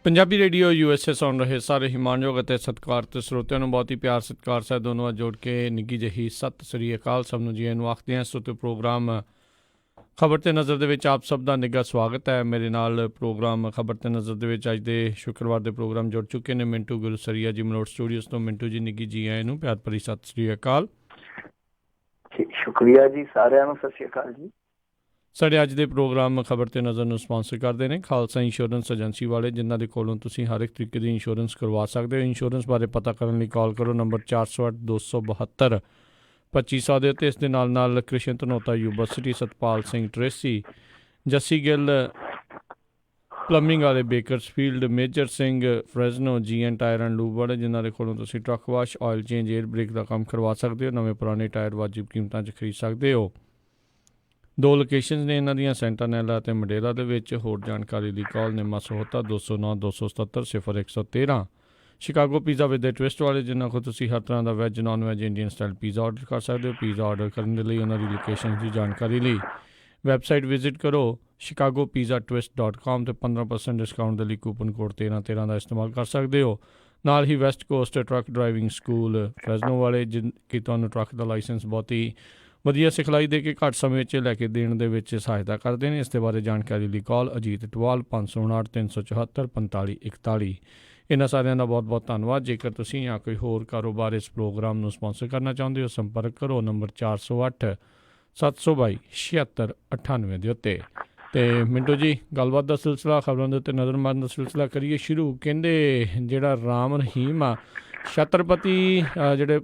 Punjabi radio USA ਸੁਣ ਰਹੇ ਸਾਰੇ ਹੀ ਮਾਣਯੋਗ ਅਤੇ ਸਤਿਕਾਰਤ ਸਰੋਤਿਆਂ ਨੂੰ ਬਹੁਤ ਹੀ ਪਿਆਰ ਸਤਿਕਾਰ ਸਾਹਿਬ ਦੋਨੋਂ ਜੋੜ ਕੇ ਨਿੱਘੀ ਜਿਹੀ ਸਤਿ ਸ੍ਰੀ ਅਕਾਲ ਸਭ ਨੂੰ ਜੀ ਨੂੰ ਆਖਦੇ ਹਾਂ। ਸੋ ਪ੍ਰੋਗਰਾਮ ਖਬਰ 'ਤੇ ਨਜ਼ਰ ਦੇ ਵਿੱਚ ਆਪ ਸਭ ਦਾ ਨਿੱਘਾ ਸਵਾਗਤ ਹੈ। ਮੇਰੇ ਨਾਲ ਪ੍ਰੋਗਰਾਮ ਖਬਰ 'ਤੇ ਨਜ਼ਰ ਦੇ ਵਿੱਚ ਅੱਜ ਦੇ ਸ਼ੁੱਕਰਵਾਰ ਦੇ ਪ੍ਰੋਗਰਾਮ ਜੁੜ ਚੁੱਕੇ ਨੇ ਮਿੰਟੂ ਗੁਰਸਰੀਆ ਜੀ ਮਲੋਟ ਸਟੂਡੀਓਜ਼ ਤੋਂ। ਮਿੰਟੂ ਜੀ ਨਿੱਘੀ ਜੀ ਆਏ ਨੂੰ ਪਿਆਰ ਭਰੀ ਸਤਿ ਸ੍ਰੀ ਅਕਾਲ। ਸ਼ੁਕਰੀਆ ਜੀ, ਸਾਰਿਆਂ ਨੂੰ ਸਤਿ ਸ੍ਰੀ ਅਕਾਲ ਜੀ। ਸਾਡੇ ਅੱਜ ਦੇ ਪ੍ਰੋਗਰਾਮ ਖਬਰ 'ਤੇ ਨਜ਼ਰ ਨੂੰ ਸਪਾਂਸਰ ਕਰਦੇ ਨੇ ਖਾਲਸਾ ਇੰਸ਼ੋਰੈਂਸ ਏਜੰਸੀ ਵਾਲੇ, ਜਿਨ੍ਹਾਂ ਦੇ ਕੋਲੋਂ ਤੁਸੀਂ ਹਰ ਇੱਕ ਤਰੀਕੇ ਦੀ ਇੰਸ਼ੋਰੈਂਸ ਕਰਵਾ ਸਕਦੇ ਹੋ। ਇੰਸ਼ੋਰੈਂਸ ਬਾਰੇ ਪਤਾ ਕਰਨ ਲਈ ਕਾਲ ਕਰੋ ਨੰਬਰ 408-272-2500 ਦੇ ਉੱਤੇ। ਇਸ ਦੇ ਨਾਲ ਨਾਲ Krishan Dhanota university, Satpal Singh Tracy, Jassi Gill plumbing ਵਾਲੇ Bakersfield, Major Singh Fresno, GN tire and lube ਵਾਲੇ, ਜਿਨ੍ਹਾਂ ਦੇ ਕੋਲੋਂ ਤੁਸੀਂ truck wash, oil change, air brake ਦਾ ਕੰਮ ਕਰਵਾ ਸਕਦੇ ਹੋ। ਨਵੇਂ ਪੁਰਾਣੇ ਟਾਇਰ ਵਾਜਿਬ ਕੀਮਤਾਂ 'ਚ ਖਰੀਦ ਸਕਦੇ ਹੋ। 2 ਲੋਕੇਸ਼ਨ ਨੇ ਇਹਨਾਂ ਦੀਆਂ, ਸੈਂਟਾਨੈਲਾ ਅਤੇ ਮੰਡੇਲਾ ਦੇ ਵਿੱਚ। ਹੋਰ ਜਾਣਕਾਰੀ ਲਈ call Nimma Sahota 209-277-0113। Chicago pizza with twist ਵਾਲੇ, ਜਿਨ੍ਹਾਂ ਕੋਲ ਤੁਸੀਂ ਹਰ ਤਰ੍ਹਾਂ ਦਾ veg, non veg, Indian style pizza order ਕਰ ਸਕਦੇ ਹੋ। ਪੀਜ਼ਾ ਆਰਡਰ ਕਰਨ ਦੇ ਲਈ ਉਹਨਾਂ ਦੀ ਲੋਕੇਸ਼ਨ ਦੀ ਜਾਣਕਾਰੀ ਲਈ ਵੈਬਸਾਈਟ ਵਿਜ਼ਿਟ ਕਰੋ chicagopizzatwist.com ਅਤੇ 15% ਡਿਸਕਾਊਂਟ ਦੇ ਲਈ ਕੂਪਨ ਕੋਡ 1313 ਦਾ ਇਸਤੇਮਾਲ ਕਰ ਸਕਦੇ ਹੋ। ਨਾਲ ਹੀ west coast truck driving school Fresno ਵਾਲੇ, ਕਿ ਤੁਹਾਨੂੰ ਟਰੱਕ ਦਾ ਲਾਇਸੈਂਸ ਬਹੁਤ ਹੀ ਵਧੀਆ ਸਿਖਲਾਈ ਦੇ ਕੇ ਘੱਟ ਸਮੇਂ 'ਚ ਲੈ ਕੇ ਦੇਣ ਦੇ ਵਿੱਚ ਸਹਾਇਤਾ ਕਰਦੇ ਨੇ। ਇਸ ਦੇ ਬਾਰੇ ਜਾਣਕਾਰੀ ਲਈ ਕਾਲ ਅਜੀਤ ਟਵਾਲ 559-374-4541। ਇਹਨਾਂ ਸਾਰਿਆਂ ਦਾ ਬਹੁਤ ਬਹੁਤ ਧੰਨਵਾਦ। ਜੇਕਰ ਤੁਸੀਂ ਜਾਂ ਕੋਈ ਹੋਰ ਕਾਰੋਬਾਰ ਇਸ ਪ੍ਰੋਗਰਾਮ ਨੂੰ ਸਪਾਂਸਰ ਕਰਨਾ ਚਾਹੁੰਦੇ ਹੋ, ਸੰਪਰਕ ਕਰੋ ਨੰਬਰ 408-722-7698 ਦੇ ਉੱਤੇ। ਅਤੇ ਮਿੰਟੂ ਜੀ, ਗੱਲਬਾਤ ਦਾ ਸਿਲਸਿਲਾ, ਖਬਰਾਂ ਦੇ ਉੱਤੇ ਨਜ਼ਰ ਮਾਰਨ ਦਾ ਸਿਲਸਿਲਾ ਕਰੀਏ ਸ਼ੁਰੂ। ਕਹਿੰਦੇ ਜਿਹੜਾ ਰਾਮ ਰਹੀਮ ਆ, ਛਤਰਪਤੀ ਜਿਹੜੇ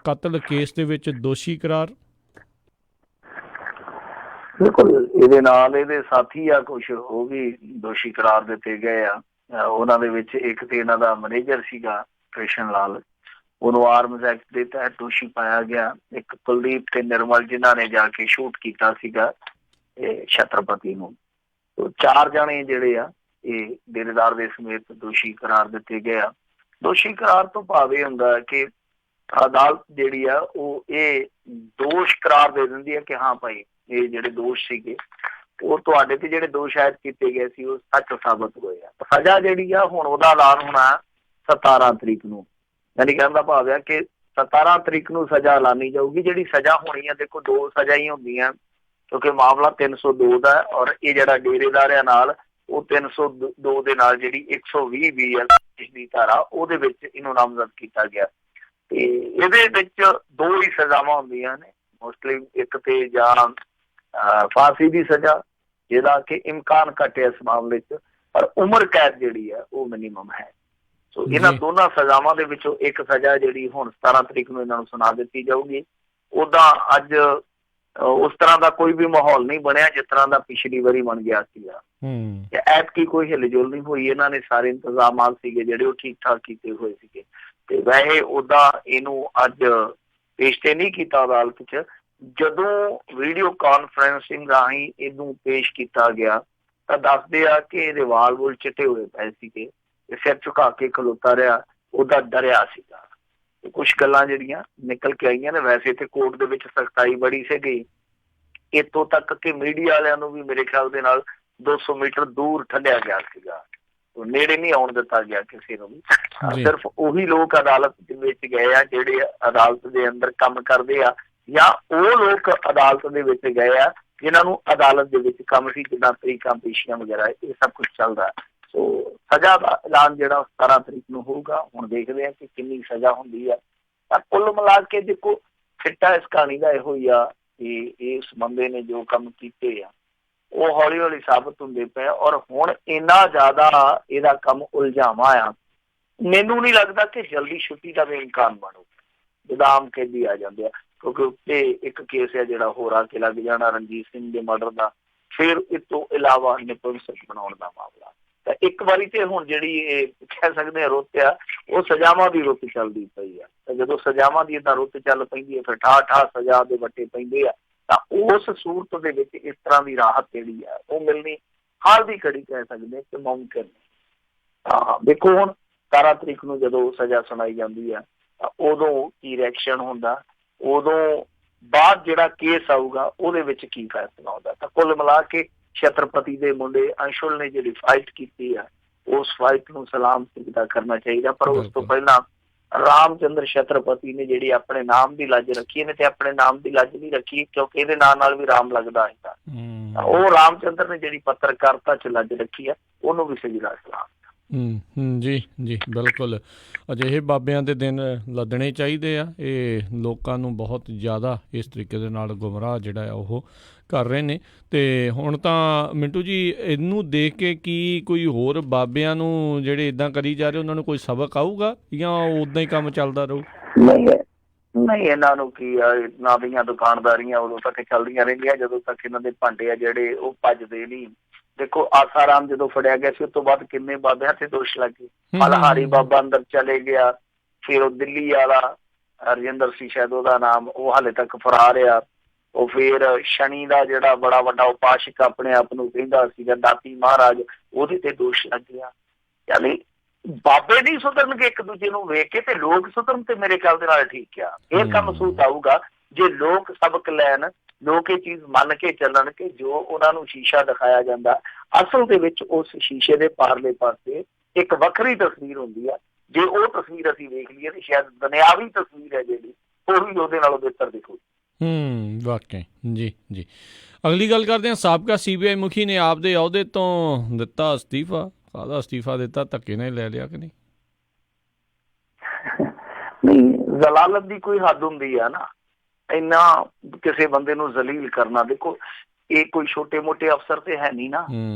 ਕਤਲ ਕੇਸ ਦੇ ਵਿੱਚ ਦੋਸ਼ੀ ਕਰਾਰ। ਬਿਲਕੁਲ, ਇਹਦੇ ਨਾਲ ਇਹਦੇ ਸਾਥੀ ਆ ਕੁਛ, ਉਹ ਵੀ ਦੋਸ਼ੀ ਕਰਾਰ ਦਿੱਤੇ ਗਏ ਆ। ਉਹਨਾਂ ਦੇ ਵਿੱਚ ਇੱਕ ਤੇ ਇਹਨਾਂ ਦਾ ਮੈਨੇਜਰ ਸੀਗਾ ਕ੍ਰਿਸ਼ਨ ਲਾਲ, ਉਹਨੂੰ ਆਰਮਜ਼ ਐਕਟ ਦੇ ਤਹਿਤ ਦੋਸ਼ੀ ਪਾਇਆ ਗਿਆ। ਇੱਕ ਕੁਲਦੀਪ ਤੇ ਨਿਰਮਲ, ਜਿਨ੍ਹਾਂ ਨੇ ਜਾ ਕੇ ਸ਼ੂਟ ਕੀਤਾ ਸੀਗਾ ਇਹ ਛਤਰਪਤੀ ਨੂੰ। 4 ਜਣੇ ਜਿਹੜੇ ਆ ਇਹ ਡੇਰੇਦਾਰ ਦੇ ਸਮੇਤ ਦੋਸ਼ੀ ਕਰਾਰ ਦਿੱਤੇ ਗਏ ਆ। ਦੋਸ਼ੀ ਕਰਾਰ ਤੋਂ ਭਾਵ ਇਹ ਹੁੰਦਾ ਕਿ ਅਦਾਲਤ ਜਿਹੜੀ ਆ ਉਹ ਇਹ ਦੋਸ਼ ਕਰਾਰ ਦੇ ਦਿੰਦੀ ਹੈ ਕਿ ਹਾਂ ਭਾਈ, ਇਹ ਜਿਹੜੇ ਦੋਸ਼ ਸੀਗੇ ਉਹ ਤੁਹਾਡੇ ਤੇ ਜਿਹੜੇ ਦੋਸ਼ ਆਇਦ ਕੀਤੇ ਗਏ ਸੀ ਉਹ ਸੱਚ ਸਾਬਤ ਹੋਏ ਆ। ਸਜ਼ਾ ਜਿਹੜੀ ਆ ਹੁਣ ਉਹਦਾ ਐਲਾਨ ਹੋਣਾ 17 ਤਰੀਕ ਨੂੰ। ਯਾਨੀ ਕਹਿਣ ਦਾ ਭਾਵ ਆ ਕਿ 17 ਤਰੀਕ ਨੂੰ ਸਜ਼ਾ ਐਲਾਨੀ ਜਾਊਗੀ। ਜਿਹੜੀ ਸਜ਼ਾ ਹੋਣੀ ਆ, ਦੇਖੋ 2 ਸਜ਼ਾ ਹੀ ਹੁੰਦੀਆਂ, ਕਿਉਂਕਿ ਮਾਮਲਾ 302 ਦਾ ਹੈ ਔਰ ਇਹ ਜਿਹੜਾ ਡੇਰੇਦਾਰ ਆ ਨਾਲ ਉਹ 302 ਦੇ ਨਾਲ ਜਿਹੜੀ 120 ਦੀ ਧਾਰਾ ਉਹਦੇ ਵਿੱਚ ਇਹਨੂੰ ਨਾਮਜ਼ਦ ਕੀਤਾ ਗਿਆ। ਤੇ ਇਹਦੇ ਵਿੱਚ 2 ਹੀ ਸਜ਼ਾਵਾਂ ਹੁੰਦੀਆਂ ਨੇ ਮੋਸਟਲੀ। ਇੱਕ ਤੇ ਜਾਂ ਫਾਂਸੀ ਦੀ ਸਜ਼ਾ, ਜਿਹਦਾ ਕਿ ਇਮਕਾਨ ਘੱਟ ਹੈ ਇਸ ਮਾਮਲੇ 'ਚ, ਪਰ ਉਮਰ ਕੈਦ ਜਿਹੜੀ ਆ ਉਹ ਮਿਨੀਮਮ ਹੈ। ਸੋ ਇਹਨਾਂ ਦੋਨਾਂ ਸਜ਼ਾਵਾਂ ਦੇ ਵਿੱਚੋਂ ਇੱਕ ਸਜ਼ਾ ਜਿਹੜੀ ਹੁਣ 17 ਤਰੀਕ ਨੂੰ ਇਹਨਾਂ ਨੂੰ ਸੁਣਾ ਦਿੱਤੀ ਜਾਊਗੀ। ਉੱਦਾਂ ਅੱਜ ਉਸ ਤਰ੍ਹਾਂ ਦਾ ਕੋਈ ਵੀ ਮਾਹੌਲ ਨਹੀਂ ਬਣਿਆ ਜਿਸ ਤਰ੍ਹਾਂ ਦਾ ਪਿਛਲੀ ਵਾਰੀ ਬਣ ਗਿਆ ਸੀਗਾ। ਐਤਕੀ ਕੋਈ ਹਿਲਜੁਲ ਨਹੀਂ ਹੋਈ। ਇਹਨਾਂ ਨੇ ਸਾਰੇ ਇੰਤਜ਼ਾਮਾਤ ਸੀਗੇ ਜਿਹੜੇ ਉਹ ਠੀਕ ਠਾਕ ਕੀਤੇ ਹੋਏ ਸੀਗੇ। ਤੇ ਵੈਸੇ ਉੱਦਾਂ ਇਹਨੂੰ ਅੱਜ ਪੇਸ਼ ਤੇ ਨਹੀਂ ਕੀਤਾ ਅਦਾਲਤ 'ਚ। ਜਦੋਂ ਵੀਡੀਓ ਕਾਨਫਰੰਸਿੰਗ ਰਾਹੀਂ ਇਹਨੂੰ ਪੇਸ਼ ਕੀਤਾ ਗਿਆ ਤਾਂ ਦੱਸਦੇ ਆ ਕਿ ਇਹਦੇ ਵਾਲ ਵੂਲ ਚਿੱਟੇ ਹੋਏ ਪਏ ਸੀਗੇ, ਸਿਰ ਝੁਕਾ ਕੇ ਖਲੋਤਾ ਰਿਹਾ, ਉਹਦਾ ਡਰਿਆ ਸੀਗਾ। ਕੁਛ ਗੱਲਾਂ ਜਿਹੜੀਆਂ ਨਿਕਲ ਕੇ ਆਈਆਂ ਨੇ। ਵੈਸੇ ਤੇ ਕੋਰਟ ਦੇ ਵਿੱਚ ਸਖਤਾਈ ਬੜੀ ਸੀਗੀ, ਇੱਥੋਂ ਤੱਕ ਕਿ ਮੀਡੀਆ ਵਾਲਿਆਂ ਨੂੰ ਵੀ ਮੇਰੇ ਖਿਆਲ ਦੇ ਨਾਲ 200 ਮੀਟਰ ਦੂਰ ਠੱਲਿਆ ਗਿਆ ਸੀਗਾ, ਨੇੜੇ ਨਹੀਂ ਆਉਣ ਦਿੱਤਾ ਗਿਆ ਕਿਸੇ ਨੂੰ ਵੀ। ਸਿਰਫ ਉਹੀ ਲੋਕ ਅਦਾਲਤ ਦੇ ਵਿੱਚ ਗਏ ਆ ਜਿਹੜੇ ਅਦਾਲਤ ਦੇ ਅੰਦਰ ਕੰਮ ਕਰਦੇ ਆ, ਜਾਂ ਉਹ ਲੋਕ ਅਦਾਲਤ ਦੇ ਵਿੱਚ ਗਏ ਆ ਜਿਨ੍ਹਾਂ ਨੂੰ ਅਦਾਲਤ ਦੇ ਵਿੱਚ ਕੰਮ ਸੀ, ਜਿੱਦਾਂ ਤਰੀਕਾਂ ਪੇਸ਼ੀਆਂ ਵਗੈਰਾ, ਇਹ ਸਭ ਕੁਛ ਚੱਲਦਾ। ਸੋ ਸਜ਼ਾ ਦਾ ਐਲਾਨ ਜਿਹੜਾ 17 ਤਰੀਕ ਨੂੰ ਹੋਊਗਾ। ਹੁਣ ਦੇਖਦੇ ਆ ਕਿ ਕਿੰਨੀ ਸਜ਼ਾ ਹੁੰਦੀ ਆ। ਤਾਂ ਕੁੱਲ ਮਿਲਾ ਕੇ ਦੇਖੋ, ਸਿੱਟਾ ਇਸ ਕਹਾਣੀ ਦਾ ਇਹੋ ਹੀ ਆ ਕਿ ਇਸ ਬੰਦੇ ਨੇ ਜੋ ਕੰਮ ਕੀਤੇ ਆ ਉਹ ਹੌਲੀ ਹੌਲੀ ਸਾਬਤ ਹੁੰਦੇ ਪਏ। ਔਰ ਹੁਣ ਇੰਨਾ ਜ਼ਿਆਦਾ ਇਹਦਾ ਕੰਮ ਉਲਝਾਵਾਂ ਆ, ਮੈਨੂੰ ਨਹੀਂ ਲੱਗਦਾ ਕਿ ਜਲਦੀ ਛੁੱਟੀ ਦਾ ਵੀ ਇਮਕਾਨ ਬਣੂ। ਜਿੱਦਾਂ ਆਮ ਕੈਦੀ ਆ ਜਾਂਦੇ ਆ, ਕਿਉਂਕਿ ਉੱਤੇ ਇੱਕ ਕੇਸ ਹੈ ਜਿਹੜਾ ਹੋਰ ਆ ਕੇ ਲੱਗ ਜਾਣਾ ਰਣਜੀਤ ਸਿੰਘ ਦੇ ਮਰਡਰ ਦਾ, ਫਿਰ ਇਸ ਤੋਂ ਇਲਾਵਾ ਨਿਪੁੰਸਕ ਬਣਾਉਣ ਦਾ ਮਾਮਲਾ। ਤਾਂ ਇੱਕ ਵਾਰੀ ਤੇ ਹੁਣ ਜਿਹੜੀ ਇਹ ਕਹਿ ਸਕਦੇ ਆ ਰੁੱਤ ਆ, ਉਹ ਸਜ਼ਾਵਾਂ ਦੀ ਰੁੱਤ ਚੱਲਦੀ ਪਈ ਆ। ਤਾਂ ਜਦੋਂ ਸਜ਼ਾਵਾਂ ਦੀ ਏਦਾਂ ਰੁੱਤ ਚੱਲ ਪੈਂਦੀ ਹੈ, ਫਿਰ ਠਾਹ ਸਜ਼ਾ ਦੇ ਵੱਟੇ ਪੈਂਦੇ ਆ, ਤਾਂ ਉਸ ਸੂਰਤ ਦੇ ਵਿੱਚ ਇਸ ਤਰ੍ਹਾਂ ਦੀ ਰਾਹਤ ਜਿਹੜੀ ਆ ਉਹ ਮਿਲਣੀ ਹਾਲ ਦੀ ਘੜੀ ਕਹਿ ਸਕਦੇ ਕਿ ਮੁਮਕਿਨ ਨਹੀਂ। ਤਾਂ ਦੇਖੋ ਹੁਣ 17 ਤਰੀਕ ਨੂੰ ਜਦੋਂ ਸਜ਼ਾ ਸੁਣਾਈ ਜਾਂਦੀ ਆ ਤਾਂ ਉਦੋਂ ਕੀ ਰਿਐਕਸ਼ਨ ਹੁੰਦਾ, ਉਦੋਂ ਬਾਅਦ ਜਿਹੜਾ ਕੇਸ ਆਊਗਾ ਉਹਦੇ ਵਿੱਚ ਕੀ ਫੈਸਲਾ ਆਉਂਦਾ। ਤਾਂ ਕੁੱਲ ਮਿਲਾ ਕੇ ਛਤਰਪਤੀ ਦੇ ਮੁੰਡੇ ਅੰਸ਼ੁਲ ਨੇ ਜਿਹੜੀ ਫਾਈਟ ਕੀਤੀ ਆ ਉਸ ਫਾਈਟ ਨੂੰ ਸਲਾਮ ਸਿੱਧਾ ਕਰਨਾ ਚਾਹੀਦਾ। ਪਰ ਉਸ ਤੋਂ ਪਹਿਲਾਂ ਰਾਮ ਚੰਦਰ ਛਤਰਪਤੀ ਨੇ ਜਿਹੜੀ ਆਪਣੇ ਨਾਮ ਦੀ ਲੱਜ ਰੱਖੀ ਨੇ ਤੇ ਆਪਣੇ ਨਾਮ ਦੀ ਲੱਜ ਨਹੀਂ ਰੱਖੀ ਕਿਉਂਕਿ ਇਹਦੇ ਨਾਲ ਵੀ ਰਾਮ ਲੱਗਦਾ ਹੈਗਾ। ਉਹ ਰਾਮ ਚੰਦਰ ਨੇ ਜਿਹੜੀ ਪੱਤਰਕਾਰਤਾ 'ਚ ਲੱਜ ਰੱਖੀ ਆ ਉਹਨੂੰ ਵੀ ਸਜਦਾ ਸਲਾਮ। ਜੀ ਜੀ ਬਿਲਕੁਲ, ਅਜਿਹੇ ਬਾਬਿਆਂ ਦੇ ਦਿਨ ਲੱਦਣੇ ਚਾਹੀਦੇ ਆ। ਇਹ ਲੋਕਾਂ ਨੂੰ ਬਹੁਤ ਜ਼ਿਆਦਾ ਇਸ ਤਰੀਕੇ ਦੇ ਨਾਲ ਗੁੰਮਰਾਹ ਜਿਹੜਾ ਆ ਉਹ ਕਰ ਰਹੇ ਨੇ। ਅਤੇ ਹੁਣ ਤਾਂ ਮਿੰਟੂ ਜੀ ਇਹਨੂੰ ਦੇਖ ਕੇ ਕੀ ਕੋਈ ਹੋਰ ਬਾਬਿਆਂ ਨੂੰ ਜਿਹੜੇ ਇੱਦਾਂ ਕਰੀ ਜਾ ਰਹੇ ਉਹਨਾਂ ਨੂੰ ਕੋਈ ਸਬਕ ਆਊਗਾ ਜਾਂ ਉੱਦਾਂ ਹੀ ਕੰਮ ਚੱਲਦਾ ਰਹੂ? ਨਹੀਂ ਇਹਨਾਂ ਨੂੰ ਕੀ ਆ, ਇਹਨਾਂ ਦੀਆਂ ਦੁਕਾਨਦਾਰੀਆਂ ਉਦੋਂ ਤੱਕ ਚੱਲਦੀਆਂ ਰਹਿੰਦੀਆਂ ਜਦੋਂ ਤੱਕ ਇਹਨਾਂ ਦੇ ਭਾਂਡੇ ਆ ਜਿਹੜੇ ਉਹ ਭੱਜਦੇ ਨਹੀਂ। ਦੇਖੋ ਆਸਾਰਾਮ ਜਦੋਂ ਫੜਿਆ ਗਿਆ ਸੀ ਉਸ ਤੋਂ ਬਾਅਦ ਕਿੰਨੇ ਬਾਬਿਆਂ ਤੇ ਦੋਸ਼ ਲੱਗੇ। ਮਲਹਾਰੀ ਬਾਬਾ ਅੰਦਰ ਚਲੇ ਗਿਆ, ਫਿਰ ਉਹ ਦਿੱਲੀ ਵਾਲਾ ਰਜਿੰਦਰ ਸੀ ਸ਼ਾਇਦ ਉਹਦਾ ਨਾਮ, ਉਹ ਹਾਲੇ ਤੱਕ ਫਰਾਰ ਆ। ਉਹ ਫਿਰ ਸ਼ਨੀ ਦਾ ਜਿਹੜਾ ਬੜਾ ਵੱਡਾ ਉਪਾਸ਼ਕ ਆਪਣੇ ਆਪ ਨੂੰ ਕਹਿੰਦਾ ਸੀਗਾ ਦਾਤੀ ਮਹਾਰਾਜ, ਉਹਦੇ ਤੇ ਦੋਸ਼ ਲੱਗਿਆ। ਯਾਨੀ ਬਾਬੇ ਨਹੀਂ ਸੁਧਰਨਗੇ ਇੱਕ ਦੂਜੇ ਨੂੰ ਵੇਖ ਕੇ ਤੇ ਲੋਕ ਸੁਧਰਨ ਤੇ ਮੇਰੇ ਖਿਆਲ ਦੇ ਨਾਲ ਠੀਕ ਆ। ਇਹ ਕੰਮ ਸੂਤ ਆਊਗਾ ਜੇ ਲੋਕ ਸਬਕ ਲੈਣ, ਲੋਕ ਇਹ ਚੀਜ਼ ਮੰਨ ਕੇ ਚੱਲਣ ਕਿ ਜੋ ਉਹਨਾਂ ਨੂੰ ਸ਼ੀਸ਼ਾ ਦਿਖਾਇਆ ਜਾਂਦਾ ਅਸਲ ਦੇ ਵਿੱਚ ਉਸ ਸ਼ੀਸ਼ੇ ਦੇ ਪਾਰਲੇ ਪਾਸੇ ਇੱਕ ਵੱਖਰੀ ਤਸਵੀਰ ਹੁੰਦੀ ਆ। ਜੇ ਉਹ ਤਸਵੀਰ ਅਸੀਂ ਵੇਖ ਲਈਏ ਤੇ ਸ਼ਾਇਦ ਦੁਨਿਆਵੀ ਤਸਵੀਰ ਹੈ ਜਿਹੜੀ ਉਹ ਵੀ ਉਹਦੇ ਨਾਲੋਂ ਬਿਹਤਰ ਦਿਖੂ। ਵਾਕਈ ਜੀ ਜੀ। ਅਗਲੀ ਗੱਲ ਕਰਦੇ ਹਾਂ, ਸਾਬਕਾ CBI ਮੁਖੀ ਨੇ ਆਪਦੇ ਅਹੁਦੇ ਤੋਂ ਦਿੱਤਾ ਅਸਤੀਫਾ। ਕਾਹਦਾ ਅਸਤੀਫਾ ਦਿੱਤਾ, ਧੱਕੇ ਨਾਲ ਲੈ ਲਿਆ ਕਿ ਨਹੀਂ? ਨਹੀਂ, ਜ਼ਲਾਲਤ ਦੀ ਕੋਈ ਹੱਦ ਹੁੰਦੀ ਆ ਨਾ, ਇੰਨਾ ਕਿਸੇ ਬੰਦੇ ਨੂੰ ਜ਼ਲੀਲ ਕਰਨਾ। ਦੇਖੋ ਇਹ ਕੋਈ ਛੋਟੇ ਮੋਟੇ ਅਫਸਰ ਤੇ ਹੈ ਨਹੀਂ ਨਾ,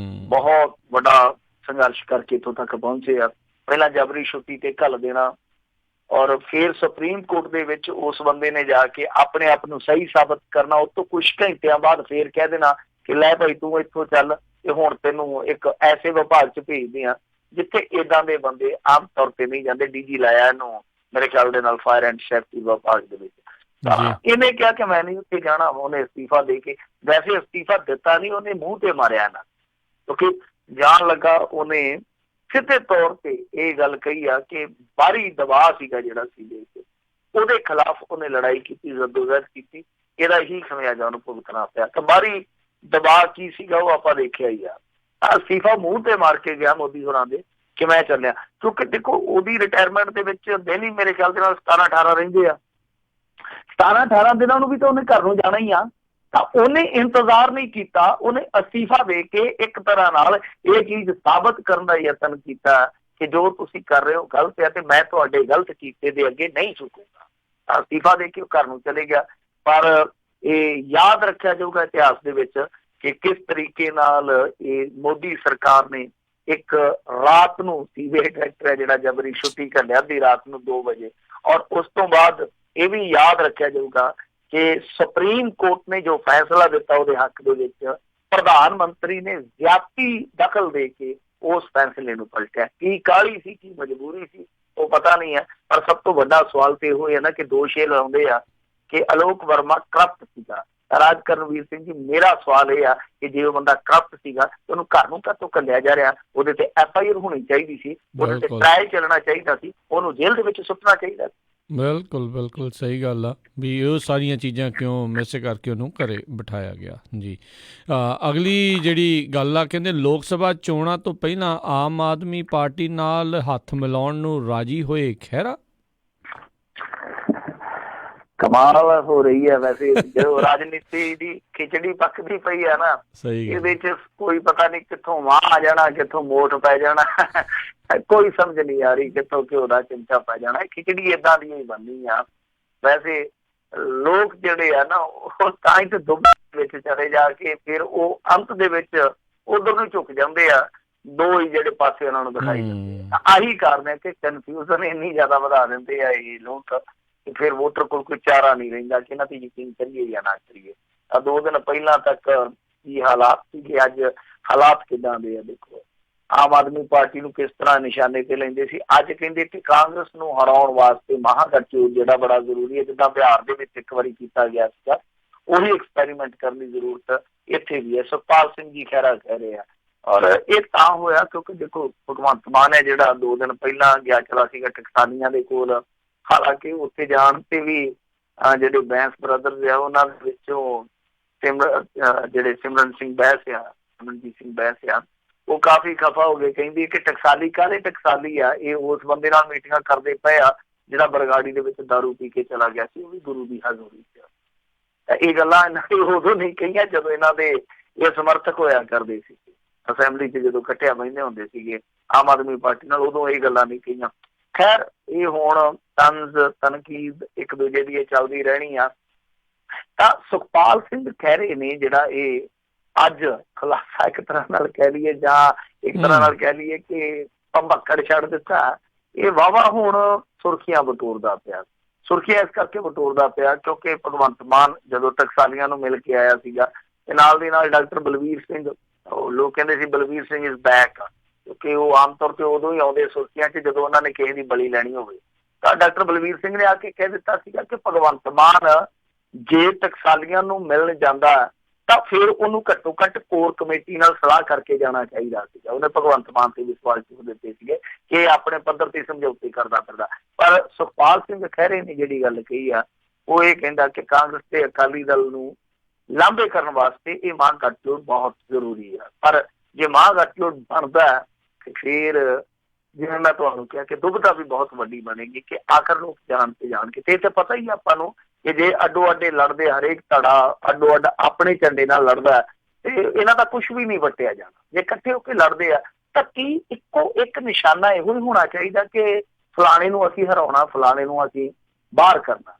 ਬਹੁਤ ਵੱਡਾ ਸੰਘਰਸ਼ ਕਰਕੇ ਇੱਥੋਂ ਤੱਕ ਪਹੁੰਚੇ ਆ। ਪਹਿਲਾਂ ਜਬਰੀ ਛੁੱਟੀ ਤੇ ਘੱਲ ਦੇਣਾ ਔਰ ਫਿਰ ਸੁਪਰੀਮ ਕੋਰਟ ਦੇ ਵਿੱਚ ਉਸ ਬੰਦੇ ਨੇ ਜਾ ਕੇ ਆਪਣੇ ਆਪ ਨੂੰ ਸਹੀ ਸਾਬਤ ਕਰਨਾ। ਉਸ ਤੋਂ ਕੁਛ ਘੰਟਿਆਂ ਬਾਅਦ ਫੇਰ ਕਹਿ ਦੇਣਾ ਕਿ ਲੈ ਭਾਈ ਤੂੰ ਇੱਥੋਂ ਚੱਲ ਤੇ ਹੁਣ ਤੈਨੂੰ ਇੱਕ ਐਸੇ ਵਿਭਾਗ 'ਚ ਭੇਜਦੇ ਆ ਜਿੱਥੇ ਏਦਾਂ ਦੇ ਬੰਦੇ ਆਮ ਤੌਰ ਤੇ ਨਹੀਂ ਜਾਂਦੇ। DG ਲਾਇਆ ਇਹਨੂੰ ਮੇਰੇ ਖਿਆਲ ਦੇ ਨਾਲ ਫਾਇਰ ਐਂਡ ਸੇਫਟੀ ਵਿਭਾਗ ਦੇ ਵਿੱਚ। ਇਹਨੇ ਕਿਹਾ ਕਿ ਮੈਂ ਨਹੀਂ ਉੱਥੇ ਜਾਣਾ। ਉਹਨੇ ਅਸਤੀਫਾ ਦੇ ਕੇ, ਵੈਸੇ ਅਸਤੀਫਾ ਦਿੱਤਾ ਨਹੀਂ, ਉਹਨੇ ਮੂੰਹ ਤੇ ਮਾਰਿਆ ਨਾ, ਕਿਉਂਕਿ ਜਾਣ ਲੱਗਾ ਉਹਨੇ ਸਿੱਧੇ ਤੌਰ ਤੇ ਇਹ ਗੱਲ ਕਹੀ ਆ ਕਿ ਬਾਹਰੀ ਦਬਾਅ ਸੀਗਾ ਜਿਹੜਾ ਸੀ ਉਹਦੇ ਖਿਲਾਫ ਉਹਨੇ ਲੜਾਈ ਕੀਤੀ, ਜਦੋਜਹਿਦ ਕੀਤੀ। ਇਹਦਾ ਹੀ ਖਮਿਆਜਾ ਉਹਨੂੰ ਭੁਗਤਣਾ ਪਿਆ। ਤਾਂ ਬਾਹਰੀ ਦਬਾਅ ਕੀ ਸੀਗਾ ਉਹ ਆਪਾਂ ਦੇਖਿਆ ਹੀ ਆ। ਅਸਤੀਫਾ ਮੂੰਹ ਤੇ ਮਾਰ ਕੇ ਗਿਆ ਮੋਦੀ ਹੋਰਾਂ ਦੇ ਕਿ ਮੈਂ ਚੱਲਿਆ, ਕਿਉਂਕਿ ਦੇਖੋ ਉਹਦੀ ਰਿਟਾਇਰਮੈਂਟ ਦੇ ਵਿੱਚ ਦਿਨ ਹੀ ਮੇਰੇ ਖਿਆਲ ਦੇ ਨਾਲ 17-18 ਰਹਿੰਦੇ ਆ। 17-18 ਦਿਨਾਂ ਨੂੰ ਵੀ ਤਾਂ ਉਹਨੇ ਘਰ ਨੂੰ ਜਾਣਾ ਹੀ ਆ। ਤਾਂ ਉਹਨੇ ਇੰਤਜ਼ਾਰ ਨਹੀਂ ਕੀਤਾ, ਉਹਨੇ ਅਸਤੀਫਾ ਦੇ ਕੇ ਇੱਕ ਤਰ੍ਹਾਂ ਨਾਲ ਇਹ ਚੀਜ਼ ਸਾਬਤ ਕਰਨ ਦਾ ਯਤਨ ਕੀਤਾ ਕਿ ਜੋ ਤੁਸੀਂ ਕਰ ਰਹੇ ਹੋ ਗਲਤ ਹੈ ਤੇ ਮੈਂ ਤੁਹਾਡੇ ਗਲਤ ਕੀਤੇ ਦੇ ਅੱਗੇ ਨਹੀਂ ਝੁਕੂੰਗਾ। ਅਸਤੀਫਾ ਦੇ ਕੇ ਉਹ ਘਰ ਨੂੰ ਚਲੇ ਗਿਆ। ਪਰ ਇਹ ਯਾਦ ਰੱਖਿਆ ਜਾਊਗਾ ਇਤਿਹਾਸ ਦੇ ਵਿੱਚ ਕਿ ਕਿਸ ਤਰੀਕੇ ਨਾਲ ਇਹ ਮੋਦੀ ਸਰਕਾਰ ਨੇ ਇੱਕ ਰਾਤ ਨੂੰ CBI ਡਾਇਰੈਕਟਰ ਹੈ ਜਿਹੜਾ ਜਬਰੀ ਛੁੱਟੀ ਕਰ ਅੱਧੀ ਰਾਤ ਨੂੰ 2 ਵਜੇ। ਔਰ ਉਸ ਤੋਂ ਬਾਅਦ ਇਹ ਵੀ ਯਾਦ ਰੱਖਿਆ ਜਾਊਗਾ ਕਿ ਸੁਪਰੀਮ ਕੋਰਟ ਨੇ ਜੋ ਫੈਸਲਾ ਦਿੱਤਾ ਉਹਦੇ ਹੱਕ ਦੇ ਵਿੱਚ ਪ੍ਰਧਾਨ ਮੰਤਰੀ ਨੇ ਜ਼ਿਆਦਤੀ ਦਖਲ ਦੇ ਕੇ ਉਸ ਫੈਸਲੇ ਨੂੰ ਪਲਟਿਆ। ਕੀ ਕਾਹਲੀ ਸੀ, ਕੀ ਮਜਬੂਰੀ ਸੀ, ਉਹ ਪਤਾ ਨਹੀਂ ਹੈ। ਪਰ ਸਭ ਤੋਂ ਵੱਡਾ ਸਵਾਲ ਤੇ ਇਹੋ ਹੈ ਨਾ ਕਿ ਦੋਸ਼ ਇਹ ਲਾਉਂਦੇ ਆ ਕਿ ਅਲੋਕ ਵਰਮਾ ਕਰਪਟ ਸੀਗਾ। ਰਾਜ ਕਰਨਵੀਰ ਸਿੰਘ ਜੀ, ਮੇਰਾ ਸਵਾਲ ਇਹ ਆ ਕਿ ਜੇ ਉਹ ਬੰਦਾ ਕਰਪਟ ਸੀਗਾ ਉਹਨੂੰ ਘਰ ਨੂੰ ਕਾਹਤੋਂ ਘੱਲਿਆ ਜਾ ਰਿਹਾ? ਉਹਦੇ ਤੇ FIR ਹੋਣੀ ਚਾਹੀਦੀ ਸੀ, ਉਹਦੇ ਤੇ ਟ੍ਰਾਇਲ ਚੱਲਣਾ ਚਾਹੀਦਾ ਸੀ, ਉਹਨੂੰ ਜੇਲ੍ਹ ਦੇ ਵਿੱਚ ਸੁੱਟਣਾ ਚਾਹੀਦਾ ਸੀ। ਬਿਲਕੁਲ ਬਿਲਕੁਲ ਸਹੀ ਗੱਲ ਆ ਵੀ ਉਹ ਸਾਰੀਆਂ ਚੀਜ਼ਾਂ ਕਿਉਂ ਮਿਸ ਕਰਕੇ ਉਹਨੂੰ ਘਰੇ ਬਿਠਾਇਆ ਗਿਆ ਜੀ। ਅਗਲੀ ਜਿਹੜੀ ਗੱਲ ਆ, ਕਹਿੰਦੇ ਲੋਕ ਸਭਾ ਚੋਣਾਂ ਤੋਂ ਪਹਿਲਾਂ ਆਮ ਆਦਮੀ ਪਾਰਟੀ ਨਾਲ ਹੱਥ ਮਿਲਾਉਣ ਨੂੰ ਰਾਜੀ ਹੋਏ ਖਹਿਰਾ। ਕਮਾਲ ਹੋ ਰਹੀ ਹੈ ਵੈਸੇ ਜਦੋਂ ਰਾਜਨੀਤੀ ਦੀ ਖਿਚੜੀ ਪੱਕਦੀ ਪਈ ਹੈ ਨਾ, ਇਹਦੇ ਚ ਕੋਈ ਪਤਾ ਨਹੀਂ ਕਿੱਥੋਂ ਮਾਂ ਆ ਜਾਣਾ, ਕਿੱਥੋਂ ਮੋਠ ਪੈ ਜਾਣਾ, ਕੋਈ ਸਮਝ ਨਹੀਂ ਆ ਰਹੀ ਕਿੱਥੋਂ ਘਿਓ ਦਾ ਚਮਚਾ ਪੈ ਜਾਣਾ। ਖਿਚੜੀ ਏਦਾਂ ਦੀ ਹੀ ਬਣਨੀ ਆ। ਵੈਸੇ ਲੋਕ ਜਿਹੜੇ ਆ ਨਾ ਉਹ ਤਾਂ ਹੀ ਤੇ ਦੁੱਧ ਵਿੱਚ ਚਲੇ ਜਾ ਕੇ ਫਿਰ ਉਹ ਅੰਤ ਦੇ ਵਿੱਚ ਉਧਰ ਨੂੰ ਝੁਕ ਜਾਂਦੇ ਆ। ਦੋ ਹੀ ਜਿਹੜੇ ਪਾਸੇ ਉਹਨਾਂ ਨੂੰ ਦਿਖਾਈ ਦਿੰਦੇ। ਆਹੀ ਕਾਰਨ ਹੈ ਕਿ ਕਨਫਿਊਜ਼ਨ ਇੰਨੀ ਜ਼ਿਆਦਾ ਵਧਾ ਦਿੰਦੇ ਆ ਇਹ ਲੋਕ ਕਿ ਫਿਰ ਵੋਟਰ ਕੋਲ ਕੋਈ ਚਾਰਾ ਨਹੀਂ ਰਹਿੰਦਾ ਕਿ ਇਹਨਾਂ ਤੇ ਯਕੀਨ ਕਰੀਏ ਜਾਂ ਨਾ ਕਰੀਏ। 2 ਦਿਨ ਪਹਿਲਾਂ ਤੱਕ ਕੀ ਹਾਲਾਤ ਸੀਗੇ, ਅੱਜ ਹਾਲਾਤ ਕਿੱਦਾਂ ਦੇ ਆ ਦੇਖੋ। ਆਮ ਆਦਮੀ ਪਾਰਟੀ ਨੂੰ ਕਿਸ ਤਰ੍ਹਾਂ ਨਿਸ਼ਾਨੇ ਤੇ ਲੈਂਦੇ ਸੀ, ਅੱਜ ਕਹਿੰਦੇ ਕਿ ਕਾਂਗਰਸ ਨੂੰ ਹਰਾਉਣ ਵਾਸਤੇ ਮਹਾਗਠਜੋੜ ਜਿਹੜਾ ਬੜਾ ਜ਼ਰੂਰੀ ਹੈ। ਜਿੱਦਾਂ ਬਿਹਾਰ ਦੇ ਵਿੱਚ ਇੱਕ ਵਾਰੀ ਕੀਤਾ ਗਿਆ ਸੀਗਾ, ਉਹੀ ਐਕਸਪੈਰੀਮੈਂਟ ਕਰਨ ਦੀ ਜ਼ਰੂਰਤ ਇੱਥੇ ਵੀ ਹੈ। ਸੁਖਪਾਲ ਸਿੰਘ ਜੀ ਖਹਿਰਾ ਕਹਿ ਰਹੇ ਆ। ਔਰ ਇਹ ਤਾਂ ਹੋਇਆ ਕਿਉਂਕਿ ਦੇਖੋ ਭਗਵੰਤ ਮਾਨ ਹੈ ਜਿਹੜਾ 2 ਦਿਨ ਪਹਿਲਾਂ ਗਿਆ ਚਲਾ ਸੀਗਾ ਟਕਸਾਲੀਆਂ ਦੇ ਕੋਲ। ਹਾਲਾਂਕਿ ਉੱਥੇ ਜਾਣ ਤੇ ਵੀ ਜਿਹੜੇ ਬੈਂਸ ਬ੍ਰਦਰਜ਼ ਆ ਉਹਨਾਂ ਦੇ ਵਿੱਚੋਂ ਜਿਹੜੇ ਸਿਮਰਨ ਸਿੰਘ ਬੈਂਸ ਆ, ਸਿਮਰਨਜੀਤ ਸਿੰਘ ਬੈਂਸ ਆ, ਉਹ ਕਾਫੀ ਖਫਾ ਹੋ ਗਏ, ਕਹਿੰਦੀ ਕਿ ਟਕਸਾਲੀ ਕਾਹਦੇ ਟਕਸਾਲੀ ਆ, ਇਹ ਉਸ ਬੰਦੇ ਨਾਲ ਮੀਟਿੰਗਾਂ ਕਰਦੇ ਪਏ ਆ ਜਿਹੜਾ ਬਰਗਾੜੀ ਦੇ ਵਿੱਚ ਦਾਰੂ ਪੀ ਕੇ ਚਲਾ ਗਿਆ ਸੀ, ਉਹ ਵੀ ਗੁਰੂ ਦੀ ਹਜ਼ੂਰੀ ਚ। ਤਾਂ ਇਹ ਗੱਲਾਂ ਇਹਨਾਂ ਨੇ ਉਦੋਂ ਨਹੀਂ ਕਹੀਆਂ ਜਦੋਂ ਇਹਨਾਂ ਦੇ ਇਹ ਸਮਰਥਕ ਹੋਇਆ ਕਰਦੇ ਸੀ ਅਸੈਂਬਲੀ 'ਚ, ਜਦੋਂ ਇਕੱਠਿਆ ਬਹਿੰਦੇ ਹੁੰਦੇ ਸੀਗੇ ਆਮ ਆਦਮੀ ਪਾਰਟੀ ਨਾਲ, ਉਦੋਂ ਇਹ ਗੱਲਾਂ ਨਹੀਂ ਕਹੀਆਂ। ਖੈਰ ਇਹ ਹੁਣ ਤੰਜ਼ ਤਨਕੀਦ ਇੱਕ ਦੂਜੇ ਦੀ ਇਹ ਚੱਲਦੀ ਰਹਿਣੀ ਆ। ਤਾਂ ਸੁਖਪਾਲ ਸਿੰਘ ਖਹਿਰੇ ਨੇ ਜਿਹੜਾ ਇਹ ਅੱਜ ਖੁਲਾਸਾ ਇੱਕ ਤਰ੍ਹਾਂ ਨਾਲ ਕਹਿ ਲਈਏ ਜਾਂ ਇੱਕ ਤਰ੍ਹਾਂ ਨਾਲ ਕਹਿ ਲਈਏ ਕਿ ਭੰਬੱਕੜ ਛੱਡ ਦਿੱਤਾ, ਇਹ ਵਾਹਵਾ ਹੁਣ ਸੁਰਖੀਆਂ ਬਟੋਰਦਾ ਪਿਆ। ਸੁਰਖੀਆਂ ਇਸ ਕਰਕੇ ਬਟੋਰਦਾ ਪਿਆ ਕਿਉਂਕਿ ਭਗਵੰਤ ਮਾਨ ਜਦੋਂ ਟਕਸਾਲੀਆਂ ਨੂੰ ਮਿਲ ਕੇ ਆਇਆ ਸੀਗਾ ਤੇ ਨਾਲ ਦੀ ਨਾਲ ਡਾਕਟਰ ਬਲਵੀਰ ਸਿੰਘ, ਲੋਕ ਕਹਿੰਦੇ ਸੀ ਬਲਵੀਰ ਸਿੰਘ ਇਜ਼ ਬੈਕ, ਕਿਉਂਕਿ ਉਹ ਆਮ ਤੌਰ ਤੇ ਉਦੋਂ ਹੀ ਆਉਂਦੇ ਸੁਰਖੀਆਂ 'ਚ ਜਦੋਂ ਉਹਨਾਂ ਨੇ ਕਿਸੇ ਦੀ ਬਲੀ ਲੈਣੀ ਹੋਵੇ। ਤਾਂ ਡਾਕਟਰ ਬਲਵੀਰ ਸਿੰਘ ਨੇ ਆ ਕੇ ਕਹਿ ਦਿੱਤਾ ਸੀਗਾ ਕਿ ਭਗਵੰਤ ਮਾਨ ਜੇ ਟਕਸਾਲੀਆਂ ਨੂੰ ਮਿਲਣ ਜਾਂਦਾ ਤਾਂ ਫਿਰ ਉਹਨੂੰ ਘੱਟੋ ਘੱਟ ਕੋਰ ਕਮੇਟੀ ਨਾਲ ਸਲਾਹ ਕਰਕੇ ਜਾਣਾ ਚਾਹੀਦਾ ਸੀਗਾ। ਉਹਨੇ ਭਗਵੰਤ ਮਾਨ ਤੇ ਵੀ ਸਵਾਲ ਚੁੱਕ ਦਿੱਤੇ ਸੀਗੇ ਕਿ ਇਹ ਆਪਣੇ ਪੱਧਰ ਤੇ ਸਮਝੌਤੇ ਕਰਦਾ ਫਿਰਦਾ। ਪਰ ਸੁਖਪਾਲ ਸਿੰਘ ਖਹਿਰੇ ਨੇ ਜਿਹੜੀ ਗੱਲ ਕਹੀ ਆ ਉਹ ਇਹ ਕਹਿੰਦਾ ਕਿ ਕਾਂਗਰਸ ਤੇ ਅਕਾਲੀ ਦਲ ਨੂੰ ਲਾਂਭੇ ਕਰਨ ਵਾਸਤੇ ਇਹ ਮਹਾਗਠਜੋੜ ਬਹੁਤ ਜ਼ਰੂਰੀ ਆ। ਪਰ ਜੇ ਮਹਾਗਠਜੋੜ ਬਣਦਾ ਫਿਰ ਜਿਵੇਂ ਮੈਂ ਤੁਹਾਨੂੰ ਕਿਹਾ ਕਿ ਦੁਬਿਧਾ ਵੀ ਬਹੁਤ ਵੱਡੀ ਬਣੇਗੀ ਕਿ ਆਖਰ ਲੋਕ ਜਾਣਗੇ ਤੇ ਇਹ ਤਾਂ ਪਤਾ ਹੀ ਆਪਾਂ ਨੂੰ ਕਿ ਜੇ ਅੱਡੋ ਅੱਡੇ ਲੜਦੇ, ਹਰੇਕ ਧੜਾ ਅੱਡੋ ਅੱਡ ਆਪਣੇ ਝੰਡੇ ਨਾਲ ਲੜਦਾ ਤੇ ਇਹਨਾਂ ਦਾ ਕੁਛ ਵੀ ਨਹੀਂ ਵੱਟਿਆ ਜਾਣਾ। ਜੇ ਇਕੱਠੇ ਹੋ ਕੇ ਲੜਦੇ ਆ ਤਾਂ ਕੀ ਇੱਕੋ ਇੱਕ ਨਿਸ਼ਾਨਾ ਇਹੋ ਹੀ ਹੋਣਾ ਚਾਹੀਦਾ ਕਿ ਫਲਾਣੇ ਨੂੰ ਅਸੀਂ ਹਰਾਉਣਾ, ਫਲਾਣੇ ਨੂੰ ਅਸੀਂ ਬਾਹਰ ਕਰਨਾ।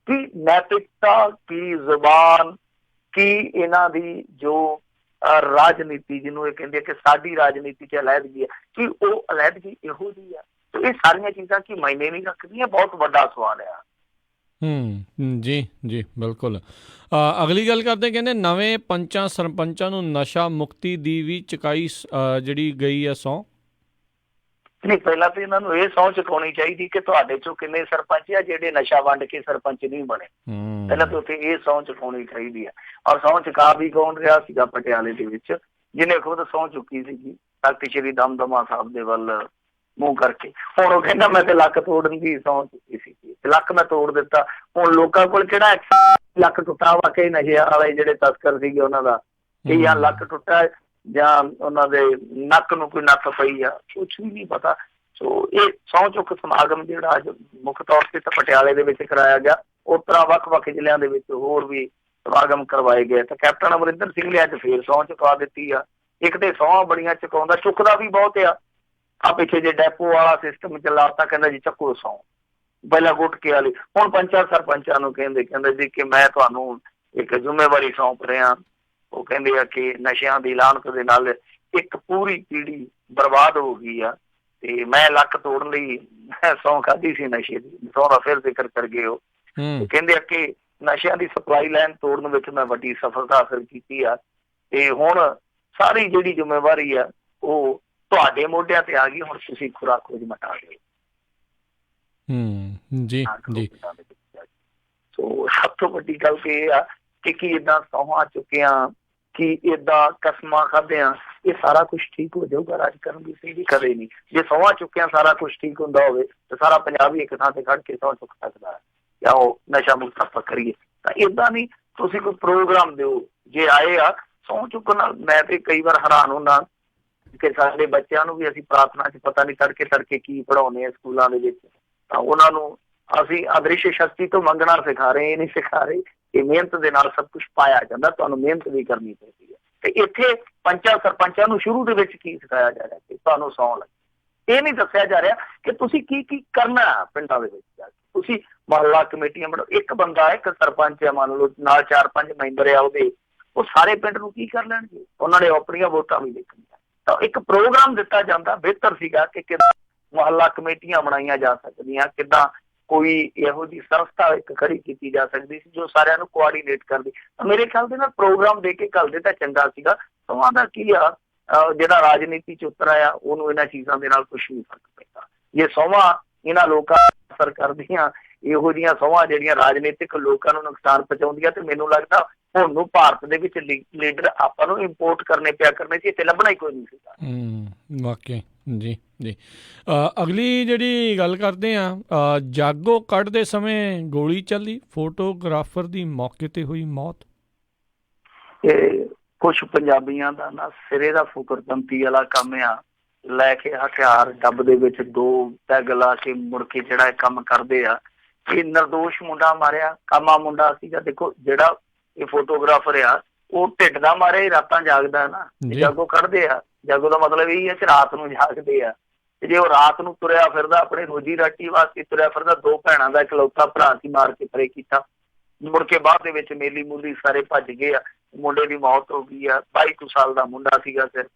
ਕੀ ਨੈਤਿਕਤਾ, ਕੀ ਜ਼ੁਬਾਨ, ਕੀ ਇਹਨਾਂ ਦੀ ਜੋ ਰਾਜਨੀਤੀ ਜਿਹਨੂੰ ਇਹ ਕਹਿੰਦੇ ਕਿ ਸਾਡੀ ਰਾਜਨੀਤੀ 'ਚ ਅਲਹਿਦਗੀ ਹੈ, ਕਿ ਉਹ ਅਲਹਿਦਗੀ ਇਹੋ ਜਿਹੀ ਆ। ਤੇ ਇਹ ਸਾਰੀਆਂ ਚੀਜ਼ਾਂ ਕੀ ਮਾਇਨੇ ਨਹੀਂ ਰੱਖਦੀਆਂ, ਬਹੁਤ ਵੱਡਾ ਸਵਾਲ ਆ। ਜੀ ਜੀ ਬਿਲਕੁਲ। ਅਗਲੀ ਗੱਲ ਕਰਦੇ, ਕਹਿੰਦੇ ਨਵੇਂ ਪੰਚਾਂ ਸਰਪੰਚਾਂ ਨੂੰ ਨਸ਼ਾ ਮੁਕਤੀ ਦੀ ਵੀ ਚੁਕਾਈ ਜਿਹੜੀ ਗਈ ਹੈ ਸਹੁੰ। ਨਹੀਂ, ਪਹਿਲਾਂ ਤਾਂ ਇਹਨਾਂ ਨੂੰ ਇਹ ਸਹੁੰ ਚੁਕਾਉਣੀ ਚਾਹੀਦੀ ਕਿ ਤੁਹਾਡੇ ਚੋਂ ਕਿੰਨੇ ਸਰਪੰਚ ਆ ਜਿਹੜੇ ਨਸ਼ਾ ਵੰਡ ਕੇ ਸਰਪੰਚ ਨਹੀਂ ਬਣੇ। ਪਹਿਲਾਂ ਤਾਂ ਉੱਥੇ ਇਹ ਸਹੁੰ ਚੁਕਾਉਣੀ ਚਾਹੀਦੀ ਆ। ਔਰ ਸਹੁੰ ਚੁਕਾ ਵੀ ਕੌਣ ਰਿਹਾ ਸੀਗਾ ਪਟਿਆਲੇ ਦੇ ਵਿੱਚ, ਜਿਹਨੇ ਖੁਦ ਸਹੁੰ ਚੁੱਕੀ ਸੀਗੀ ਤਖਤ ਸ਼੍ਰੀ ਦਮਦਮਾ ਸਾਹਿਬ ਦੇ ਵੱਲ ਮੂੰਹ ਕਰਕੇ। ਹੁਣ ਉਹ ਕਹਿੰਦਾ ਮੈਂ ਤੇ ਲੱਕ ਤੋੜਨ ਦੀ ਸਹੁੰ ਚੁੱਕੀ ਸੀ, ਲੱਕ ਮੈਂ ਤੋੜ ਦਿੱਤਾ। ਹੁਣ ਲੋਕਾਂ ਕੋਲ ਕਿਹੜਾ ਲੱਕ ਟੁੱਟਾ ਵਾ, ਕਈ ਨਸ਼ੇ ਵਾਲੇ ਜਿਹੜੇ ਤਸਕਰ ਸੀਗੇ ਉਹਨਾਂ ਦਾ ਕਈਆਂ ਲੱਕ ਟੁੱਟਾ ਜਾਂ ਉਹਨਾਂ ਦੇ ਨੱਕ ਨੂੰ ਕੋਈ ਨੱਕ ਪਈ ਆ, ਕੁਛ ਵੀ ਨਹੀਂ ਪਤਾ। ਸੋ ਇਹ ਸਹੁੰ ਚੁੱਕ ਸਮਾਗਮ ਜਿਹੜਾ ਅੱਜ ਮੁੱਖ ਤੌਰ ਤੇ ਤਾਂ ਪਟਿਆਲੇ ਦੇ ਵਿੱਚ ਕਰਾਇਆ ਗਿਆ, ਉਸ ਤਰ੍ਹਾਂ ਵੱਖ-ਵੱਖ ਜ਼ਿਲ੍ਹਿਆਂ ਦੇ ਵਿੱਚ ਹੋਰ ਵੀ ਸਮਾਗਮ ਕਰਵਾਏ ਗਏ। ਤਾਂ ਕੈਪਟਨ ਅਮਰਿੰਦਰ ਸਿੰਘ ਨੇ ਅੱਜ ਫੇਰ ਸਹੁੰ ਚੁਕਾ ਦਿੱਤੀ ਆ। ਇੱਕ ਤੇ ਸਹੁੰ ਬੜੀਆਂ ਚੁਕਾਉਂਦਾ, ਚੁੱਕਦਾ ਵੀ ਬਹੁਤ ਆ ਪਿੱਛੇ ਜੇ ਡੈਪੋ ਵਾਲਾ ਸਿਸਟਮ ਚਲਾਤਾ, ਕਹਿੰਦਾ ਜੀ ਚੱਕੋ ਸਹੁੰ, ਪਹਿਲਾਂ ਗੁਟਕੇ ਵਾਲੀ। ਹੁਣ ਪੰਚਾਂ ਸਰਪੰਚਾਂ ਨੂੰ ਕਹਿੰਦੇ ਜੀ ਕਿ ਮੈਂ ਤੁਹਾਨੂੰ ਇੱਕ ਜ਼ਿੰਮੇਵਾਰੀ ਸੌਂਪ ਰਿਹਾ। ਉਹ ਕਹਿੰਦੇ ਆ ਕਿ ਨਸ਼ਿਆਂ ਦੀ ਲਾਹਨਤ ਦੇ ਨਾਲ ਇੱਕ ਪੂਰੀ ਪੀੜ੍ਹੀ ਬਰਬਾਦ ਹੋ ਗਈ ਆ ਤੇ ਮੈਂ ਲੱਕ ਤੋੜਨ ਲਈ ਸਹੁੰ ਖਾਧੀ ਸੀ ਨਸ਼ੇ ਦੀ। ਸਹੁੰ ਦਾ ਫਿਰ ਜ਼ਿਕਰ ਕਰ ਗਏ ਉਹ। ਕਹਿੰਦੇ ਆ ਕਿ ਨਸ਼ਿਆਂ ਦੀ ਸਪਲਾਈ ਲਾਈਨ ਤੋੜਨ ਵਿੱਚ ਮੈਂ ਵੱਡੀ ਸਫਲਤਾ ਹਾਸਲ ਕੀਤੀ ਆ ਤੇ ਹੁਣ ਸਾਰੀ ਜਿਹੜੀ ਜ਼ਿੰਮੇਵਾਰੀ ਆ ਉਹ ਤੁਹਾਡੇ ਮੋਢਿਆਂ ਤੇ ਆ ਗਈ, ਹੁਣ ਤੁਸੀਂ ਖੁਰਾਕ ਖੋਜ ਮਟਾ ਦਿਓ। ਜੀ ਜੀ। ਸੋ ਸਭ ਤੋਂ ਵੱਡੀ ਗੱਲ ਤੇ ਇਹ ਆ ਕਿ ਕੀ ਏਦਾਂ ਸਹੁੰਆਂ ਚੁੱਕਿਆਂ, ਕੀ ਏਦਾਂ ਕਸਮਾਂ ਖਾਧਿਆਂ ਇਹ ਸਾਰਾ ਕੁਛ ਠੀਕ ਹੋ ਜਾਊਗਾ? ਰਾਜ ਕਰਨ ਦੀ ਸੀ ਕਦੇ ਨਹੀਂ। ਜੇ ਸਹੁੰਆਂ ਚੁੱਕਿਆਂ ਸਾਰਾ ਕੁਛ ਠੀਕ ਹੁੰਦਾ ਹੋਵੇ ਤਾਂ ਸਾਰਾ ਪੰਜਾਬ ਹੀ ਇੱਕ ਥਾਂ ਤੇ ਖੜ ਕੇ ਸਹੁੰ ਚੁੱਕ ਸਕਦਾ ਹੈ ਜਾਂ ਉਹ ਨਸ਼ਾ ਮੁਕਤ ਆਪਾਂ ਕਰੀਏ। ਤਾਂ ਏਦਾਂ ਨਹੀਂ, ਤੁਸੀਂ ਕੋਈ ਪ੍ਰੋਗਰਾਮ ਦਿਓ। ਜੇ ਆਏ ਆ ਸਹੁੰ ਚੁੱਕਣ ਨਾਲ ਮੈਂ ਤੇ ਕਈ ਵਾਰ ਹੈਰਾਨ ਹੁੰਦਾ ਕਿ ਸਾਡੇ ਬੱਚਿਆਂ ਨੂੰ ਵੀ ਅਸੀਂ ਪ੍ਰਾਰਥਨਾ 'ਚ ਪਤਾ ਨਹੀਂ ਤੜਕੇ ਕੀ ਪੜ੍ਹਾਉਂਦੇ ਆ ਸਕੂਲਾਂ ਦੇ ਵਿੱਚ। ਤਾਂ ਉਹਨਾਂ ਨੂੰ ਅਸੀਂ ਅਦ੍ਰਿਸ਼ ਸ਼ਕਤੀ ਤੋਂ ਮੰਗਣਾ ਸਿਖਾ ਰਹੇ, ਇਹ ਨਹੀਂ ਸਿਖਾ ਰਹੇ ਕਿ ਮਿਹਨਤ ਦੇ ਨਾਲ ਸਭ ਕੁਛ ਪਾਇਆ ਜਾਂਦਾ, ਤੁਹਾਨੂੰ ਮਿਹਨਤ ਵੀ ਕਰਨੀ ਪੈਂਦੀ ਹੈ। ਤੇ ਇੱਥੇ ਪੰਚਾਂ ਸਰਪੰਚਾਂ ਨੂੰ ਸ਼ੁਰੂ ਦੇ ਵਿੱਚ ਕੀ ਸਿਖਾਇਆ ਜਾ ਰਿਹਾ ਕਿ ਤੁਹਾਨੂੰ ਸਹੁੰ ਲੱਗੇ। ਇਹ ਨਹੀਂ ਦੱਸਿਆ ਜਾ ਰਿਹਾ ਕਿ ਤੁਸੀਂ ਕੀ ਕਰਨਾ ਪਿੰਡਾਂ ਦੇ ਵਿੱਚ ਜਾ ਕੇ। ਤੁਸੀਂ ਮੁਹੱਲਾ ਕਮੇਟੀਆਂ ਬਣਾਓ, ਇੱਕ ਬੰਦਾ ਇੱਕ ਸਰਪੰਚ ਹੈ ਮੰਨ ਲਓ, ਨਾਲ 4-5 ਮੈਂਬਰ ਆ ਉਹਦੇ, ਉਹ ਸਾਰੇ ਪਿੰਡ ਨੂੰ ਕੀ ਕਰ ਲੈਣਗੇ? ਉਹਨਾਂ ਨੇ ਆਪਣੀਆਂ ਵੋਟਾਂ ਵੀ ਦੇਖਣੀਆਂ। ਤਾਂ ਇੱਕ ਪ੍ਰੋਗਰਾਮ ਦਿੱਤਾ ਜਾਂਦਾ ਬਿਹਤਰ ਸੀਗਾ ਕਿ ਕਿੱਦਾਂ ਮੁਹੱਲਾ ਕਮੇਟੀਆਂ ਬਣਾਈਆਂ ਜਾ ਸਕਦੀਆਂ, ਕਿੱਦਾਂ ਕੋਈ ਇਹੋ ਜਿਹੀ ਸੰਸਥਾ ਇੱਕ ਖੜੀ ਕੀਤੀ ਜਾ ਸਕਦੀ ਸੀ ਜੋ ਸਾਰਿਆਂ ਨੂੰ ਕੋਆਰਡੀਨੇਟ ਕਰਦੀ। ਮੇਰੇ ਖਿਆਲ ਦੇ ਨਾਲ ਪ੍ਰੋਗਰਾਮ ਦੇ ਕੇ ਘੱਲਦੇ ਤਾਂ ਚੰਗਾ ਸੀਗਾ। ਸਹੁੰਆਂ ਦਾ ਕੀ ਆ, ਜਿਹੜਾ ਰਾਜਨੀਤੀ 'ਚ ਉਤਰ ਆਇਆ ਉਹਨੂੰ ਇਹਨਾਂ ਚੀਜ਼ਾਂ ਦੇ ਨਾਲ ਕੁਛ ਨਹੀਂ ਫਰਕ ਪੈਂਦਾ। ਜੇ ਸਹੁੰਆਂ ਇਹਨਾਂ ਲੋਕਾਂ ਨੂੰ ਅਸਰ ਕਰਦੀਆਂ, ਇਹੋ ਜਿਹੀਆਂ ਸਹੁੰਆਂ ਜਿਹੜੀਆਂ ਰਾਜਨੀਤਿਕ ਲੋਕਾਂ ਨੂੰ ਨੁਕਸਾਨ ਪਹੁੰਚਾਉਂਦੀਆਂ, ਤੇ ਮੈਨੂੰ ਲੱਗਦਾ ਹੁਣ ਨੂੰ ਭਾਰਤ ਦੇ ਵਿੱਚ ਲੀਡਰ ਆਪਾਂ ਨੂੰ ਇੰਪੋਰਟ ਕਰਨੇ ਸੀ, ਇੱਥੇ ਲੱਭਣਾ ਹੀ ਕੋਈ ਨਹੀਂ ਸੀਗਾ। ਵਾਕਿਆ ਜੀ ਜੀ। ਅਗਲੀ ਜਿਹੜੀ ਗੱਲ ਕਰਦੇ ਹਾਂ, ਜਾਗੋ ਕੱਢਦੇ ਸਮੇਂ ਗੋਲੀ ਚੱਲੀ, ਫੋਟੋਗ੍ਰਾਫਰ ਦੀ ਮੌਕੇ ਤੇ ਹੋਈ ਮੌਤ। ਇਹ ਕੁਛ ਪੰਜਾਬੀਆਂ ਦਾ ਨਾ ਸਿਰੇ ਦਾ ਫੁਕਰਪੰਤੀ ਵਾਲਾ ਕੰਮ ਆ, ਲੈ ਕੇ ਹਥਿਆਰ ਡੱਬ ਦੇ ਵਿੱਚ 2 ਪੈਗ ਲਾ ਕੇ ਮੁੜ ਕੇ ਜਿਹੜਾ ਇਹ ਕੰਮ ਕਰਦੇ ਆ। ਇਹ ਨਿਰਦੋਸ਼ ਮੁੰਡਾ ਮਾਰਿਆ, ਕਾਮਾ ਮੁੰਡਾ ਸੀਗਾ। ਦੇਖੋ ਜਿਹੜਾ ਇਹ ਫੋਟੋਗ੍ਰਾਫਰ ਆ ਉਹ ਢਿੱਡ ਦਾ ਮਾਰਿਆ ਹੀ ਰਾਤਾਂ ਜਾਗਦਾ ਨਾ, ਜਾਗੋ ਕੱਢਦੇ ਆ। ਜਾਗੋ ਦਾ ਮਤਲਬ ਇਹ ਹੈ ਕਿ ਰਾਤ ਨੂੰ ਜਾਗਦੇ ਆ। ਤੇ ਜੇ ਉਹ ਰਾਤ ਨੂੰ ਤੁਰਿਆ ਫਿਰਦਾ ਆਪਣੇ ਰੋਜੀ ਰਾਟੀ ਵਾਸਤੇ ਤੁਰਿਆ ਫਿਰਦਾ, 2 ਭੈਣਾਂ ਦਾ ਇਕਲੌਤਾ ਭਰਾ ਸੀ, ਮਾਰ ਕੇ ਪਰੇ ਕੀਤਾ। ਮੁੜ ਕੇ ਬਾਅਦ ਦੇ ਵਿੱਚ ਮੇਲੀ ਮੂਲੀ ਸਾਰੇ ਭੱਜ ਗਏ ਆ। ਮੁੰਡੇ ਦੀ ਮੌਤ ਹੋ ਗਈ ਆ। 22 ਕੁ ਸਾਲ ਦਾ ਮੁੰਡਾ ਸੀਗਾ, ਸਿਰਫ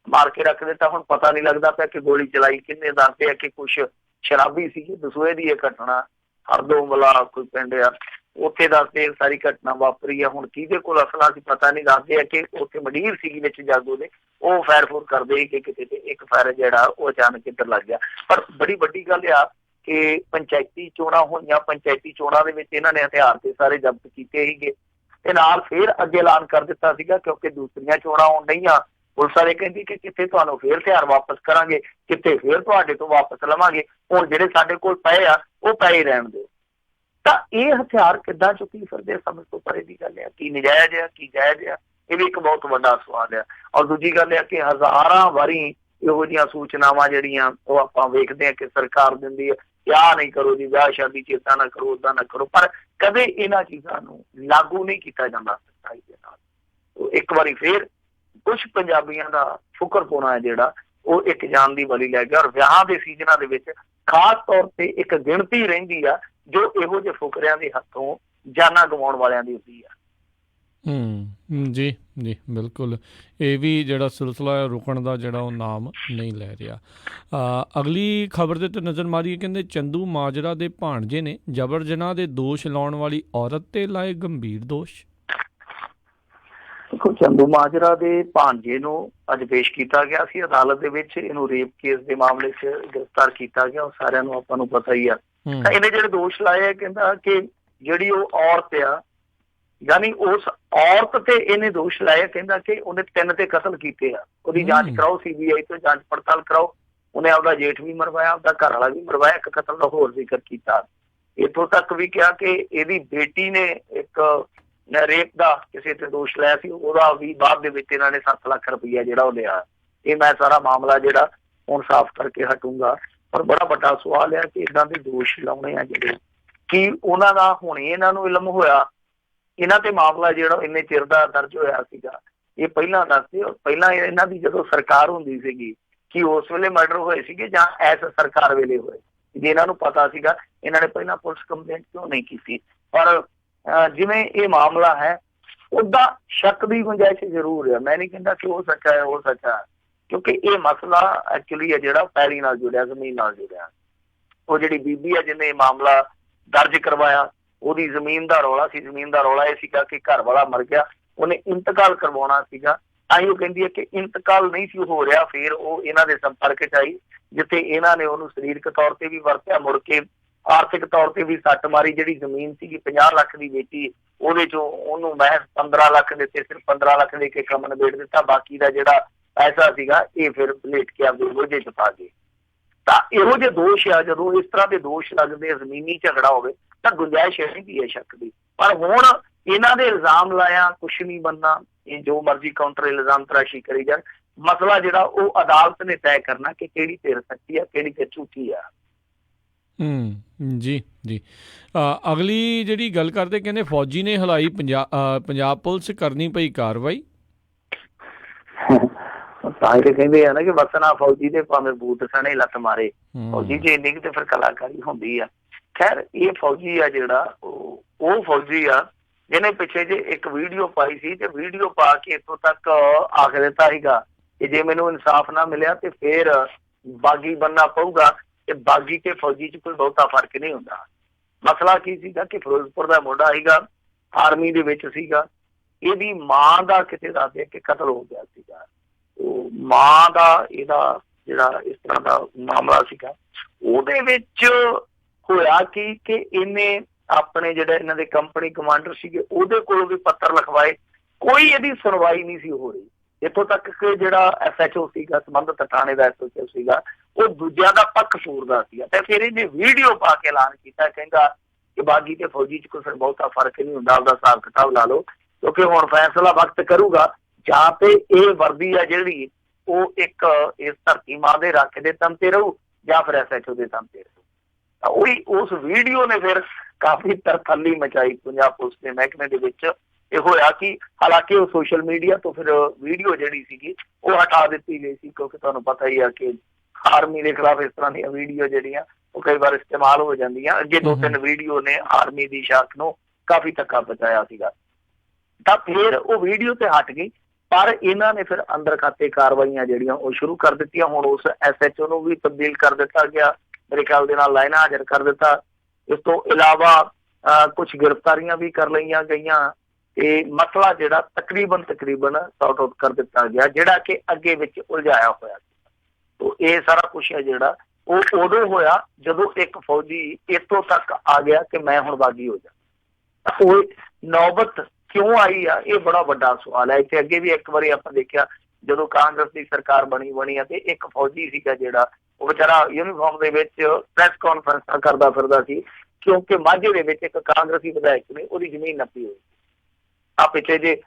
ਮਾਰ ਕੇ ਰੱਖ ਦਿੱਤਾ। ਹੁਣ ਪਤਾ ਨਹੀਂ ਲੱਗਦਾ ਪਿਆ ਕਿ ਗੋਲੀ ਚਲਾਈ ਕਿੰਨੇ। ਦੱਸਦੇ ਆ ਕਿ ਕੁਛ ਸ਼ਰਾਬੀ ਸੀਗੇ। ਦਸੂਹੇ ਦੀ ਇਹ ਘਟਨਾ ਹਰਦੋਮਲਾ ਕੋਈ ਪਿੰਡ ਆ, ਉੱਥੇ ਦੱਸਦੇ ਸਾਰੀ ਘਟਨਾ ਵਾਪਰੀ ਆ। ਹੁਣ ਕਿਹਦੇ ਕੋਲ ਅਸਲਾ ਸੀ ਪਤਾ ਨਹੀਂ। ਦੱਸਦੇ ਆ ਕਿ ਉੱਥੇ ਮੰਡੀਰ ਸੀਗੀ ਵਿੱਚ ਜਾਗੋ ਦੇ, ਉਹ ਫਾਇਰ ਫੂਰ ਕਰਦੇ ਕਿ ਕਿਤੇ ਤੇ ਇੱਕ ਫਾਇਰ ਜਿਹੜਾ ਉਹ ਅਚਾਨਕ ਇੱਧਰ ਲੱਗ ਗਿਆ। ਪਰ ਬੜੀ ਵੱਡੀ ਗੱਲ ਆ ਕਿ ਪੰਚਾਇਤੀ ਚੋਣਾਂ ਹੋਈਆਂ, ਪੰਚਾਇਤੀ ਚੋਣਾਂ ਦੇ ਵਿੱਚ ਇਹਨਾਂ ਨੇ ਹਥਿਆਰ ਤੇ ਸਾਰੇ ਜ਼ਬਤ ਕੀਤੇ ਸੀਗੇ ਤੇ ਨਾਲ ਫਿਰ ਅੱਗੇ ਐਲਾਨ ਕਰ ਦਿੱਤਾ ਸੀਗਾ ਕਿਉਂਕਿ ਦੂਸਰੀਆਂ ਚੋਣਾਂ ਆਉਣ ਡਈਆਂ। ਪੁਲਿਸ ਵਾਲੇ ਕਹਿੰਦੀ ਕਿ ਕਿੱਥੇ ਤੁਹਾਨੂੰ ਫਿਰ ਹਥਿਆਰ ਵਾਪਸ ਕਰਾਂਗੇ, ਕਿੱਥੇ ਫਿਰ ਤੁਹਾਡੇ ਤੋਂ ਵਾਪਸ ਲਵਾਂਗੇ। ਹੁਣ ਜਿਹੜੇ ਸਾਡੇ ਕੋਲ ਪਏ ਆ ਉਹ ਪਏ ਰਹਿਣ ਦਿਓ। ਤਾਂ ਇਹ ਹਥਿਆਰ ਕਿੱਦਾਂ ਚੁੱਕੀ ਫਿਰਦੇ, ਸਮਝ ਤੋਂ ਪਰੇ ਦੀ ਗੱਲ ਆ। ਕੀ ਨਜਾਇਜ਼ ਆ, ਕੀ ਜਾਇਜ਼ ਆ, ਇਹ ਵੀ ਇੱਕ ਬਹੁਤ ਵੱਡਾ ਸਵਾਲ ਆ। ਔਰ ਦੂਜੀ ਗੱਲ ਆ ਕਿ ਹਜ਼ਾਰਾਂ ਵਾਰੀ ਇਹੋ ਜਿਹੀਆਂ ਸੂਚਨਾਵਾਂ ਜਿਹੜੀਆਂ ਉਹ ਆਪਾਂ ਵੇਖਦੇ ਹਾਂ ਕਿ ਸਰਕਾਰ ਦਿੰਦੀ ਹੈ ਕਿ ਆਹ ਨਹੀਂ ਕਰੋ ਜੀ, ਵਿਆਹ ਸ਼ਾਦੀ 'ਚ ਏਦਾਂ ਨਾ ਕਰੋ, ਓਦਾਂ ਨਾ ਕਰੋ, ਪਰ ਕਦੇ ਇਹਨਾਂ ਚੀਜ਼ਾਂ ਨੂੰ ਲਾਗੂ ਨਹੀਂ ਕੀਤਾ ਜਾਂਦਾ ਸੱਚਾਈ ਦੇ ਨਾਲ। ਇੱਕ ਵਾਰੀ ਫੇਰ ਕੁਛ ਪੰਜਾਬੀਆਂ ਦਾ ਫੁਕਰਪੁਣਾ ਹੈ ਜਿਹੜਾ ਉਹ ਇੱਕ ਜਾਨ ਦੀ ਬਲੀ ਲੈ ਗਿਆ। ਔਰ ਵਿਆਹਾਂ ਦੇ ਸੀਜ਼ਨਾਂ ਦੇ ਵਿੱਚ ਖਾਸ ਤੌਰ ਤੇ ਇੱਕ ਗਿਣਤੀ ਰਹਿੰਦੀ ਆ ਜੋ ਇਹੋ ਜਿਹੇ ਫੁਕਰਿਆਂ ਦੇ ਹੱਥੋਂ ਜਾਨਾਂ ਗਵਾਉਣ ਵਾਲਿਆਂ ਦੀ ਹੁੰਦੀ ਆ। ਜੀ ਜੀ ਬਿਲਕੁਲ, ਇਹ ਵੀ ਜਿਹੜਾ ਸਿਲਸਿਲਾ ਹੈ ਰੁਕਣ ਦਾ ਜਿਹੜਾ ਉਹ ਨਾਮ ਨਹੀਂ ਲੈ ਰਿਹਾ। ਅਗਲੀ ਖਬਰ ਦੇ 'ਤੇ ਨਜ਼ਰ ਮਾਰੀਏ। ਕਹਿੰਦੇ ਚੰਦੂ ਮਾਜਰਾ ਦੇ ਭਾਣਜੇ ਨੇ ਜਬਰ ਜਨਾਹ ਦੇ ਦੋਸ਼ ਲਾਉਣ ਵਾਲੀ ਔਰਤ 'ਤੇ ਲਾਏ ਗੰਭੀਰ ਦੋਸ਼। ਦੇਖੋ, ਚੰਦੂ ਮਾਜਰਾ ਦੇ ਭਾਣਜੇ ਨੂੰ ਅੱਜ ਪੇਸ਼ ਕੀਤਾ ਗਿਆ ਸੀ ਅਦਾਲਤ ਦੇ ਵਿੱਚ। ਇਹਨੂੰ ਰੇਪ ਕੇਸ ਦੇ ਮਾਮਲੇ 'ਚ ਗ੍ਰਿਫਤਾਰ ਕੀਤਾ ਗਿਆ। ਉਹ ਸਾਰਿਆਂ ਨੂੰ ਆਪਾਂ ਨੂੰ ਪਤਾ ਹੀ ਆ। ਤਾਂ ਇਹਨੇ ਜਿਹੜੇ ਦੋਸ਼ ਲਾਏ ਆ, ਕਹਿੰਦਾ ਕਿ ਜਿਹੜੀ ਉਹ ਔਰਤ ਆ, ਯਾਨੀ ਉਸ ਔਰਤ ਤੇ ਇਹਨੇ ਦੋਸ਼ ਲਾਏ, ਕਹਿੰਦਾ ਕਿ ਉਹਨੇ 3 ਤੇ ਕਤਲ ਕੀਤੇ ਆ। ਉਹਦੀ ਜਾਂਚ ਕਰਾਓ, CBI ਤੋਂ ਜਾਂਚ ਪੜਤਾਲ ਕਰਾਓ। ਉਹਨੇ ਆਪਦਾ ਜੇਠ ਵੀ ਮਰਵਾਇਆ, ਆਪਦਾ ਘਰ ਵਾਲਾ ਵੀ ਮਰਵਾਇਆ, ਇੱਕ ਕਤਲ ਦਾ ਹੋਰ ਜ਼ਿਕਰ ਕੀਤਾ। ਇੱਥੋਂ ਤੱਕ ਵੀ ਕਿਹਾ ਕਿ ਇਹਦੀ ਬੇਟੀ ਨੇ ਇੱਕ ਰੇਪ ਦਾ ਕਿਸੇ ਤੇ ਦੋਸ਼ ਲਾਇਆ ਸੀ, ਉਹਦਾ ਵੀ ਬਾਅਦ ਦੇ ਵਿੱਚ ਇਹਨਾਂ ਨੇ 7 ਲੱਖ ਰੁਪਈਆ ਜਿਹੜਾ ਉਹ ਲਿਆ। ਇਹ ਮੈਂ ਸਾਰਾ ਮਾਮਲਾ ਜਿਹੜਾ ਹੁਣ ਸਾਫ਼ ਕਰਕੇ ਹਟੂੰਗਾ। ਪਰ ਬੜਾ ਵੱਡਾ ਸਵਾਲ ਆ ਕਿ ਇੱਦਾਂ ਦੇ ਦੋਸ਼ ਲਾਉਣੇ ਆ ਜਿਹੜੇ ਕਿ ਉਹਨਾਂ ਦਾ ਹੁਣੇ ਇਹਨਾਂ ਨੂੰ ਇਲਮ ਹੋਇਆ। ਇਹਨਾਂ ਤੇ ਮਾਮਲਾ ਜਿਹੜਾ ਇੰਨੇ ਚਿਰ ਦਾ ਦਰਜ ਹੋਇਆ ਸੀਗਾ, ਇਹ ਪਹਿਲਾਂ ਦੱਸਦੇ। ਪਹਿਲਾਂ ਇਹਨਾਂ ਦੀ ਜਦੋਂ ਸਰਕਾਰ ਹੁੰਦੀ ਸੀਗੀ ਕਿ ਉਸ ਵੇਲੇ ਮਰਡਰ ਹੋਏ ਸੀਗੇ ਜਾਂ ਐਸ ਸਰਕਾਰ ਵੇਲੇ ਹੋਏ, ਜੇ ਇਹਨਾਂ ਨੂੰ ਪਤਾ ਸੀਗਾ ਇਹਨਾਂ ਨੇ ਪਹਿਲਾਂ ਪੁਲਿਸ ਕੰਪਲੇਂਟ ਕਿਉਂ ਨਹੀਂ ਕੀਤੀ। ਪਰ ਜਿਵੇਂ ਇਹ ਮਾਮਲਾ ਹੈ ਉਹਦਾ ਸ਼ੱਕ ਦੀ ਗੁੰਜਾਇਸ਼ ਜ਼ਰੂਰ ਹੈ। ਮੈਂ ਨਹੀਂ ਕਹਿੰਦਾ ਕਿ ਉਹ ਸੱਚਾ ਹੈ, ਉਹ ਸੱਚਾ ਹੈ, ਕਿਉਂਕਿ ਇਹ ਮਸਲਾ ਐਕਚੁਅਲੀ ਹੈ ਜਿਹੜਾ ਪੈਲੀ ਨਾਲ ਜੁੜਿਆ, ਜ਼ਮੀਨ ਨਾਲ ਜੁੜਿਆ। ਉਹ ਜਿਹੜੀ ਬੀਬੀ ਹੈ ਜਿਹਨੇ ਇਹ ਮਾਮਲਾ ਦਰਜ ਕਰਵਾਇਆ, ਉਹਦੀ ਜ਼ਮੀਨ ਦਾ ਰੌਲਾ ਸੀ। ਜ਼ਮੀਨ ਦਾ ਰੌਲਾ ਇਹ ਸੀਗਾ ਕਿ ਘਰ ਵਾਲਾ ਮਰ ਗਿਆ, ਉਹਨੇ ਇੰਤਕਾਲ ਕਰਵਾਉਣਾ ਸੀਗਾ। ਤਾਂ ਹੀ ਉਹ ਕਹਿੰਦੀ ਹੈ ਕਿ ਇੰਤਕਾਲ ਨਹੀਂ ਸੀ ਹੋ ਰਿਹਾ। ਫਿਰ ਉਹ ਇਹਨਾਂ ਦੇ ਸੰਪਰਕ 'ਚ ਆਈ ਜਿੱਥੇ ਇਹਨਾਂ ਨੇ ਉਹਨੂੰ ਸਰੀਰਕ ਤੌਰ ਤੇ ਵੀ ਵਰਤਿਆ, ਮੁੜ ਕੇ ਆਰਥਿਕ ਤੌਰ ਤੇ ਵੀ ਸੱਟ ਮਾਰੀ। ਜਿਹੜੀ ਜ਼ਮੀਨ ਸੀਗੀ 50 ਲੱਖ ਦੀ ਵੇਚੀ, ਉਹਦੇ 'ਚੋਂ ਉਹਨੂੰ ਮੈਂ 15 ਲੱਖ ਦਿੱਤੇ, ਸਿਰਫ 15 ਲੱਖ ਦੇ ਕੇ ਕੰਮ ਨਿਬੇੜ ਦਿੱਤਾ। ਬਾਕੀ ਦਾ ਜਿਹੜਾ ਪੈਸਾ ਸੀਗਾ ਇਹ ਫਿਰ ਭਲੇਟ ਕੇ ਆਪਦੇ ਬੋਝੇ 'ਚ ਪਾ ਗਏ। ਤਾਂ ਇਹੋ ਜਿਹੇ ਦੋਸ਼ ਆ, ਜਦੋਂ ਇਸ ਤਰ੍ਹਾਂ ਦੇ ਦੋਸ਼ ਲੱਗਦੇ ਆ, ਜ਼ਮੀਨੀ ਝਗੜਾ ਹੋਵੇ, ਤਾਂ ਗੁੰਜਾਇਸ਼ ਰਹਿੰਦੀ ਹੈ ਸ਼ੱਕ ਦੀ। ਪਰ ਹੁਣ ਇਹਨਾਂ ਦੇ ਇਲਜ਼ਾਮ ਲਾਇਆ ਕੁਛ ਨਹੀਂ ਬਣਨਾ। ਇਹ ਜੋ ਮਰਜ਼ੀ ਕਾਊਂਟਰ ਇਲਜ਼ਾਮ ਤਰਾਸ਼ੀ ਕਰੀ ਜਾਣ। ਮਸਲਾ ਜਿਹੜਾ ਉਹ ਅਦਾਲਤ ਨੇ ਤੈਅ ਕਰਨਾ ਕਿ ਕਿਹੜੀ ਧਿਰ ਸੱਚੀ ਆ, ਕਿਹੜੀ ਧਿਰ ਝੂਠੀ ਆ। ਜੀ ਜੀ ਅਗਲੀ ਜਿਹੜੀ ਗੱਲ ਕਰਦੇ, ਕਹਿੰਦੇ ਫੌਜੀ ਨੇ ਹਿਲਾਈ ਪੰਜਾਬ ਪੁਲਿਸ, ਕਰਨੀ ਪਈ ਕਾਰਵਾਈ। ਤਾਂ ਇਹ ਕਹਿੰਦੇ ਆ ਨਾ ਕਿ ਵਸਣਾ ਫੌਜੀ ਦੇ ਭਾਵੇਂ ਬੂਟ ਸਣੇ ਲੱਤ ਮਾਰੇ। ਫੌਜੀ 'ਚ ਇੰਨੀ ਤੇ ਫਿਰ ਕਲਾਕਾਰੀ ਹੁੰਦੀ ਆ। ਖੈਰ, ਇਹ ਫੌਜੀ ਆ ਜਿਹੜਾ ਉਹ ਫੌਜੀ ਆ ਜਿਹਨੇ ਪਿੱਛੇ ਜੇ ਇੱਕ ਵੀਡੀਓ ਪਾਈ ਸੀ ਤੇ ਵੀਡੀਓ ਪਾ ਕੇ ਇੱਥੋਂ ਤੱਕ ਆਖ ਦਿੱਤਾ ਸੀਗਾ ਕਿ ਜੇ ਮੈਨੂੰ ਇਨਸਾਫ ਨਾ ਮਿਲਿਆ ਤੇ ਫਿਰ ਬਾਗੀ ਬਣਨਾ ਪਊਗਾ। ਤੇ ਬਾਗੀ ਤੇ ਫੌਜੀ 'ਚ ਕੋਈ ਬਹੁਤਾ ਫਰਕ ਨਹੀਂ ਹੁੰਦਾ। ਮਸਲਾ ਕੀ ਸੀਗਾ ਕਿ ਫਿਰੋਜ਼ਪੁਰ ਦਾ ਮੁੰਡਾ ਸੀਗਾ, ਆਰਮੀ ਦੇ ਵਿੱਚ ਸੀਗਾ। ਇਹਦੀ ਮਾਂ ਦਾ ਕਿਤੇ ਦੱਸਦੇ ਕਿ ਕਤਲ ਹੋ ਗਿਆ ਸੀਗਾ। ਉਹ ਮਾਂ ਦਾ ਇਹਦਾ ਜਿਹੜਾ ਇਸ ਤਰ੍ਹਾਂ ਦਾ ਮਾਮਲਾ ਸੀਗਾ, ਉਹਦੇ ਵਿੱਚ ਹੋਇਆ ਕਿ ਇਹਨੇ ਆਪਣੇ ਜਿਹੜੇ ਇਹਨਾਂ ਦੇ ਕੰਪਨੀ ਕਮਾਂਡਰ ਸੀਗੇ ਉਹਦੇ ਕੋਲੋਂ ਵੀ ਪੱਤਰ ਲਿਖਵਾਏ। ਕੋਈ ਇਹਦੀ ਸੁਣਵਾਈ ਨਹੀਂ ਸੀ ਹੋ ਰਹੀ। ਇੱਥੋਂ ਤੱਕ ਕਿ ਜਿਹੜਾ SHO ਸੀਗਾ, ਸੰਬੰਧਿਤ ਥਾਣੇ ਦਾ SHO ਸੀਗਾ, ਉਹ ਦੂਜਿਆਂ ਦਾ ਪੱਖ ਸੂਰਦਾ ਸੀਗਾ। ਤੇ ਫਿਰ ਇਹਨੇ ਵੀਡੀਓ ਪਾ ਕੇ ਐਲਾਨ ਕੀਤਾ, ਕਹਿੰਦਾ ਕਿ ਬਾਗੀ ਤੇ ਫੌਜੀ 'ਚ ਕੋਈ ਫਿਰ ਬਹੁਤਾ ਫਰਕ ਨਹੀਂ ਹੁੰਦਾ, ਆਪਦਾ ਹਿਸਾਬ ਕਿਤਾਬ ਲਾ ਲਓ, ਕਿਉਂਕਿ ਹੁਣ ਫੈਸਲਾ ਵਕਤ ਕਰੂਗਾ। ਜਾਂ ਤੇ ਇਹ ਵਰਦੀ ਆ ਜਿਹੜੀ ਉਹ ਇੱਕ ਇਸ ਧਰਤੀ ਮਾਂ ਦੇ ਰੱਖ ਦੇ ਤਮ ਤੇ ਰਹੂ ਜਾਂ ਫਿਰ SHO ਦੇ ਤਮ ਤੇ ਰਹੂ। ਤਾਂ ਉਹੀ ਉਸ ਵੀਡੀਓ ਨੇ ਫਿਰ ਕਾਫੀ ਤਰਥੱਲੀ ਮਚਾਈ ਪੰਜਾਬ ਪੁਲਿਸ ਦੇ ਮਹਿਕਮੇ ਦੇ ਵਿੱਚ। ਇਹ ਹੋਇਆ ਕਿ ਹਾਲਾਂਕਿ ਉਹ ਸੋਸ਼ਲ ਮੀਡੀਆ ਤੋਂ ਫਿਰ ਵੀਡੀਓ ਜਿਹੜੀ ਸੀਗੀ ਉਹ ਹਟਾ ਦਿੱਤੀ ਗਈ ਸੀ, ਕਿਉਂਕਿ ਤੁਹਾਨੂੰ ਪਤਾ ਹੀ ਆ ਕਿ ਆਰਮੀ ਦੇ ਖਿਲਾਫ ਇਸ ਤਰ੍ਹਾਂ ਦੀਆਂ ਵੀਡੀਓ ਜਿਹੜੀਆਂ ਉਹ ਕਈ ਵਾਰ ਇਸਤੇਮਾਲ ਹੋ ਜਾਂਦੀਆਂ। ਅੱਗੇ 2-3 ਵੀਡੀਓ ਨੇ ਆਰਮੀ ਦੀ ਸ਼ਾਖ ਨੂੰ ਕਾਫੀ ਧੱਕਾ ਪਹੁੰਚਾਇਆ ਸੀਗਾ। ਤਾਂ ਫਿਰ ਉਹ ਵੀਡੀਓ ਤੇ ਹਟ ਗਈ, ਪਰ ਇਹਨਾਂ ਨੇ ਫਿਰ ਅੰਦਰ ਖਾਤੇ ਕਾਰਵਾਈਆਂ ਜਿਹੜੀਆਂ ਉਹ ਸ਼ੁਰੂ ਕਰ ਦਿੱਤੀਆਂ। ਹੁਣ ਉਸ SHO ਨੂੰ ਵੀ ਤਬਦੀਲ ਕਰ ਦਿੱਤਾ ਗਿਆ, ਮੇਰੇ ਖਿਆਲ ਦੇ ਨਾਲ ਲਾਈਨਾਂ ਹਾਜ਼ਰ ਕਰ ਦਿੱਤਾ। ਇਸ ਤੋਂ ਇਲਾਵਾ ਕੁਝ ਗ੍ਰਿਫਤਾਰੀਆਂ ਵੀ ਕਰ ਲਈਆਂ ਗਈਆਂ ਤੇ ਮਸਲਾ ਜਿਹੜਾ ਤਕਰੀਬਨ ਸੌਟ ਆਊਟ ਕਰ ਦਿੱਤਾ ਗਿਆ, ਜਿਹੜਾ ਕਿ ਅੱਗੇ ਵਿੱਚ ਉਲਝਾਇਆ ਹੋਇਆ ਸੀ। ਤੋ ਇਹ ਸਾਰਾ ਕੁਛ ਹੈ ਜਿਹੜਾ ਉਹ ਉਦੋਂ ਹੋਇਆ ਜਦੋਂ ਇੱਕ ਫੌਜੀ ਇੱਥੋਂ ਤੱਕ ਆ ਗਿਆ ਕਿ ਮੈਂ ਹੁਣ ਬਾਗੀ ਹੋ ਜਾ। ਉਹ ਨੌਬਤ ਕਿਉਂ ਆਈ ਆ, ਇਹ ਬੜਾ ਵੱਡਾ ਸਵਾਲ ਹੈ। ਇੱਥੇ ਅੱਗੇ ਵੀ ਇੱਕ ਵਾਰੀ ਆਪਾਂ ਦੇਖਿਆ ਜਦੋਂ ਕਾਂਗਰਸ ਦੀ ਸਰਕਾਰ ਬਣੀ ਆ ਤੇ ਇੱਕ ਫੌਜੀ ਸੀਗਾ ਜਿਹੜਾ ਉਹ ਵਿਚਾਰਾ ਯੂਨੀਫਾਰਮ ਦੇ ਵਿੱਚ ਪ੍ਰੈਸ ਕਾਨਫਰੰਸਾਂ ਕਰਦਾ ਫਿਰਦਾ ਸੀ, ਕਿਉਂਕਿ ਮਾਝੇ ਦੇ ਵਿੱਚ ਇੱਕ ਕਾਂਗਰਸੀ ਵਿਧਾਇਕ ਨੇ ਉਹਦੀ ਜ਼ਮੀਨ ਨੱਪੀ ਹੋਈ। ਆ ਪਿੱਛੇ ਜੇ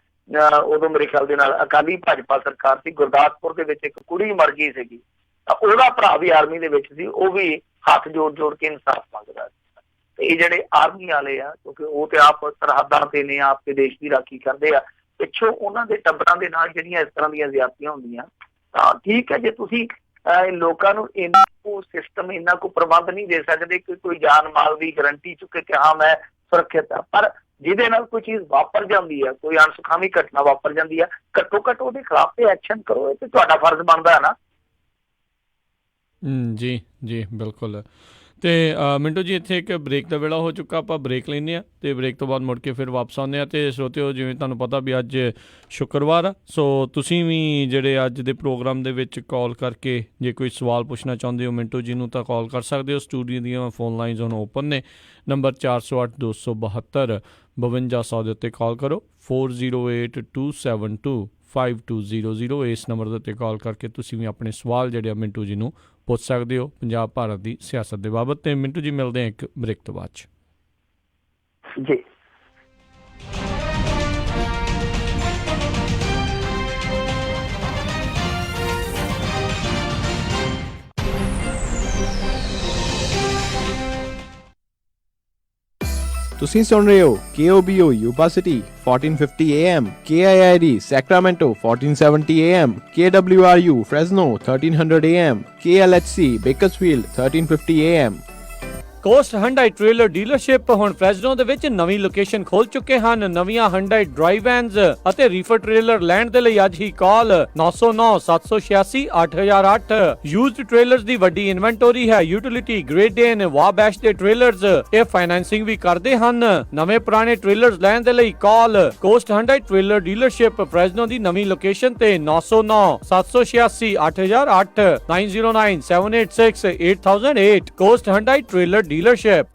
ਉਦੋਂ ਮੇਰੇ ਖਿਆਲ ਦੇ ਨਾਲ ਅਕਾਲੀ ਭਾਜਪਾ ਸਰਕਾਰ ਸੀ, ਗੁਰਦਾਸਪੁਰ ਦੇ ਵਿੱਚ ਇੱਕ ਕੁੜੀ ਮਰ ਗਈ ਸੀਗੀ, ਤਾਂ ਉਹਦਾ ਭਰਾ ਵੀ ਆਰਮੀ ਦੇ ਵਿੱਚ ਸੀ, ਉਹ ਵੀ ਹੱਥ ਜੋੜ ਕੇ ਇਨਸਾਫ ਮੰਗਦਾ ਸੀ। ਤੇ ਇਹ ਜਿਹੜੇ ਆਰਮੀ ਵਾਲੇ ਆ, ਕਿਉਂਕਿ ਉਹ ਤੇ ਆਪ ਸਰਹੱਦਾਂ ਤੇ ਨੇ, ਆਪ ਤੇ ਦੇਸ਼ ਦੀ ਰਾਖੀ ਕਰਦੇ ਆ, ਪਿੱਛੋਂ ਉਹਨਾਂ ਦੇ ਟੱਬਰਾਂ ਦੇ ਨਾਲ ਜਿਹੜੀਆਂ ਇਸ ਤਰ੍ਹਾਂ ਦੀਆਂ ਜ਼ਿਆਦਤੀਆਂ ਹੁੰਦੀਆਂ। ਤਾਂ ਠੀਕ ਹੈ, ਜੇ ਤੁਸੀਂ ਲੋਕਾਂ ਨੂੰ ਇੰਨਾ ਕੁ ਸਿਸਟਮ, ਇੰਨਾ ਕੁ ਪ੍ਰਬੰਧ ਨਹੀਂ ਦੇ ਸਕਦੇ ਕਿ ਕੋਈ ਜਾਨ ਮਾਲ ਦੀ ਗਰੰਟੀ ਚੁੱਕੇ ਕਿ ਹਾਂ ਮੈਂ ਸੁਰੱਖਿਅਤ ਆ, ਪਰ ਜਿਹਦੇ ਨਾਲ ਕੋਈ ਚੀਜ਼ ਵਾਪਰ ਜਾਂਦੀ ਹੈ, ਕੋਈ ਅਣਸੁਖਾਵੀ ਘਟਨਾ ਵਾਪਰ ਜਾਂਦੀ ਹੈ, ਘੱਟੋ ਘੱਟ ਉਹਦੇ ਖਿਲਾਫ ਤੇ ਐਕਸ਼ਨ ਕਰੋ। ਇਹ ਤੇ ਤੁਹਾਡਾ ਫਰਜ਼ ਬਣਦਾ ਹੈ ਨਾ। ਜੀ ਜੀ ਬਿਲਕੁਲ। ਤੇ ਮਿੰਟੂ ਜੀ, ਇੱਥੇ ਇੱਕ ਬ੍ਰੇਕ ਦਾ ਵੇਲਾ ਹੋ ਚੁੱਕਾ, ਆਪਾਂ ਬ੍ਰੇਕ ਲੈਂਦੇ ਹਾਂ ਤੇ ਬ੍ਰੇਕ ਤੋਂ ਬਾਅਦ ਮੁੜ ਕੇ ਫਿਰ ਵਾਪਸ ਆਉਂਦੇ ਹਾਂ। ਤੇ ਸਰੋਤਿਓ, ਜਿਵੇਂ ਤੁਹਾਨੂੰ ਪਤਾ ਵੀ ਅੱਜ ਸ਼ੁੱਕਰਵਾਰ ਆ, ਸੋ ਤੁਸੀਂ ਵੀ ਜਿਹੜੇ ਅੱਜ ਦੇ ਪ੍ਰੋਗਰਾਮ ਦੇ ਵਿੱਚ ਕਾਲ ਕਰਕੇ ਜੇ ਕੋਈ ਸਵਾਲ ਪੁੱਛਣਾ ਚਾਹੁੰਦੇ ਹੋ ਮਿੰਟੂ ਜੀ ਨੂੰ, ਤਾਂ ਕਾਲ ਕਰ ਸਕਦੇ ਹੋ। ਸਟੂਡੀਓ ਦੀਆਂ ਫੋਨ ਲਾਈਨਸ ਹੁਣ ਓਪਨ ਨੇ, ਨੰਬਰ 408-272 5200 ਦੇ ਉੱਤੇ ਕਾਲ ਕਰੋ। 4082725200 ਇਸ ਨੰਬਰ ਦੇ ਉੱਤੇ ਕਾਲ ਕਰਕੇ ਤੁਸੀਂ ਵੀ ਆਪਣੇ ਸਵਾਲ ਜਿਹੜੇ ਆ ਮਿੰਟੂ ਜੀ ਨੂੰ ਪੁੱਛ ਸਕਦੇ ਹੋ ਪੰਜਾਬ ਭਾਰਤ ਦੀ ਸਿਆਸਤ ਦੇ ਬਾਬਤ। ਤੇ ਮਿੰਟੂ ਜੀ, ਮਿਲਦੇ ਹਾਂ ਇੱਕ ਬ੍ਰੇਕ ਤੋਂ ਬਾਅਦ 'ਚ ਜੀ। ਤੁਸੀਂ ਸੁਣ ਰਹੇ ਹੋ KOBO Yuba city 1450 AM, KIID Sacramento 1470 AM, KWRU Fresno 1300 AM, KLHC Bakersfield 1350 AM। Cost Hyundai trailer dealership ਹੁਣ ਫ੍ਰੈਜ਼ਨੋ ਦੇ ਵਿੱਚ ਨਵੀਂ ਲੋਕੇਸ਼ਨ ਖੋਲ ਚੁੱਕੇ ਹਨ। ਨਵੀਆਂ ਹੰਡਾਈ ਡਰਾਈਵ ਵੈਨਸ ਅਤੇ ਰੀਫਰ ਟ੍ਰੇਲਰ ਲੈਣ ਦੇ ਲਈ ਅੱਜ ਹੀ ਕਾਲ 909-786-8008। ਯੂਜ਼ਡ ਟ੍ਰੇਲਰਸ ਦੀ ਵੱਡੀ ਇਨਵੈਂਟਰੀ ਹੈ। ਯੂਟਿਲਿਟੀ, ਗ੍ਰੇਡ ਏ, ਵਾਬੈਸ਼ ਦੇ ਟ੍ਰੇਲਰਸ ਇਹ ਫਾਈਨੈਂਸਿੰਗ ਵੀ ਕਰਦੇ ਹਨ। ਨਵੇਂ ਪੁਰਾਣੇ ਟ੍ਰੇਲਰਸ ਲੈਣ ਦੇ ਲਈ call coast Hyundai trailer dealership Fresno ਦੀ ਨਵੀਂ ਲੋਕੇਸ਼ਨ ਤੇ 909-786-8008 909-786-8008 ਕੋਸਟ ਹੰਡਾਈ ਟ੍ਰੇਲਰ ਡੀਲਰਸ਼ਿਪ।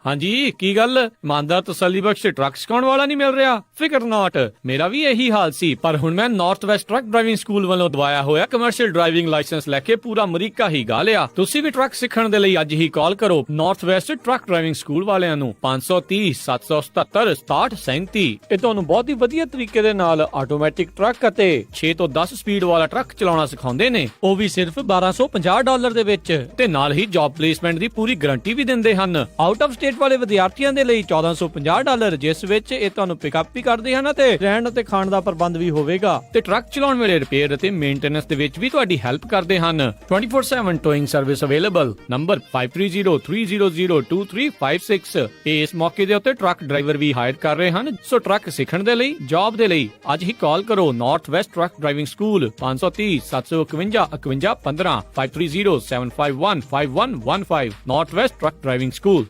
ਹਾਂਜੀ, ਕੀ ਗੱਲ? ਇਮਾਨਦਾਰ ਤਸੱਲੀ ਬਖਸ਼ ਟਰੱਕ ਸਿਖਾਉਣ ਵਾਲਾ ਨਹੀਂ ਮਿਲ ਰਿਹਾ? ਫਿਕਰ ਨਾਟ, ਮੇਰਾ ਵੀ ਇਹੀ ਹਾਲ ਸੀ, ਪਰ ਹੁਣ ਮੈਂ north west truck driving school ਵੱਲੋਂ ਦਵਾਇਆ ਹੋਇਆ ਕਮਰਸ਼ੀਅਲ ਡਰਾਈਵਿੰਗ ਲਾਇਸੈਂਸ ਲੈ ਕੇ ਪੂਰਾ ਅਮਰੀਕਾ ਹੀ ਗਾ ਲਿਆ। ਤੁਸੀਂ ਵੀ ਟਰੱਕ ਸਿੱਖਣ ਦੇ ਲਈ ਅੱਜ ਹੀ ਕਾਲ ਕਰੋ north west truck driving school ਵਾਲਿਆਂ ਨੂੰ 530-777-6737। ਇਹ ਤੁਹਾਨੂੰ ਬਹੁਤ ਹੀ ਵਧੀਆ ਤਰੀਕੇ ਦੇ ਨਾਲ ਆਟੋਮੈਟਿਕ ਟਰੱਕ ਅਤੇ 6 ਤੋਂ 10 ਸਪੀਡ ਵਾਲਾ ਟਰੱਕ ਚਲਾਉਣਾ ਸਿਖਾਉਂਦੇ ਨੇ, ਉਹ ਵੀ ਸਿਰਫ $1250 ਦੇ ਵਿੱਚ, ਤੇ ਨਾਲ ਹੀ ਜੌਬ ਪਲੇਸਮੈਂਟ ਦੀ ਪੂਰੀ ਗਾਰੰਟੀ ਵੀ ਦਿੰਦੇ ਹਨ। ਆਊਟ ਆਫ ਸਟੇਟ ਵਾਲੇ ਵਿਦਿਆਰਥੀਆਂ ਦੇ ਲਈ $1450, ਜਿਸ ਵਿੱਚ ਇਹ ਤੁਹਾਨੂੰ ਪਿਕਅਪ ਵੀ ਕਰਦੇ ਹਨ ਤੇ ਰਹਿਣ ਅਤੇ ਖਾਣ ਦਾ ਪ੍ਰਬੰਧ ਵੀ ਹੋਵੇਗਾ, ਤੇ ਟਰੱਕ ਚਲਾਉਣ ਵੇਲੇ ਰਿਪੇਅਰ ਅਤੇ ਮੇਨਟੇਨੈਂਸ ਦੇ ਵਿੱਚ ਵੀ ਤੁਹਾਡੀ ਹੈਲਪ ਕਰਦੇ ਹਨ। 24/7 ਟੋਇੰਗ ਸਰਵਿਸ ਅਵੇਲੇਬਲ। ਨੰਬਰ 5303002356। ਇਸ ਮੌਕੇ ਦੇ ਉੱਤੇ ਟਰੱਕ ਡਰਾਈਵਰ ਵੀ ਹਾਇਰ ਕਰ ਰਹੇ ਹਨ, ਸੋ ਟਰੱਕ ਸਿੱਖਣ ਦੇ ਲਈ, ਜੌਬ ਦੇ ਲਈ ਅੱਜ ਹੀ ਕਾਲ ਕਰੋ north west truck driving school 530-751-5115 5307515115 north west truck driving school.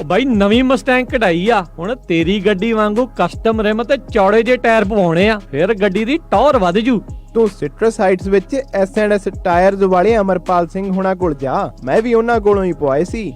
ਬਾਈ, ਨਵੀਂ ਮਸਟੈਂਗ ਕਢਾਈ ਆ, ਹੁਣ ਤੇਰੀ ਗੱਡੀ ਵਾਂਗੂ ਕਸਟਮ ਰਿਮ ਤੇ ਚੌੜੇ ਜੇ ਟਾਇਰ ਪਵਾਉਣੇ ਆ, ਫਿਰ ਗੱਡੀ ਦੀ ਟੌਰ ਵੱਧ ਜੂ। ਤੂੰ ਸਿਟਰਸ ਹਾਈਟਸ ਵਿੱਚ S&S ਟਾਇਰਸ ਵਾਲੇ ਅਮਰਪਾਲ ਸਿੰਘ ਹੁਣਾਂ ਕੋਲ ਜਾ, ਮੈਂ ਵੀ ਉਹਨਾਂ ਕੋਲੋਂ ਹੀ ਪਵਾਏ ਸੀ।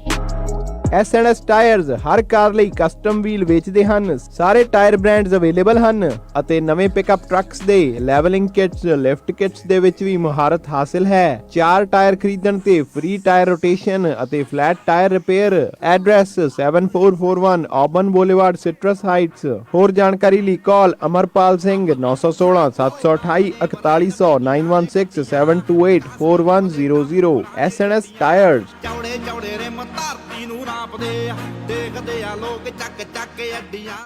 S&S ਟਾਇਰਸ ਹਰ ਕਾਰ ਲਈ ਕਸਟਮ ਵੀਲ ਵੇਚਦੇ ਹਨ। ਸਾਰੇ ਟਾਇਰ ਬ੍ਰਾਂਡਸ ਅਵੇਲੇਬਲ ਹਨ ਅਤੇ ਨਵੇਂ ਪਿਕਅਪ ਟਰੱਕਸ ਦੇ ਲੈਵਲਿੰਗ ਕਿਟਸ, ਲਿਫਟ ਕਿਟਸ ਦੇ ਵਿੱਚ ਵੀ ਮੁਹਾਰਤ ਹਾਸਿਲ ਹੈ। 4 ਟਾਇਰ ਖਰੀਦਣ ਤੇ ਫ੍ਰੀ ਟਾਇਰ ਰੋਟੇਸ਼ਨ ਅਤੇ flat tyre repair. Address 7441 Auburn boulevard, Citrus Heights. ਹੋਰ ਜਾਣਕਾਰੀ ਲਈ ਕਾਲ ਅਮਰਪਾਲ ਸਿੰਘ 916 728 4100 916 728 4100। S&S tyres. ਚੌੜੇ ਚੌੜੇ ਰਿਮ ਧਰਤੀ ਨੂੰ ਨਾਪਦੇ ਆ, ਦੇਖਦੇ ਆ ਲੋਕ ਚੱਕ ਚੱਕ ਅੱਡੀਆਂ।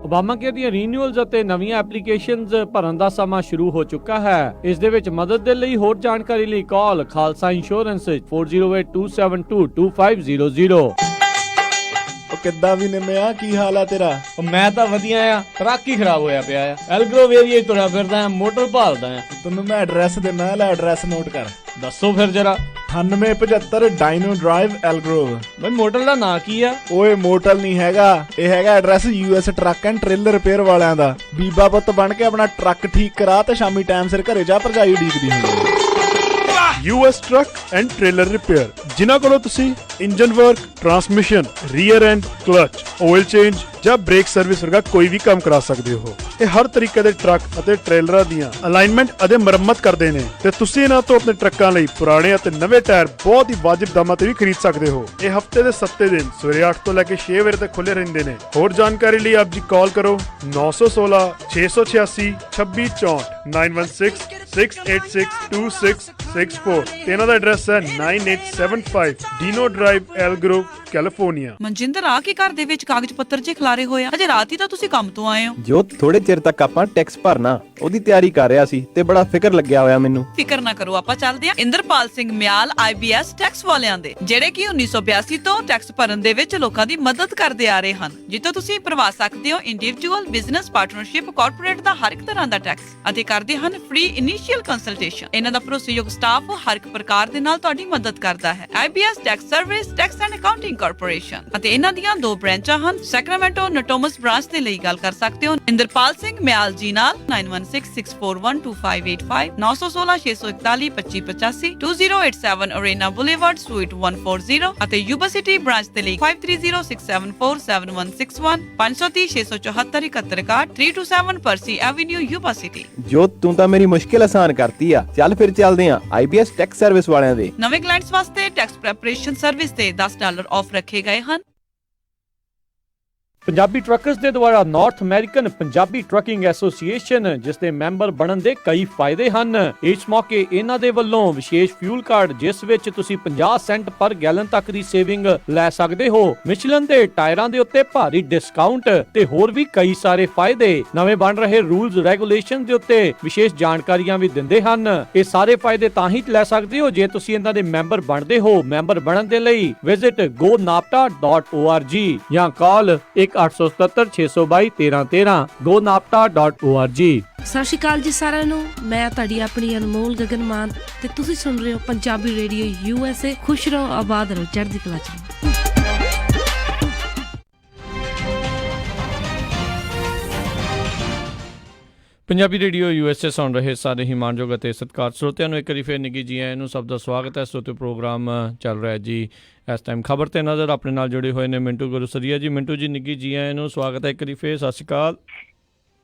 ਓਬਾਮਾ ਕੇਅਰ ਦੀਆਂ ਰੀਨਿਊਅਲਸ ਅਤੇ ਨਵੀਆਂ ਐਪਲੀਕੇਸ਼ਨਸ ਭਰਨ ਦਾ ਸਮਾਂ ਸ਼ੁਰੂ ਹੋ ਚੁੱਕਾ ਹੈ। ਇਸ ਦੇ ਵਿੱਚ ਮਦਦ ਦੇ ਲਈ ਹੋਰ ਜਾਣਕਾਰੀ ਲਈ ਕਾਲ ਖਾਲਸਾ ਇੰਸ਼ੋਰੈਂਸ 4082722500। ਉਹ ਕਿੱਦਾਂ ਵੀ ਨਿੰਮਿਆ, ਕੀ ਹਾਲ ਆ ਤੇਰਾ? ਮੈਂ ਤਾਂ ਵਧੀਆ ਆ, ਟਰੱਕ ਹੀ ਖਰਾਬ ਹੋਇਆ ਪਿਆ ਆ। ਐਲਗਰੋਵ ਏਰੀਆ ਹੀ ਤੁਰਿਆ ਫਿਰਦਾ ਆ, ਮੋਟਰ ਭਾਲਦਾ ਆ। ਤੈਨੂੰ ਮੈਂ ਐਡਰੈਸ ਦਿੰਦਾ, ਲੈ ਐਡਰੈਸ ਨੋਟ ਕਰ। ਦੱਸੋ ਫਿਰ ਜਰਾ। 9875 ਡਾਇਨੋ ਡਰਾਈਵ ਐਲਗਰੋਵ। ਬਈ ਮੋਟਰ ਦਾ ਨਾਂ ਕੀ ਆ? ਓਏ ਮੋਟਲ ਨਹੀਂ ਹੈਗਾ, ਇਹ ਹੈਗਾ address US truck and trailer repair ਵਾਲਿਆਂ ਦਾ। ਬੀਬਾ ਪੁੱਤ ਬਣ ਕੇ ਆਪਣਾ ਟਰੱਕ ਠੀਕ ਕਰਾ ਤੇ ਸ਼ਾਮੀ ਟਾਈਮ ਸਿਰ ਘਰੇ ਜਾ, ਭਰਜਾਈ ਉਡੀਕਦੀ ਹੁੰਦੀ। US truck and trailer repair, ਜਿਨ੍ਹਾਂ ਕੋਲੋਂ ਤੁਸੀਂ engine work, transmission, rear and clutch, oil change ਜਾਂ ਬ੍ਰੇਕ ਸਰਵਿਸ ਵਰਗਾ ਕੋਈ ਵੀ ਕੰਮ ਕਰਾ ਸਕਦੇ ਹੋ। ਇਹ ਹਰ ਤਰੀਕੇ ਦੇ ਟਰੱਕ ਅਤੇ ਟ੍ਰੇਲਰਾਂ ਦੀਆਂ ਅਲਾਈਨਮੈਂਟ ਅਤੇ ਮੁਰੰਮਤ ਕਰਦੇ ਨੇ ਤੇ ਤੁਸੀਂ ਇਹਨਾਂ ਤੋਂ ਆਪਣੇ ਟਰੱਕਾਂ ਲਈ ਪੁਰਾਣੇ ਅਤੇ ਨਵੇਂ ਟਾਇਰ ਬਹੁਤ ਹੀ ਵਾਜਿਬ ਦਾਮਾਂ ਤੇ ਵੀ ਖਰੀਦ ਸਕਦੇ ਹੋ। ਇਹ ਹਫਤੇ ਦੇ 7 ਦਿਨ ਸਵੇਰੇ 8 ਤੋਂ ਲੈ ਕੇ 6 ਵਜੇ ਤੱਕ ਖੁੱਲੇ ਰਹਿੰਦੇ ਨੇ। ਹੋਰ ਜਾਣਕਾਰੀ ਲਈ ਆਪ ਜੀ ਕਾਲ ਕਰੋ 916 686 2664 916 686 2664 ਤੇ ਇਹਨਾਂ ਦਾ ਐਡਰੈਸ ਹੈ 9875 ਡੀਨੋ ਡਰਾਈਵ ਐਲਗਰੋਵ, ਕੈਲੀਫੋਰਨੀਆ। ਮਨਜਿੰਦਰ ਆ ਕੇ ਘਰ ਦੇ ਵਿੱਚ ਕਾਗਜ਼ ਪੱਤਰ ਜੇ ਖਿਲਾਰੇ ਹੋਏ ਆ? ਅਜੇ ਰਾਤ ਹੀ ਤਾਂ ਤੁਸੀਂ ਕੰਮ ਤੋਂ ਆਏ ਹੋ। ਜੋ ਥੋੜੇ ਚਿਰ ਤੱਕ ਆਪਾਂ ਟੈਕਸ ਭਰਨਾ, ਉਹਦੀ ਤਿਆਰੀ ਕਰ ਰਿਹਾ ਸੀ ਤੇ ਬੜਾ ਫਿਕਰ ਲੱਗਿਆ ਹੋਇਆ ਮੈਨੂੰ। ਫਿਕਰ ਨਾ ਕਰੋ, ਆਪਾਂ ਚੱਲਦੇ ਆ ਇੰਦਰਪਾਲ ਸਿੰਘ ਮਿਆਲ IBS ਟੈਕਸ ਵਾਲਿਆਂ ਦੇ, ਜਿਹੜੇ ਕਿ 1982 ਤੋਂ ਟੈਕਸ ਭਰਨ ਦੇ ਵਿੱਚ ਲੋਕਾਂ ਦੀ ਮਦਦ ਕਰਦੇ ਆ ਰਹੇ ਹਨ, ਜਿੱਥੋਂ ਤੁਸੀਂ ਭਰਵਾ ਸਕਦੇ ਹੋ ਇੰਡੀਵਿਜੂਅਲ, ਬਿਜ਼ਨਸ, ਪਾਰਟਨਰਸ਼ਿਪ, ਕਾਰਪੋਰੇਟ ਦਾ ਹਰ ਇੱਕ ਤਰ੍ਹਾਂ ਦਾ ਟੈਕਸ, ਅਤੇ ਕਰਦੇ ਹਨ ਫ੍ਰੀ ਇਨੀਸ਼ੀਅਲ ਕੰਸਲਟੇਸ਼ਨ। ਇਹਨਾਂ ਦਾ ਭਰੋਸੇਯੋਗ ਸਟਾਫ ਹਰ ਇੱਕ ਪ੍ਰਕਾਰ ਦੇ ਨਾਲ ਤੁਹਾਡੀ ਮਦਦ ਕਰਦਾ ਹੈ। IBS tax service, tax and accounting corporation, ਅਤੇ ਇਹਨਾਂ ਦੀਆਂ 2 ਬ੍ਰਾਂਚਾਂ ਹਨ। ਸੈਕਰਾਮੈਂਟੋ ਨਟੋਮਸ ਬ੍ਰਾਂਚ ਦੇ ਲਈ ਗੱਲ ਕਰ ਸਕਦੇ ਹੋ ਇੰਦਰਪਾਲ ਸਿੰਘ ਮਿਆਲ ਜੀ ਨਾਲ 9166412585 916 641 2585 2087 ਅਰੇਨਾ ਬੁਲੇਵਾਰਡ ਸੂਈਟ 140, ਅਤੇ ਯੂਬਾ ਸਿਟੀ ਬ੍ਰਾਂਚ ਦੇ ਲਈ 5306747161 530 674 7161 327 ਪਰਸੀ ਐਵੇਨਿਊ ਯੂਬਾ ਸਿਟੀ। ਜੋ ਤੂੰ ਤਾਂ ਮੇਰੀ ਮੁਸ਼ਕਿਲ ਆਸਾਨ ਕਰਤੀ ਆ। ਚੱਲ ਫਿਰ ਚੱਲਦੇ ਆ IBS ਟੈਕਸ ਸਰਵਿਸ ਵਾਲਿਆਂ ਦੇ। ਨਵੇਂ ਕਲਾਇੰਟਸ ਵਾਸਤੇ ਟੈਕਸ ਪ੍ਰੈਪਰੇਸ਼ਨ ਸਰਵਿਸ ਤੇ $10 ਆਫ ਰੱਖੇ ਗਏ ਹਨ। ਪੰਜਾਬੀ ਟਰੱਕਰਸ ਦੇ ਦੁਆਰਾ north American Punjabi trucking association, ਜਿਸ ਦੇ ਮੈਂਬਰ ਬਣਨ ਦੇ ਕਈ ਫਾਇਦੇ ਹਨ। ਇਸ ਮੌਕੇ ਇਹਨਾਂ ਦੇ ਵੱਲੋਂ ਵਿਸ਼ੇਸ਼ ਫਿਊਲ ਕਾਰਡ, ਜਿਸ ਵਿੱਚ ਤੁਸੀਂ 50 ਸੈਂਟ ਪਰ ਗੈਲਨ ਤੱਕ ਦੀ ਸੇਵਿੰਗ ਲੈ ਸਕਦੇ ਹੋ, ਮਿਸ਼ਲਨ ਦੇ ਟਾਇਰਾਂ ਦੇ ਉੱਤੇ ਭਾਰੀ ਡਿਸਕਾਊਂਟ ਤੇ ਹੋਰ ਵੀ ਕਈ ਸਾਰੇ ਫਾਇਦੇ। ਨਵੇਂ ਬਣ ਰਹੇ ਰੂਲਸ ਰੈਗੂਲੇਸ਼ਨ ਦੇ ਉੱਤੇ ਵਿਸ਼ੇਸ਼ ਜਾਣਕਾਰੀਆਂ ਵੀ ਦਿੰਦੇ ਹਨ। ਇਹ ਸਾਰੇ ਫਾਇਦੇ ਤਾਂ ਹੀ ਲੈ ਸਕਦੇ ਹੋ ਜੇ ਤੁਸੀਂ ਇਹਨਾਂ ਦੇ ਮੈਂਬਰ ਬਣਦੇ ਹੋ। ਮੈਂਬਰ ਬਣਨ ਦੇ ਲਈ ਵਿਜ਼ਿਟ gonapta.org ਜਾਂ ਕਾਲ 877 622 1313 gonapta.org। ਸਤਿ ਸ਼੍ਰੀ ਅਕਾਲ ਜੀ ਸਾਰਿਆਂ ਨੂੰ, ਮੈਂ ਤੁਹਾਡੀ ਆਪਣੀ ਅਨਮੋਲ ਗਗਨ ਮਾਨ ਤੇ ਤੁਸੀਂ ਸੁਣ ਰਹੇ ਹੋ ਪੰਜਾਬੀ ਰੇਡੀਓ USA। ਖੁਸ਼ ਰਹੋ, ਆਬਾਦ ਰਹੋ, ਚੜ੍ਹਦੀ ਕਲਾ ਚ ਰਹੋ। ਪੰਜਾਬੀ ਰੇਡੀਓ USA ਸੁਣ ਰਹੇ ਸਾਰੇ ਹੀ ਮਾਣਯੋਗ ਅਤੇ ਸਤਿਕਾਰਯੋਗ ਸਰੋਤਿਆਂ ਨੂੰ ਇੱਕ ਵਾਰੀ ਫਿਰ ਨਿੱਘੀ ਜੀ ਆਇਆਂ ਨੂੰ ਸਭ ਦਾ ਸਵਾਗਤ ਹੈ। ਸਰੋਤਿਓ, ਪ੍ਰੋਗਰਾਮ ਚੱਲ ਰਿਹਾ ਜੀ ਇਸ ਟਾਈਮ ਖਬਰ ਤੇ ਨਜ਼ਰ। ਆਪਣੇ ਨਾਲ ਜੁੜੇ ਹੋਏ ਨੇ ਮਿੰਟੂ ਗੁਰਸਰੀਆ ਜੀ। ਮਿੰਟੂ ਜੀ, ਨਿੱਘੀ ਜੀ ਆਇਆਂ ਨੂੰ, ਸਵਾਗਤ ਹੈ ਇੱਕ ਵਾਰੀ ਫਿਰ। ਸਤਿ ਸ਼੍ਰੀ ਅਕਾਲ।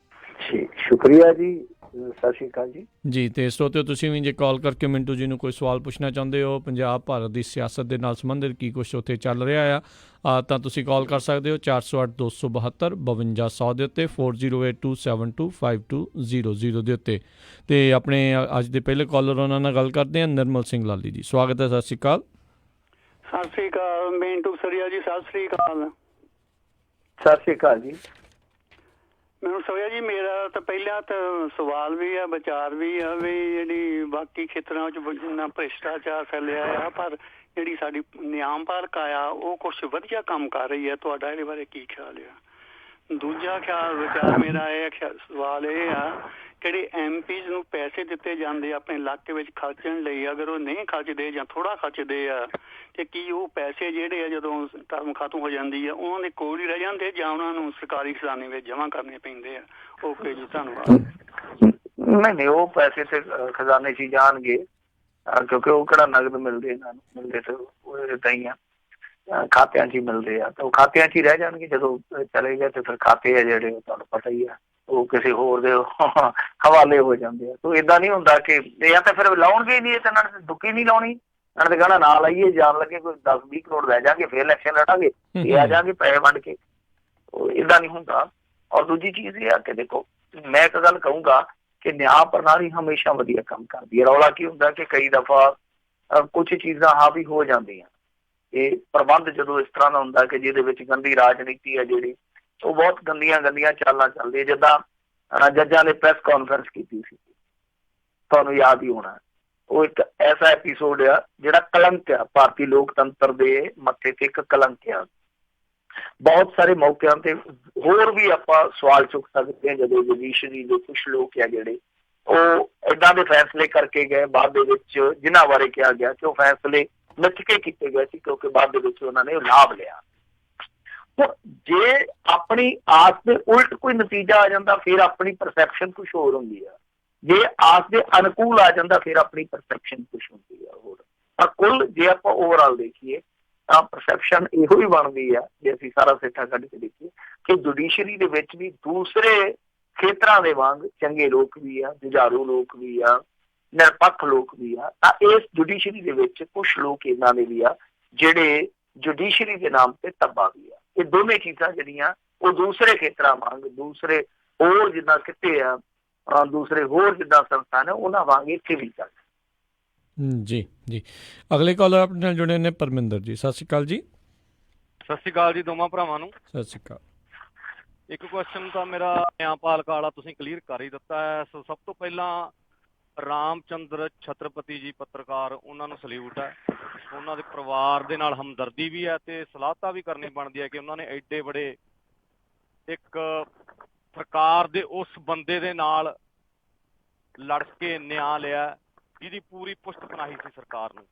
ਸ਼ੁਕਰੀਆ ਜੀ, ਸਤਿ ਸ਼੍ਰੀ ਅਕਾਲ ਜੀ। ਤੇ ਸਰੋਤਿਓ, ਤੁਸੀਂ ਵੀ ਜੇ ਕਾਲ ਕਰਕੇ ਮਿੰਟੂ ਜੀ ਨੂੰ ਕੋਈ ਸਵਾਲ ਪੁੱਛਣਾ ਚਾਹੁੰਦੇ ਹੋ, ਪੰਜਾਬ ਭਾਰਤ ਦੀ ਸਿਆਸਤ ਦੇ ਨਾਲ ਸੰਬੰਧਿਤ ਕੀ ਕੁਛ ਉੱਥੇ ਚੱਲ ਰਿਹਾ ਆ, ਤਾਂ ਤੁਸੀਂ ਕਾਲ ਕਰ ਸਕਦੇ ਹੋ 408 272 5200 ਦੇ ਉੱਤੇ, 4082725200 ਦੇ ਉੱਤੇ। ਤੇ ਆਪਣੇ ਅੱਜ ਦੇ ਪਹਿਲੇ ਕਾਲਰ ਉਹਨਾਂ ਨਾਲ ਗੱਲ ਕਰਦੇ ਹਾਂ, ਨਿਰਮਲ ਸਿੰਘ ਲਾਲੀ ਜੀ। ਸਵਾਗਤ ਹੈ, ਸਤਿ ਸ਼੍ਰੀ ਅਕਾਲ। ਸਤਿ ਸ੍ਰੀ ਅਕਾਲ ਮਿੰਟੂ ਸਰੀਆ ਜੀ, ਸਤਿ ਸ੍ਰੀ ਅਕਾਲ। ਸਤਿ ਸ਼੍ਰੀ ਅਕਾਲ ਜੀ। ਮੈਨੂੰ ਸੋਇਆ ਜੀ, ਮੇਰਾ ਤਾਂ ਪਹਿਲਾਂ ਤਾਂ ਸਵਾਲ ਵੀ ਆ, ਵਿਚਾਰ ਵੀ ਆ ਵੀ ਜਿਹੜੀ ਬਾਕੀ ਖੇਤਰਾਂ ਵਿੱਚ ਜਿੰਨਾ ਭ੍ਰਿਸ਼ਟਾਚਾਰ ਫੈਲਿਆ ਆ, ਪਰ ਜਿਹੜੀ ਸਾਡੀ ਨਿਆਂਪਾਲਿਕਾ ਆ ਉਹ ਕੁਛ ਵਧੀਆ ਕੰਮ ਕਰ ਰਹੀ ਹੈ। ਤੁਹਾਡਾ ਇਹਦੇ ਬਾਰੇ ਕੀ ਖਿਆਲ ਆ? ਦੂਜਾ ਵਿਚਾਰ ਮੇਰਾ ਇਹ ਸਵਾਲ ਇਹ ਆ, ਜਿਹੜੇ MPs ਨੂੰ ਪੈਸੇ ਦਿੱਤੇ ਜਾਂਦੇ ਆਪਣੇ ਇਲਾਕੇ ਵਿੱਚ ਖਰਚਣ ਲਈ, ਅਗਰ ਉਹ ਨਹੀਂ ਖਰਚਦੇ ਜਾਂ ਥੋੜਾ ਖਰਚਦੇ ਆ, ਤੇ ਕੀ ਉਹ ਪੈਸੇ ਜਿਹੜੇ ਆ ਜਦੋਂ ਟਰਮ ਖਤਮ ਹੋ ਜਾਂਦੀ ਆ ਉਹਨਾਂ ਦੇ ਕੋਲ ਹੀ ਰਹਿ ਜਾਂਦੇ ਜਾਂ ਉਹਨਾਂ ਨੂੰ ਸਰਕਾਰੀ ਖਜ਼ਾਨੇ ਵਿੱਚ ਜਮ੍ਹਾਂ ਕਰਨੇ ਪੈਂਦੇ ਆ? ਓਕੇ ਜੀ, ਧੰਨਵਾਦ। ਨਹੀਂ, ਉਹ ਪੈਸੇ ਤੇ ਖਜ਼ਾਨੇ 'ਚ ਹੀ ਜਾਣਗੇ, ਕਿਉਂਕਿ ਉਹ ਕਿਹੜਾ ਨਗਦ ਮਿਲਦੇ ਇਹਨਾਂ ਨੂੰ, ਮਿਲਦੇ ਤੇ ਉਹ ਏਦਾਂ ਹੀ ਆ। ਖਾਤਿਆਂ 'ਚ ਹੀ ਮਿਲਦੇ ਆ, ਤਾਂ ਉਹ ਖਾਤਿਆਂ 'ਚ ਹੀ ਰਹਿ ਜਾਣਗੇ। ਜਦੋਂ ਚਲੇ ਗਏ ਤੇ ਫਿਰ ਖਾਤੇ ਆ ਜਿਹੜੇ ਉਹ ਤੁਹਾਨੂੰ ਪਤਾ ਹੀ ਆ, ਉਹ ਕਿਸੇ ਹੋਰ ਦੇ ਹਵਾਲੇ ਹੋ ਜਾਂਦੇ ਆ। ਤੋ ਏਦਾਂ ਨਹੀਂ ਹੁੰਦਾ ਕਿ ਜਾਂ ਤਾਂ ਫਿਰ ਲਾਉਣਗੇ ਹੀ ਨਹੀਂ, ਇਹ ਤਾਂ ਇਹਨਾਂ ਨੇ ਦੁੱਕੀ ਨਹੀਂ ਲਾਉਣੀ। ਇਹਨਾਂ ਨੇ ਕਹਿਣਾ ਨਾ ਲਾਈਏ, ਜਾਣ ਲੱਗੇ ਕੋਈ 10-20 ਕਰੋੜ ਲੈ ਜਾਗੇ, ਫਿਰ ਇਲੈਕਸ਼ਨ ਲੜਾਂਗੇ, ਇਹ ਆ ਜਾਣਗੇ ਪੈਸੇ ਵੰਡ ਕੇ। ਉਹ ਏਦਾਂ ਨਹੀਂ ਹੁੰਦਾ। ਔਰ ਦੂਜੀ ਚੀਜ਼ ਇਹ ਆ ਕਿ ਦੇਖੋ, ਮੈਂ ਇੱਕ ਗੱਲ ਕਹੂੰਗਾ ਕਿ ਨਿਆਂ ਪ੍ਰਣਾਲੀ ਹਮੇਸ਼ਾ ਵਧੀਆ ਕੰਮ ਕਰਦੀ ਹੈ। ਰੌਲਾ ਕੀ ਹੁੰਦਾ ਕਿ ਕਈ ਦਫਾ ਕੁਛ ਚੀਜ਼ਾਂ ਹਾਵੀ ਹੋ ਜਾਂਦੀਆਂ। ਇਹ ਪ੍ਰਬੰਧ ਜਦੋਂ ਇਸ ਤਰ੍ਹਾਂ ਦਾ ਹੁੰਦਾ ਕਿ ਜਿਹਦੇ ਵਿੱਚ ਗੰਦੀ ਰਾਜਨੀਤੀ ਹੈ ਜਿਹੜੀ, ਉਹ ਬਹੁਤ ਗੰਦੀਆਂ ਚਾਲਾਂ ਚੱਲਦੀਆਂ। ਜਿੱਦਾਂ ਜੱਜਾਂ ਨੇ ਪ੍ਰੈਸ ਕਾਨਫਰੰਸ ਕੀਤੀ ਸੀ, ਤੁਹਾਨੂੰ ਯਾਦ ਹੀ ਹੋਣਾ। ਉਹ ਇੱਕ ਐਸਾ ਐਪੀਸੋਡ ਆ ਜਿਹੜਾ ਕਲੰਕ ਆ, ਭਾਰਤੀ ਲੋਕਤੰਤਰ ਦੇ ਮੱਥੇ ਤੇ ਇੱਕ ਕਲੰਕ ਆ। ਬਹੁਤ ਸਾਰੇ ਮੌਕਿਆਂ ਤੇ ਹੋਰ ਵੀ ਆਪਾਂ ਸਵਾਲ ਚੁੱਕ ਸਕਦੇ ਹਾਂ, ਜਦੋਂ ਜੁਡੀਸ਼ਰੀ ਦੇ ਕੁਛ ਲੋਕ ਆ ਜਿਹੜੇ ਉਹ ਏਦਾਂ ਦੇ ਫੈਸਲੇ ਕਰਕੇ ਗਏ ਬਾਅਦ ਦੇ ਵਿੱਚ, ਜਿਨ੍ਹਾਂ ਬਾਰੇ ਕਿਹਾ ਗਿਆ ਕਿ ਉਹ ਫੈਸਲੇ ਮਿੱਥ ਕੇ ਕੀਤੇ ਗਏ ਸੀ, ਕਿਉਂਕਿ ਬਾਅਦ ਦੇ ਵਿੱਚ ਉਹਨਾਂ ਨੇ ਲਾਭ ਲਿਆ। ਜੇ ਆਪਣੀ ਆਸ ਦੇ ਉਲਟ ਕੋਈ ਨਤੀਜਾ ਆ ਜਾਂਦਾ, ਫਿਰ ਆਪਣੀ ਪਰਸੈਪਸ਼ਨ ਕੁਛ ਹੋਰ ਹੁੰਦੀ ਆ। ਜੇ ਆਸ ਦੇ ਅਨੁਕੂਲ ਆ ਜਾਂਦਾ, ਫਿਰ ਆਪਣੀ ਪਰਸੈਪਸ਼ਨ ਕੁਛ ਹੁੰਦੀ ਆ ਹੋਰ। ਤਾਂ ਕੁੱਲ ਜੇ ਆਪਾਂ ਓਵਰਆਲ ਦੇਖੀਏ ਤਾਂ ਪਰਸੈਪਸ਼ਨ ਇਹੋ ਹੀ ਬਣਦੀ ਆ, ਜੇ ਅਸੀਂ ਸਾਰਾ ਸਿੱਟਾ ਕੱਢ ਕੇ ਦੇਖੀਏ, ਕਿ ਜੁਡੀਸ਼ਰੀ ਦੇ ਵਿੱਚ ਵੀ ਦੂਸਰੇ ਖੇਤਰਾਂ ਦੇ ਵਾਂਗ ਚੰਗੇ ਲੋਕ ਵੀ ਆ, ਜੁਝਾਰੂ ਲੋਕ ਵੀ ਆ, ਨਿਰਪੱਖ ਲੋਕ ਵੀ ਆ। ਤਾਂ ਇਸ ਜੁਡੀਸ਼ਰੀ ਦੇ ਵਿੱਚ ਕੁਛ ਲੋਕ ਇਹਨਾਂ ਦੇ ਵੀ ਆ ਜਿਹੜੇ ਜੁਡੀਸ਼ਰੀ ਦੇ ਨਾਮ ਤੇ ਧੱਬਾ ਵੀ ਆ। ਇਹ ਦੋਵੇਂ ਚੀਜ਼ਾਂ ਜਿਹੜੀਆਂ ਉਹ ਦੂਸਰੇ ਖੇਤਰਾਂ ਵਾਂਗ, ਦੂਸਰੇ ਹੋਰ ਜਿੱਦਾਂ ਕਿਤੇ ਆ, ਦੂਸਰੇ ਹੋਰ ਜਿੱਦਾਂ ਸੰਸਥਾ ਨੇ, ਉਹਨਾਂ ਵਾਂਗ ਇੱਥੇ ਵੀ ਚੱਲ। ਜੀ ਜੀ, ਅਗਲੇ ਕਾਲਰ ਆਪਣੇ ਨਾਲ ਜੁੜੇ ਨੇ ਪਰਮਿੰਦਰ ਜੀ। ਸਤਿ ਸ਼੍ਰੀ ਅਕਾਲ ਜੀ। ਸਤਿ ਸ਼੍ਰੀ ਅਕਾਲ ਜੀ ਦੋਵਾਂ ਭਰਾਵਾਂ ਨੂੰ। ਸਤਿ ਸ਼੍ਰੀ ਅਕਾਲ। ਇੱਕ ਕੁਐਸਚਨ ਤਾਂ ਮੇਰਾ ਨਿਆਂਪਾਲ ਕਾਲਾ ਤੁਸੀਂ ਕਲੀਅਰ ਕਰ ਹੀ ਦਿੱਤਾ ਹੈ। ਸੋ ਸਭ ਤੋਂ ਪਹਿਲਾਂ ਰਾਮ ਚੰਦਰ ਛਤਰਪਤੀ ਜੀ ਪੱਤਰਕਾਰ, ਉਹਨਾਂ ਨੂੰ ਸਲੂਟ ਹੈ। ਉਹਨਾਂ ਦੇ ਪਰਿਵਾਰ ਦੇ ਨਾਲ ਹਮਦਰਦੀ ਵੀ ਹੈ ਤੇ ਸਲਾਹਤਾ ਵੀ ਕਰਨੀ ਬਣਦੀ ਹੈ ਕਿ ਉਹਨਾਂ ਨੇ ਐਡੇ ਬੜੇ ਇੱਕ ਸਰਕਾਰ ਦੇ ਉਸ ਬੰਦੇ ਦੇ ਨਾਲ ਲੜ ਕੇ ਨਿਆਂ ਲਿਆ ਜਿਹਦੀ ਪੂਰੀ ਪੁਸ਼ਤ ਬਣਾਈ ਸੀ ਸਰਕਾਰ ਨੂੰ।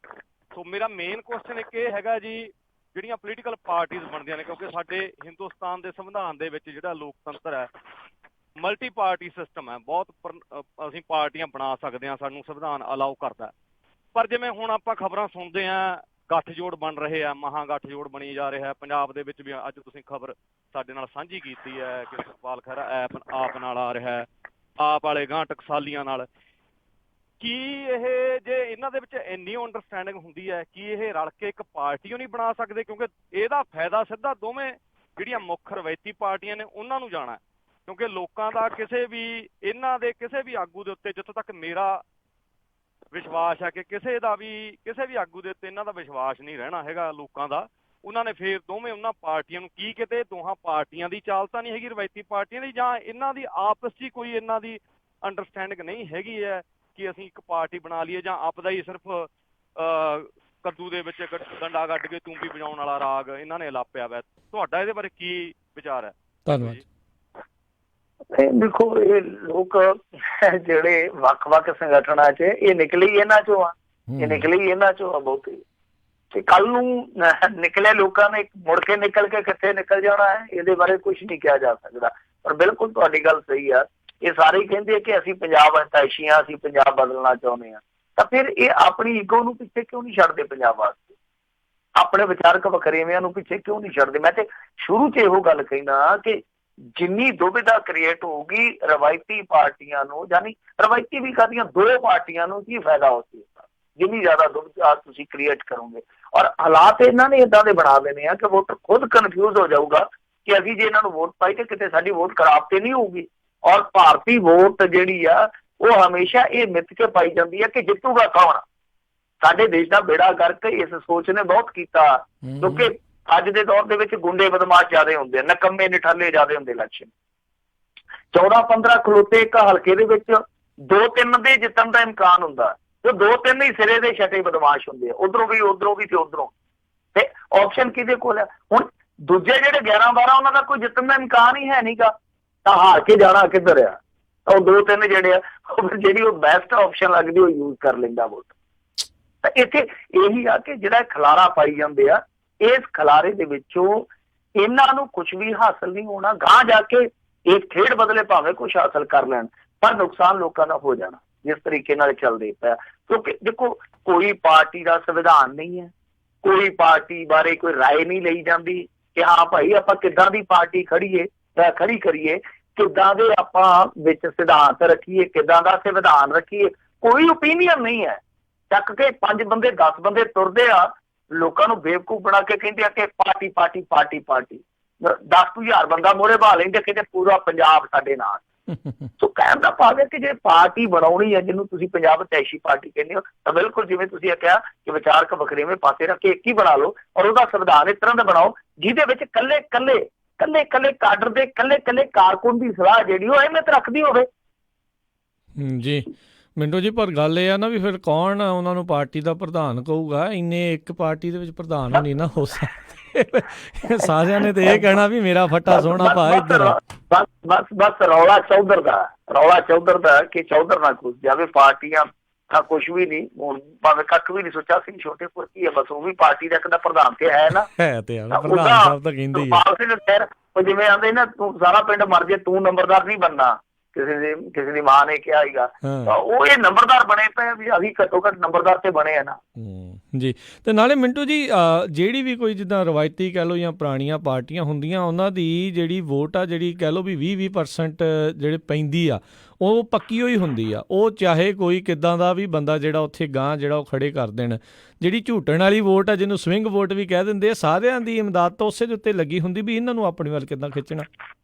ਸੋ ਮੇਰਾ ਮੇਨ ਕੁਐਸਚਨ ਇੱਕ ਇਹ ਹੈਗਾ ਜੀ, ਜਿਹੜੀਆਂ ਪੋਲੀਟੀਕਲ ਪਾਰਟੀਆਂ ਬਣਦੀਆਂ ਨੇ, ਕਿਉਂਕਿ ਸਾਡੇ ਹਿੰਦੁਸਤਾਨ ਦੇ ਸੰਵਿਧਾਨ ਦੇ ਵਿੱਚ ਜਿਹੜਾ ਲੋਕਤੰਤਰ ਹੈ, ਮਲਟੀ ਪਾਰਟੀ ਸਿਸਟਮ ਹੈ, ਬਹੁਤ ਅਸੀਂ ਪਾਰਟੀਆਂ ਬਣਾ ਸਕਦੇ ਹਾਂ, ਸਾਨੂੰ ਸੰਵਿਧਾਨ ਅਲਾਓ ਕਰਦਾ। ਪਰ ਜਿਵੇਂ ਹੁਣ ਆਪਾਂ ਖਬਰਾਂ ਸੁਣਦੇ ਹਾਂ, ਗੱਠਜੋੜ ਬਣ ਰਹੇ ਆ, ਮਹਾਂ ਗੱਠਜੋੜ ਬਣੀ ਜਾ ਰਿਹਾ। ਪੰਜਾਬ ਦੇ ਵਿੱਚ ਵੀ ਅੱਜ ਤੁਸੀਂ ਖਬਰ ਸਾਡੇ ਨਾਲ ਸਾਂਝੀ ਕੀਤੀ ਹੈ ਕਿ ਸੁਖਪਾਲ ਖਹਿਰਾ ਆਪ ਨਾਲ ਆ ਰਿਹਾ, ਆਪ ਵਾਲੇ ਗਾਂ ਟਕਸਾਲੀਆਂ ਨਾਲ। ਕੀ ਇਹ, ਜੇ ਇਹਨਾਂ ਦੇ ਵਿੱਚ ਇੰਨੀ ਅੰਡਰਸਟੈਂਡਿੰਗ ਹੁੰਦੀ ਹੈ, ਕੀ ਇਹ ਰਲ ਕੇ ਇੱਕ ਪਾਰਟੀ ਨਹੀਂ ਬਣਾ ਸਕਦੇ? ਕਿਉਂਕਿ ਇਹਦਾ ਫਾਇਦਾ ਸਿੱਧਾ ਦੋਵੇਂ ਜਿਹੜੀਆਂ ਮੁੱਖ ਰਵਾਇਤੀ ਪਾਰਟੀਆਂ ਨੇ ਉਹਨਾਂ ਨੂੰ ਜਾਣਾ, ਕਿਉਂਕਿ ਲੋਕਾਂ ਦਾ ਕਿਸੇ ਵੀ ਇਹਨਾਂ ਦੇ ਕਿਸੇ ਵੀ ਆਗੂ ਦੇ ਉੱਤੇ, ਜਿੱਥੋਂ ਤੱਕ ਮੇਰਾ ਵਿਸ਼ਵਾਸ ਹੈ ਕਿ ਕਿਸੇ ਵੀ ਆਗੂ ਦੇ ਉੱਤੇ ਇਹਨਾਂ ਦਾ ਵਿਸ਼ਵਾਸ ਨਹੀਂ ਰਹਿਣਾ ਹੈਗਾ ਲੋਕਾਂ ਦਾ। ਉਹਨਾਂ ਨੇ ਫਿਰ ਦੋਵੇਂ ਉਹਨਾਂ ਪਾਰਟੀਆਂ ਨੂੰ, ਕੀ ਕਿਤੇ ਦੋਹਾਂ ਪਾਰਟੀਆਂ ਦੀ ਚਾਲ ਤਾਂ ਨਹੀਂ ਹੈਗੀ ਰਵਾਇਤੀ ਪਾਰਟੀਆਂ ਦੀ, ਜਾਂ ਇਹਨਾਂ ਦੀ ਆਪਸ 'ਚ ਕੋਈ ਇਹਨਾਂ ਦੀ ਅੰਡਰਸਟੈਂਡਿੰਗ ਨਹੀਂ ਹੈਗੀ ਹੈ ਕਿ ਅਸੀਂ ਇੱਕ ਪਾਰਟੀ ਬਣਾ ਲਈਏ, ਜਾਂ ਆਪਦਾ ਹੀ ਸਿਰਫ ਕੱਦੂ ਦੇ ਵਿੱਚ ਡੰਡਾ ਕੱਢ ਕੇ ਤੂੰਬੀ ਵਜਾਉਣ ਵਾਲਾ ਰਾਗ ਇਹਨਾਂ ਨੇ ਲਾਪਿਆ ਵਾ। ਤੁਹਾਡਾ ਇਹਦੇ ਬਾਰੇ ਕੀ ਵਿਚਾਰ ਹੈ? ਧੰਨਵਾਦ। ਦੇਖੋ, ਇਹ ਲੋਕ ਜਿਹੜੇ ਵੱਖ-ਵੱਖ ਸੰਗਠਨਾਂ 'ਚ, ਇਹ ਨਿਕਲੇ ਹੀ ਇਹਨਾਂ ਚੋਂ ਆ, ਬਹੁਤੇ। ਤੇ ਕੱਲ ਨੂੰ ਨਿਕਲੇ ਲੋਕਾਂ ਨੇ ਮੁੜ ਕੇ ਨਿਕਲ ਕੇ ਕਿੱਥੇ ਨਿਕਲ ਜਾਣਾ ਹੈ, ਇਹਦੇ ਬਾਰੇ ਕੁਛ ਨਹੀਂ ਕਿਹਾ ਜਾ ਸਕਦਾ। ਪਰ ਬਿਲਕੁਲ ਤੁਹਾਡੀ ਗੱਲ ਸਹੀ ਆ। ਇਹ ਸਾਰੇ ਕਹਿੰਦੇ ਆ ਕਿ ਅਸੀਂ ਪੰਜਾਬ ਹਿਤੈਸ਼ੀ ਹਾਂ, ਅਸੀਂ ਪੰਜਾਬ ਬਦਲਣਾ ਚਾਹੁੰਦੇ ਹਾਂ। ਤਾਂ ਫਿਰ ਇਹ ਆਪਣੀ ਈਗੋ ਨੂੰ ਪਿੱਛੇ ਕਿਉਂ ਨਹੀਂ ਛੱਡਦੇ ਪੰਜਾਬ ਵਾਸਤੇ? ਆਪਣੇ ਵਿਚਾਰਕ ਵਖਰੇਵਿਆਂ ਨੂੰ ਪਿੱਛੇ ਕਿਉਂ ਨਹੀਂ ਛੱਡਦੇ? ਮੈਂ ਤੇ ਸ਼ੁਰੂ 'ਚ ਇਹੋ ਗੱਲ ਕਹਿਣਾ ਕਿ ਜਿੰਨੀ ਦੁਬਿਧਾ ਕ੍ਰੀਏਟ ਹੋਊਗੀ ਰਵਾਇਤੀ ਪਾਰਟੀਆਂ ਨੂੰ, ਯਾਨੀ ਰਵਾਇਤੀ ਵੀ ਕਰਦੀਆਂ ਦੋ ਪਾਰਟੀਆਂ ਨੂੰ, ਕੀ ਫਾਇਦਾ ਉਸ ਚੀਜ਼ ਦਾ? ਜਿੰਨੀ ਜ਼ਿਆਦਾ ਦੁਬਿਧਾ ਤੁਸੀਂ ਕ੍ਰੀਏਟ ਕਰੋਗੇ। ਔਰ ਹਾਲਾਤ ਇਹਨਾਂ ਨੇ ਏਦਾਂ ਦੇ ਬਣਾ ਦੇਣੇ ਆ ਕਿ ਵੋਟਰ ਖੁਦ ਕਨਫਿਊਜ਼ ਹੋ ਜਾਊਗਾ ਕਿ ਅਸੀਂ ਜੇ ਇਹਨਾਂ ਨੂੰ ਵੋਟ ਪਾਈ ਤੇ ਕਿਤੇ ਸਾਡੀ ਵੋਟ ਖਰਾਬ ਤੇ ਨਹੀਂ ਹੋਊਗੀ। ਔਰ ਭਾਰਤੀ ਵੋਟ ਜਿਹੜੀ ਆ ਉਹ ਹਮੇਸ਼ਾ ਇਹ ਮਿੱਥ ਕੇ ਪਾਈ ਜਾਂਦੀ ਹੈ ਕਿ ਜਿੱਤੂਗਾ ਕੌਣ। ਸਾਡੇ ਦੇਸ਼ ਦਾ ਬੇੜਾ ਗਰਕ ਇਸ ਸੋਚ ਨੇ ਬਹੁਤ ਕੀਤਾ, ਕਿਉਂਕਿ ਅੱਜ ਦੇ ਦੌਰ ਦੇ ਵਿੱਚ ਗੁੰਡੇ ਬਦਮਾਸ਼ ਜ਼ਿਆਦਾ ਹੁੰਦੇ, ਨਕੰਮੇ ਨਿਠੱਲੇ ਜ਼ਿਆਦਾ ਹੁੰਦੇ। ਇਲੈਕਸ਼ਨ 14-15 ਖਲੋਤੇ ਇੱਕ ਹਲਕੇ ਦੇ ਵਿੱਚ 2-3 ਦੇ ਜਿੱਤਣ ਦਾ ਇਮਕਾਨ ਹੁੰਦਾ, ਤੇ 2-3 ਹੀ ਸਿਰੇ ਦੇ ਛਟੇ ਬਦਮਾਸ਼ ਹੁੰਦੇ ਆ, ਉਧਰੋਂ ਵੀ ਤੇ ਉਧਰੋਂ। ਤੇ ਆਪਸ਼ਨ ਕਿਹਦੇ ਕੋਲ ਹੈ? ਹੁਣ ਦੂਜੇ ਜਿਹੜੇ 11-12 ਉਹਨਾਂ ਦਾ ਕੋਈ ਜਿੱਤਣ ਦਾ ਇਮਕਾਨ ਹੀ ਹੈ ਨਹੀਂਗਾ, ਤਾਂ ਹਾਰ ਕੇ ਜਾਣਾ ਕਿੱਧਰ ਆ? ਤਾਂ ਉਹ 2-3 ਜਿਹੜੇ ਆ, ਜਿਹੜੀ ਉਹ ਬੈਸਟ ਆਪਸ਼ਨ ਲੱਗਦੀ ਉਹ ਯੂਜ਼ ਕਰ ਲੈਂਦਾ ਵੋਟ। ਤਾਂ ਇੱਥੇ ਇਹੀ ਆ ਕਿ ਜਿਹੜਾ ਖਲਾਰਾ ਪਾਈ ਜਾਂਦੇ ਆ, ਇਸ ਖਲਾਰੇ ਦੇ ਵਿੱਚੋਂ ਇਹਨਾਂ ਨੂੰ ਕੁਛ ਵੀ ਹਾਸਲ ਨਹੀਂ ਹੋਣਾ। ਗਾਂ ਜਾ ਕੇ ਇਸ ਖੇਡ ਬਦਲੇ ਭਾਵੇਂ ਕੁਛ ਹਾਸਲ ਕਰ ਲੈਣ, ਪਰ ਨੁਕਸਾਨ ਲੋਕਾਂ ਦਾ ਹੋ ਜਾਣਾ ਜਿਸ ਤਰੀਕੇ ਨਾਲ ਚੱਲਦੇ ਪਿਆ। ਕਿਉਂਕਿ ਦੇਖੋ, ਕੋਈ ਪਾਰਟੀ ਦਾ ਸੰਵਿਧਾਨ ਨਹੀਂ ਹੈ, ਕੋਈ ਪਾਰਟੀ ਬਾਰੇ ਕੋਈ ਰਾਏ ਨਹੀਂ ਲਈ ਜਾਂਦੀ ਕਿ ਹਾਂ ਭਾਈ ਆਪਾਂ ਕਿੱਦਾਂ ਦੀ ਪਾਰਟੀ ਖੜੀ ਕਰੀਏ, ਕਿੱਦਾਂ ਦੇ ਆਪਾਂ ਵਿੱਚ ਸਿਧਾਂਤ ਰੱਖੀਏ, ਕਿੱਦਾਂ ਦਾ ਸੰਵਿਧਾਨ ਰੱਖੀਏ। ਕੋਈ ਓਪੀਨੀਅਨ ਨਹੀਂ ਹੈ। ਚੱਕ ਕੇ 5 ਬੰਦੇ 10 ਬੰਦੇ ਤੁਰਦੇ ਆ, ਲੋਕਾਂ ਨੂੰ ਬੇਵਕੂਫ ਬਣਾ ਕੇ ਕਹਿੰਦੇ ਆ ਕਿ ਪਾਰਟੀ ਪਾਰਟੀ ਪਾਰਟੀ ਪਾਰਟੀ। 10,000 ਬੰਦਾ ਮੋਹਰੇ ਬਹਾ ਲੈਂਦੇ ਕਿਤੇ ਪੂਰਾ ਪੰਜਾਬ ਸਾਡੇ ਨਾਲ। ਸੋ ਕਹਿਣ ਦਾ ਭਾਵ ਹੈ ਕਿ ਜੇ ਪਾਰਟੀ ਬਣਾਉਣੀ ਹੈ, ਜਿਹਨੂੰ ਤੁਸੀਂ ਪੰਜਾਬ ਤੈਸ਼ੀ ਪਾਰਟੀ ਕਹਿੰਦੇ ਹੋ, ਤਾਂ ਬਿਲਕੁਲ ਜਿਵੇਂ ਤੁਸੀਂ ਕਿਹਾ ਕਿ ਵਿਚਾਰਕ ਵਖਰੇਵੇਂ ਪਾਸੇ ਰੱਖ ਕੇ ਇੱਕ ਹੀ ਬਣਾ ਲਓ, ਔਰ ਉਹਦਾ ਸੰਵਿਧਾਨ ਇਸ ਤਰ੍ਹਾਂ ਦਾ ਬਣਾਓ ਜਿਹਦੇ ਵਿੱਚ ਕੱਲੇ ਕਾਡਰ ਦੇ ਕੱਲੇ ਕਾਰਕੁਨ ਦੀ ਸਲਾਹ ਜਿਹੜੀ ਉਹ ਅਹਿਮੀਅਤ ਰੱਖਦੀ ਹੋਵੇ। ਜੀ ਮਿੰਟੂ ਜੀ, ਪਰ ਗੱਲ ਇਹ ਆ ਨਾ ਵੀ ਫਿਰ ਕੌਣ ਉਹਨਾਂ ਨੂੰ ਪਾਰਟੀ ਦਾ ਪ੍ਰਧਾਨ ਕਹੂਗਾ? ਇੰਨੇ ਇੱਕ ਪਾਰਟੀ ਦੇ ਵਿੱਚ ਪ੍ਰਧਾਨ ਨਹੀਂ ਨਾ ਹੋ ਸਕਦੇ। ਸਾਰਿਆਂ ਨੇ ਤੇ ਇਹ ਕਹਿਣਾ ਵੀ ਮੇਰਾ ਫੱਟਾ ਸੋਹਣਾ ਭਾ ਇੱਧਰ। ਬਸ ਰੌਲਾ ਚੌਧਰ ਦਾ ਕਿ ਚੌਧਰ ਨਾ ਘੁਸ ਜਾਵੇ। ਪਾਰਟੀਆਂ ਤਾਂ ਕੁਛ ਵੀ ਨਹੀਂ, ਹੁਣ ਭਾਵੇਂ ਕੱਖ ਵੀ ਨਹੀਂ ਸੋਚਿਆ ਸੀ ਛੋਟੇ ਪੁਰ ਕੀ ਹੈ, ਬਸ ਉਹ ਵੀ ਪਾਰਟੀ ਦਾ ਇੱਕ ਦਾ ਪ੍ਰਧਾਨ ਤੇ ਹੈ ਨਾ, ਹੈ ਤੇ ਪ੍ਰਧਾਨ ਸਾਹਿਬ ਤਾਂ ਕਹਿੰਦੇ ਹੀ ਆ। ਉਹ ਜਿਵੇਂ ਆਂਦੇ ਨਾ, ਤੂੰ ਸਾਰਾ ਪਿੰਡ ਮਰ ਜੇ ਤੂੰ ਨੰਬਰਦਾਰ ਨਹੀਂ ਬਣਨਾ, ਕਿਸੇ ਦੀ ਮਾਂ ਨੇ ਕਿਹਾ ਸੀਗਾ। ਉਹ ਇਹ ਨੰਬਰਦਾਰ ਬਣੇ ਪਏ ਵੀ ਅਸੀਂ ਘੱਟੋ ਘੱਟ ਨੰਬਰਦਾਰ ਤੇ ਬਣੇ ਆ ਨਾ। ਜੀ, ਤੇ ਨਾਲੇ ਮਿੰਟੂ ਜੀ, ਜਿਹੜੀ ਵੀ ਕੋਈ ਜਿੱਦਾਂ ਰਵਾਇਤੀ ਕਹਿ ਲਓ ਜਾਂ ਪੁਰਾਣੀਆਂ ਪਾਰਟੀਆਂ ਹੁੰਦੀਆਂ, ਉਹਨਾਂ ਦੀ ਜਿਹੜੀ ਵੋਟ ਆ, ਜਿਹੜੀ ਕਹਿ ਲਓ ਵੀ 20% ਜਿਹੜੇ ਪੈਂਦੀ ਆ, ਉਹ ਪੱਕੀ ਹੋਈ ਹੁੰਦੀ ਆ। ਉਹ ਚਾਹੇ ਕੋਈ ਕਿੱਦਾਂ ਦਾ ਵੀ ਬੰਦਾ ਜਿਹੜਾ ਉੱਥੇ ਗਾਂ ਜਿਹੜਾ ਉਹ ਖੜੇ ਕਰ ਦੇਣ। ਜਿਹੜੀ ਝੂਟਣ ਵਾਲੀ ਵੋਟ ਆ, ਜਿਹਨੂੰ ਸਵਿੰਗ ਵੋਟ ਵੀ ਕਹਿ ਦਿੰਦੇ ਆ, ਸਾਰਿਆਂ ਦੀ ਇਮਦਾਦ ਤਾਂ ਉਸੇ ਦੇ ਉੱਤੇ ਲੱਗੀ ਹੁੰਦੀ ਵੀ ਇਹਨਾਂ ਨੂੰ ਆਪਣੇ ਵੱਲ ਕਿੱਦਾਂ ਖਿੱਚਣਾ।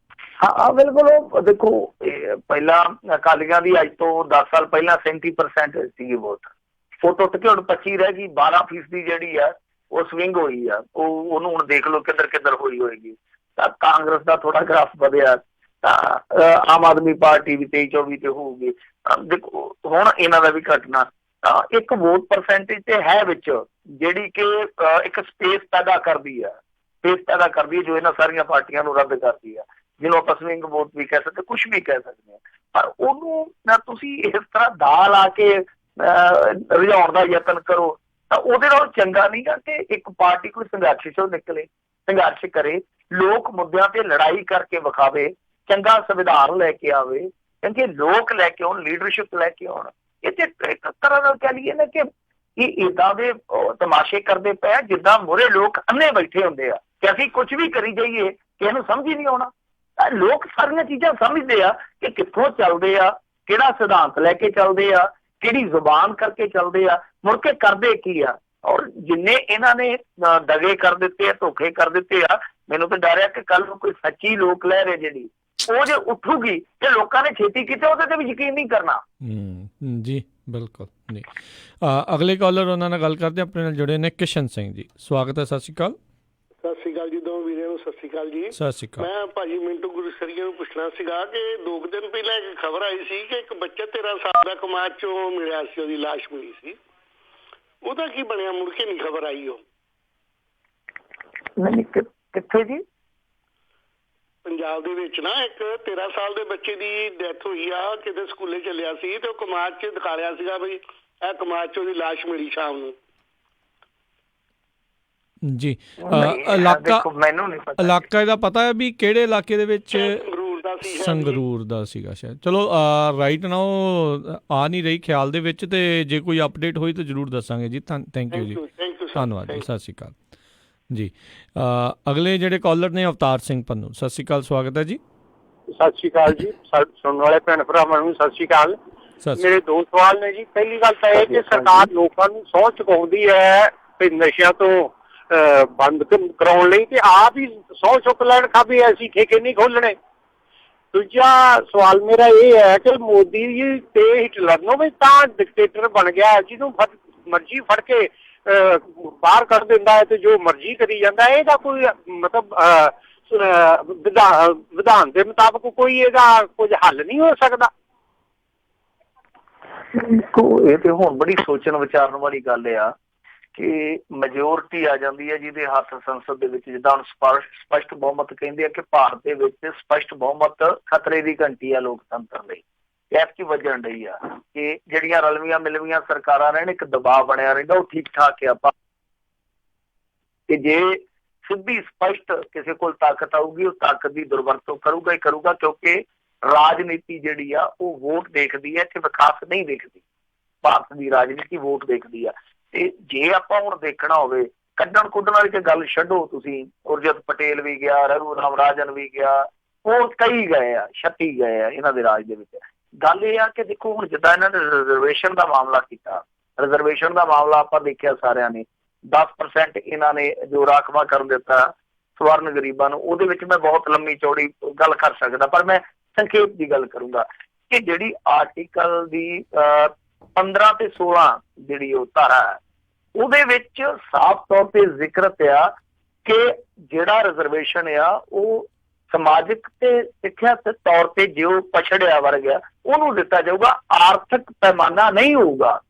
ਹਾਂ ਬਿਲਕੁਲ। ਉਹ ਦੇਖੋ, ਪਹਿਲਾਂ ਅਕਾਲੀਆਂ ਦੀ ਅੱਜ ਤੋਂ 10 ਸਾਲ ਪਹਿਲਾਂ 37% ਸੀਗੀ ਵੋਟ, ਉਹ ਟੁੱਟ ਕੇ ਹੁਣ 25 ਰਹਿ ਗਈ। 12% ਜਿਹੜੀ ਆ ਉਹ ਸਵਿੰਗ ਹੋਈ ਆ। ਉਹਨੂੰ ਹੁਣ ਦੇਖ ਲਓ ਕਿੱਧਰ ਹੋਈ ਹੋਏਗੀ। ਤਾਂ ਕਾਂਗਰਸ ਦਾ ਥੋੜਾ ਗ੍ਰਾਫ ਵਧਿਆ, ਤਾਂ ਆਮ ਆਦਮੀ ਪਾਰਟੀ ਵੀ 23-24 ਤੇ ਹੋਊਗੀ। ਦੇਖੋ ਹੁਣ ਇਹਨਾਂ ਦਾ ਵੀ ਘਟਣਾ, ਤਾਂ ਇੱਕ ਵੋਟ ਪਰਸੈਂਟੇਜ ਤੇ ਹੈ ਵਿੱਚ, ਜਿਹੜੀ ਕਿ ਇੱਕ ਸਪੇਸ ਪੈਦਾ ਕਰਦੀ ਹੈ ਜੋ ਇਹਨਾਂ ਸਾਰੀਆਂ ਪਾਰਟੀਆਂ ਨੂੰ ਰੱਦ ਕਰਦੀ ਆ, ਜਿਹਨੂੰ ਆਪਾਂ ਸਵਿੰਗ ਵੋਟ ਵੀ ਕਹਿ ਸਕਦੇ, ਕੁਛ ਵੀ ਕਹਿ ਸਕਦੇ ਹਾਂ। ਪਰ ਉਹਨੂੰ ਨਾ ਤੁਸੀਂ ਇਸ ਤਰ੍ਹਾਂ ਦਾ ਲਾ ਕੇ ਰੁਝਾਉਣ ਦਾ ਯਤਨ ਕਰੋ, ਤਾਂ ਉਹਦੇ ਨਾਲ ਚੰਗਾ ਨਹੀਂ ਗਾ ਕਿ ਇੱਕ ਪਾਰਟੀ ਕੋਈ ਸੰਘਰਸ਼ ਚੋਂ ਨਿਕਲੇ, ਸੰਘਰਸ਼ ਕਰੇ, ਲੋਕ ਮੁੱਦਿਆਂ ਤੇ ਲੜਾਈ ਕਰਕੇ ਵਿਖਾਵੇ, ਚੰਗਾ ਸੰਵਿਧਾਨ ਲੈ ਕੇ ਆਵੇ, ਕਿਉਂਕਿ ਲੋਕ ਲੈ ਕੇ ਆਉਣ, ਲੀਡਰਸ਼ਿਪ ਲੈ ਕੇ ਆਉਣ। ਇਹ ਤੇ ਇੱਕ ਤਰ੍ਹਾਂ ਨਾਲ ਕਹਿ ਲਈਏ ਨਾ ਕਿ ਇਹ ਏਦਾਂ ਦੇ ਤਮਾਸ਼ੇ ਕਰਦੇ ਪਏ ਜਿੱਦਾਂ ਮੂਹਰੇ ਲੋਕ ਅੰਨੇ ਬੈਠੇ ਹੁੰਦੇ ਆ ਕਿ ਅਸੀਂ ਕੁਛ ਵੀ ਕਰੀ ਜਾਈਏ ਕਿ ਇਹਨੂੰ ਸਮਝ ਹੀ ਨਹੀਂ ਆਉਣਾ। ਲੋਕ ਸਾਰੀਆਂ ਚੀਜ਼ਾਂ ਸਮਝਦੇ ਆ ਕਿ ਕਿੱਥੋਂ ਚੱਲਦੇ ਆ, ਕਿਹੜਾ ਸਿਧਾਂਤ ਲੈ ਕੇ ਚੱਲਦੇ ਆ, ਕਿਹੜੀ ਜ਼ੁਬਾਨ ਕਰਕੇ ਚੱਲਦੇ ਆ, ਮੁੜ ਕੇ ਕਰਦੇ ਕੀ ਆ। ਔਰ ਜਿੰਨੇ ਇਹਨਾਂ ਨੇ ਦਗੇ ਕਰ ਦਿੱਤੇ ਆ, ਧੋਖੇ ਕਰ ਦਿੱਤੇ ਆ, ਮੈਨੂੰ ਤਾਂ ਡਰ ਆ ਕਿ ਕੱਲ ਨੂੰ ਕੋਈ ਸੱਚੀ ਲੋਕ ਲਹਿਰ ਹੈ ਜਿਹੜੀ ਉਹ ਜੇ ਉੱਠੂਗੀ ਤੇ ਲੋਕਾਂ ਨੇ ਛੇਤੀ ਕੀਤੇ ਉਹਦੇ ਤੇ ਵੀ ਯਕੀਨ ਨਹੀਂ ਕਰਨਾ। ਜੀ ਬਿਲਕੁਲ ਨਹੀਂ। ਅਗਲੇ ਕਾਲਰ ਉਹਨਾਂ ਨਾਲ ਗੱਲ ਕਰਦੇ ਆਪਣੇ ਨਾਲ ਜੁੜੇ ਨੇ ਕਿਸ਼ਨ ਸਿੰਘ ਜੀ, ਸਵਾਗਤ ਹੈ। ਸਤਿ ਸ਼੍ਰੀ ਅਕਾਲ। ਸਤਿ ਸ਼੍ਰੀ ਅਕਾਲ ਜੀ, ਦੋ ਵੀਰੇ ਨੂੰ ਸਤਿ ਸ਼੍ਰੀ ਅਕਾਲ ਜੀ। ਸਤਿ ਸ਼੍ਰੀ ਅਕਾਲ। ਮੈਂ ਭਾਜੀ ਮਿੰਟੂ ਗੁਰਸਰੀਆ ਨੂੰ ਪੁੱਛਣਾ ਸੀਗਾ ਕਿ 2 ਦਿਨ ਪਹਿਲਾਂ ਇੱਕ ਖਬਰ ਆਈ ਸੀ ਕਿ ਇੱਕ ਬੱਚਾ 13 ਸਾਲ ਦਾ ਕਮਾਦ ਚੋਂ ਮਿਲਿਆ ਸੀ, ਉਹਦੀ ਲਾਸ਼ ਮਿਲੀ ਸੀ, ਉਹਦਾ ਕੀ ਬਣਿਆ? ਮੁੜ ਕੇ ਨਹੀਂ ਖਬਰ ਆਈ। ਉਹ ਕਿੱਥੇ ਜੀ? ਪੰਜਾਬ ਦੇ ਵਿੱਚ ਨਾ ਇੱਕ 13 ਸਾਲ ਦੇ ਬੱਚੇ ਦੀ ਡੈਥ ਹੋਈ ਆ, ਕਿਤੇ ਸਕੂਲੇ ਚੱਲਿਆ ਸੀ ਤੇ ਉਹ ਕਮਾਦ 'ਚ ਦਿਖਾ ਰਿਹਾ ਸੀਗਾ ਵੀ ਇਹ ਕਮਾਦ 'ਚ ਉਹਦੀ ਲਾਸ਼ ਮਿਲੀ ਸ਼ਾਮ ਨੂੰ। ਜੀ ਇਲਾਕਾ ਇਹਦਾ ਪਤਾ ਹੈ ਵੀ ਕਿਹੜੇ ਇਲਾਕੇ ਦੇ ਵਿੱਚ? ਸੰਗਰੂਰ ਦਾ ਸੀਗਾ ਸ਼ਾਇਦ। ਚਲੋ ਰਾਈਟ ਨਾ ਉਹ ਆ ਨਹੀਂ ਰਹੀ ਖਿਆਲ ਦੇ ਵਿੱਚ, ਤੇ ਜੇ ਕੋਈ ਅਪਡੇਟ ਹੋਈ ਤਾਂ ਜ਼ਰੂਰ ਦੱਸਾਂਗੇ ਜੀ। ਥੈਂਕ ਯੂ ਜੀ, ਧੰਨਵਾਦ ਜੀ, ਸਤਿ ਸ਼੍ਰੀ ਅਕਾਲ ਜੀ। ਅਗਲੇ ਜਿਹੜੇ ਕਾਲਰ ਨੇ ਅਵਤਾਰ ਸਿੰਘ ਪੰਨੂ, ਸਤਿ ਸ਼੍ਰੀ ਅਕਾਲ, ਸਵਾਗਤ ਹੈ ਜੀ। ਸਤਿ ਸ਼੍ਰੀ ਅਕਾਲ ਜੀ, ਸੁਣਨ ਵਾਲੇ ਭੈਣ ਭਰਾਵਾਂ ਨੂੰ ਸਤਿ ਸ਼੍ਰੀ ਅਕਾਲ। ਮੇਰੇ 2 ਸਵਾਲ ਨੇ ਜੀ। ਪਹਿਲੀ ਗੱਲ ਤਾਂ ਇਹ ਕਿ ਸਰਕਾਰ ਲੋਕਾਂ ਨੂੰ ਸਹੁੰ ਚੁਕਾਉਂਦੀ ਹੈ ਕਿ ਨਸ਼ਿਆਂ ਤੋਂ ਬੰਦ ਕਰਾਉਣ ਲਈ, ਤੇ ਆਪ ਹੀ ਸਹੁੰ ਚੁੱਕ ਲੈਣ ਵੀ ਅਸੀਂ ਠੇਕੇ ਨਹੀਂ ਖੋਲਣੇ। ਦੂਜਾ ਸਵਾਲ ਮੇਰਾ ਇਹ ਹੈ ਕਿ ਮੋਦੀ ਜੀ ਤੇ ਹਿਟਲਰ ਨੂੰ ਵੀ ਤਾਂ ਡਿਕਟੇਟਰ ਬਣ ਗਿਆ, ਜਿਹਨੂੰ ਮਰਜ਼ੀ ਫੜ ਕੇ ਬਾਹਰ ਕੱਢ ਦਿੰਦਾ ਹੈ ਤੇ ਜੋ ਮਰਜ਼ੀ ਕਰੀ ਜਾਂਦਾ। ਇਹਦਾ ਕੋਈ ਮਤਲਬ ਵਿਧਾਨ ਦੇ ਮੁਤਾਬਕ ਕੋਈ ਇਹਦਾ ਕੁਝ ਹੱਲ ਨਹੀਂ ਹੋ ਸਕਦਾ? ਇਹ ਤੇ ਹੁਣ ਬੜੀ ਸੋਚਣ ਵਿਚਾਰਨ ਵਾਲੀ ਗੱਲ ਆ ਕਿ ਮੈਜੋਰਟੀ ਆ ਜਾਂਦੀ ਹੈ ਜਿਹਦੇ ਹੱਥ ਸੰਸਦ ਦੇ ਵਿੱਚ, ਜਿੱਦਾਂ ਹੁਣ ਸਪਸ਼ਟ ਬਹੁਮਤ ਕਹਿੰਦੇ ਆ ਕਿ ਭਾਰਤ ਦੇ ਵਿੱਚ ਸਪਸ਼ਟ ਬਹੁਮਤ ਖਤਰੇ ਦੀ ਘੰਟੀ ਆ ਲੋਕਤੰਤਰ ਲਈ। ਐਤਕੀ ਵੱਜਣ ਰਹੀ ਆ ਕਿ ਜਿਹੜੀਆਂ ਰਲਵੀਆਂ ਮਿਲਵੀਆਂ ਸਰਕਾਰਾਂ ਰਹਿਣ, ਇੱਕ ਦਬਾਅ ਬਣਿਆ ਰਹਿੰਦਾ, ਉਹ ਠੀਕ ਠਾਕ ਆ। ਕਿ ਜੇ ਸਿੱਧੀ ਸਪਸ਼ਟ ਕਿਸੇ ਕੋਲ ਤਾਕਤ ਆਊਗੀ, ਉਹ ਤਾਕਤ ਦੀ ਦੁਰਵਰਤੋਂ ਕਰੂਗਾ ਹੀ ਕਰੂਗਾ, ਕਿਉਂਕਿ ਰਾਜਨੀਤੀ ਜਿਹੜੀ ਆ ਉਹ ਵੋਟ ਦੇਖਦੀ ਹੈ, ਇੱਥੇ ਵਿਕਾਸ ਨਹੀਂ ਦੇਖਦੀ। ਭਾਰਤ ਦੀ ਰਾਜਨੀਤੀ ਵੋਟ ਦੇਖਦੀ ਆ। ਤੇ ਜੇ ਆਪਾਂ ਹੁਣ ਦੇਖਣਾ ਹੋਵੇ ਕੱਢਣ ਕੁੱਢਣ ਵਾਲੀ ਤੇ ਗੱਲ ਛੱਡੋ ਤੁਸੀਂ, ਉਰਜਿਤ ਪਟੇਲ ਵੀ ਗਿਆ, ਰਘੂ ਰਾਮ ਰਾਜਨ ਵੀ ਗਿਆ, ਹੋਰ ਕਈ ਗਏ ਆ, 36 ਗਏ ਆ ਇਹਨਾਂ ਦੇ ਰਾਜ ਦੇ ਵਿੱਚ। ਗੱਲ ਇਹ ਆ ਕਿ ਦੇਖੋ ਹੁਣ ਜਿੱਦਾਂ ਇਹਨਾਂ ਨੇ ਰਿਜ਼ਰਵੇਸ਼ਨ ਦਾ ਮਾਮਲਾ ਕੀਤਾ, ਰਿਜ਼ਰਵੇਸ਼ਨ ਦਾ ਮਾਮਲਾ ਆਪਾਂ ਦੇਖਿਆ ਸਾਰਿਆਂ ਨੇ, 10% ਇਹਨਾਂ ਨੇ ਜੋ ਰਾਖਵਾਂਕਰਨ ਦਿੱਤਾ ਸਵਰਨ ਗਰੀਬਾਂ ਨੂੰ, ਉਹਦੇ ਵਿੱਚ ਮੈਂ ਬਹੁਤ ਲੰਮੀ ਚੌੜੀ ਗੱਲ ਕਰ ਸਕਦਾ, ਪਰ ਮੈਂ ਸੰਖੇਪ ਦੀ ਗੱਲ ਕਰੂੰਗਾ ਕਿ ਜਿਹੜੀ ਆਰਟੀਕਲ ਦੀ 15 ਤੇ 16 ਜਿਹੜੀ ਉਹ ਧਾਰਾ ਹੈ, ਉਹਦੇ ਵਿੱਚ ਸਾਫ਼ ਤੌਰ ਤੇ ਜ਼ਿਕਰ ਆ ਕਿ ਜਿਹੜਾ ਰਿਜ਼ਰਵੇਸ਼ਨ ਆ ਉਹ ਸਮਾਜਿਕ ਤੇ ਸਿੱਖਿਅਤ ਤੌਰ ਤੇ ਜੋ ਪਛੜਿਆ ਵਰਗ ਆ ਉਹਨੂੰ ਦਿੱਤਾ ਜਾਊਗਾ, ਆਰਥਿਕ ਪੈਮਾਨਾ ਨਹੀਂ ਹੋਊਗਾ।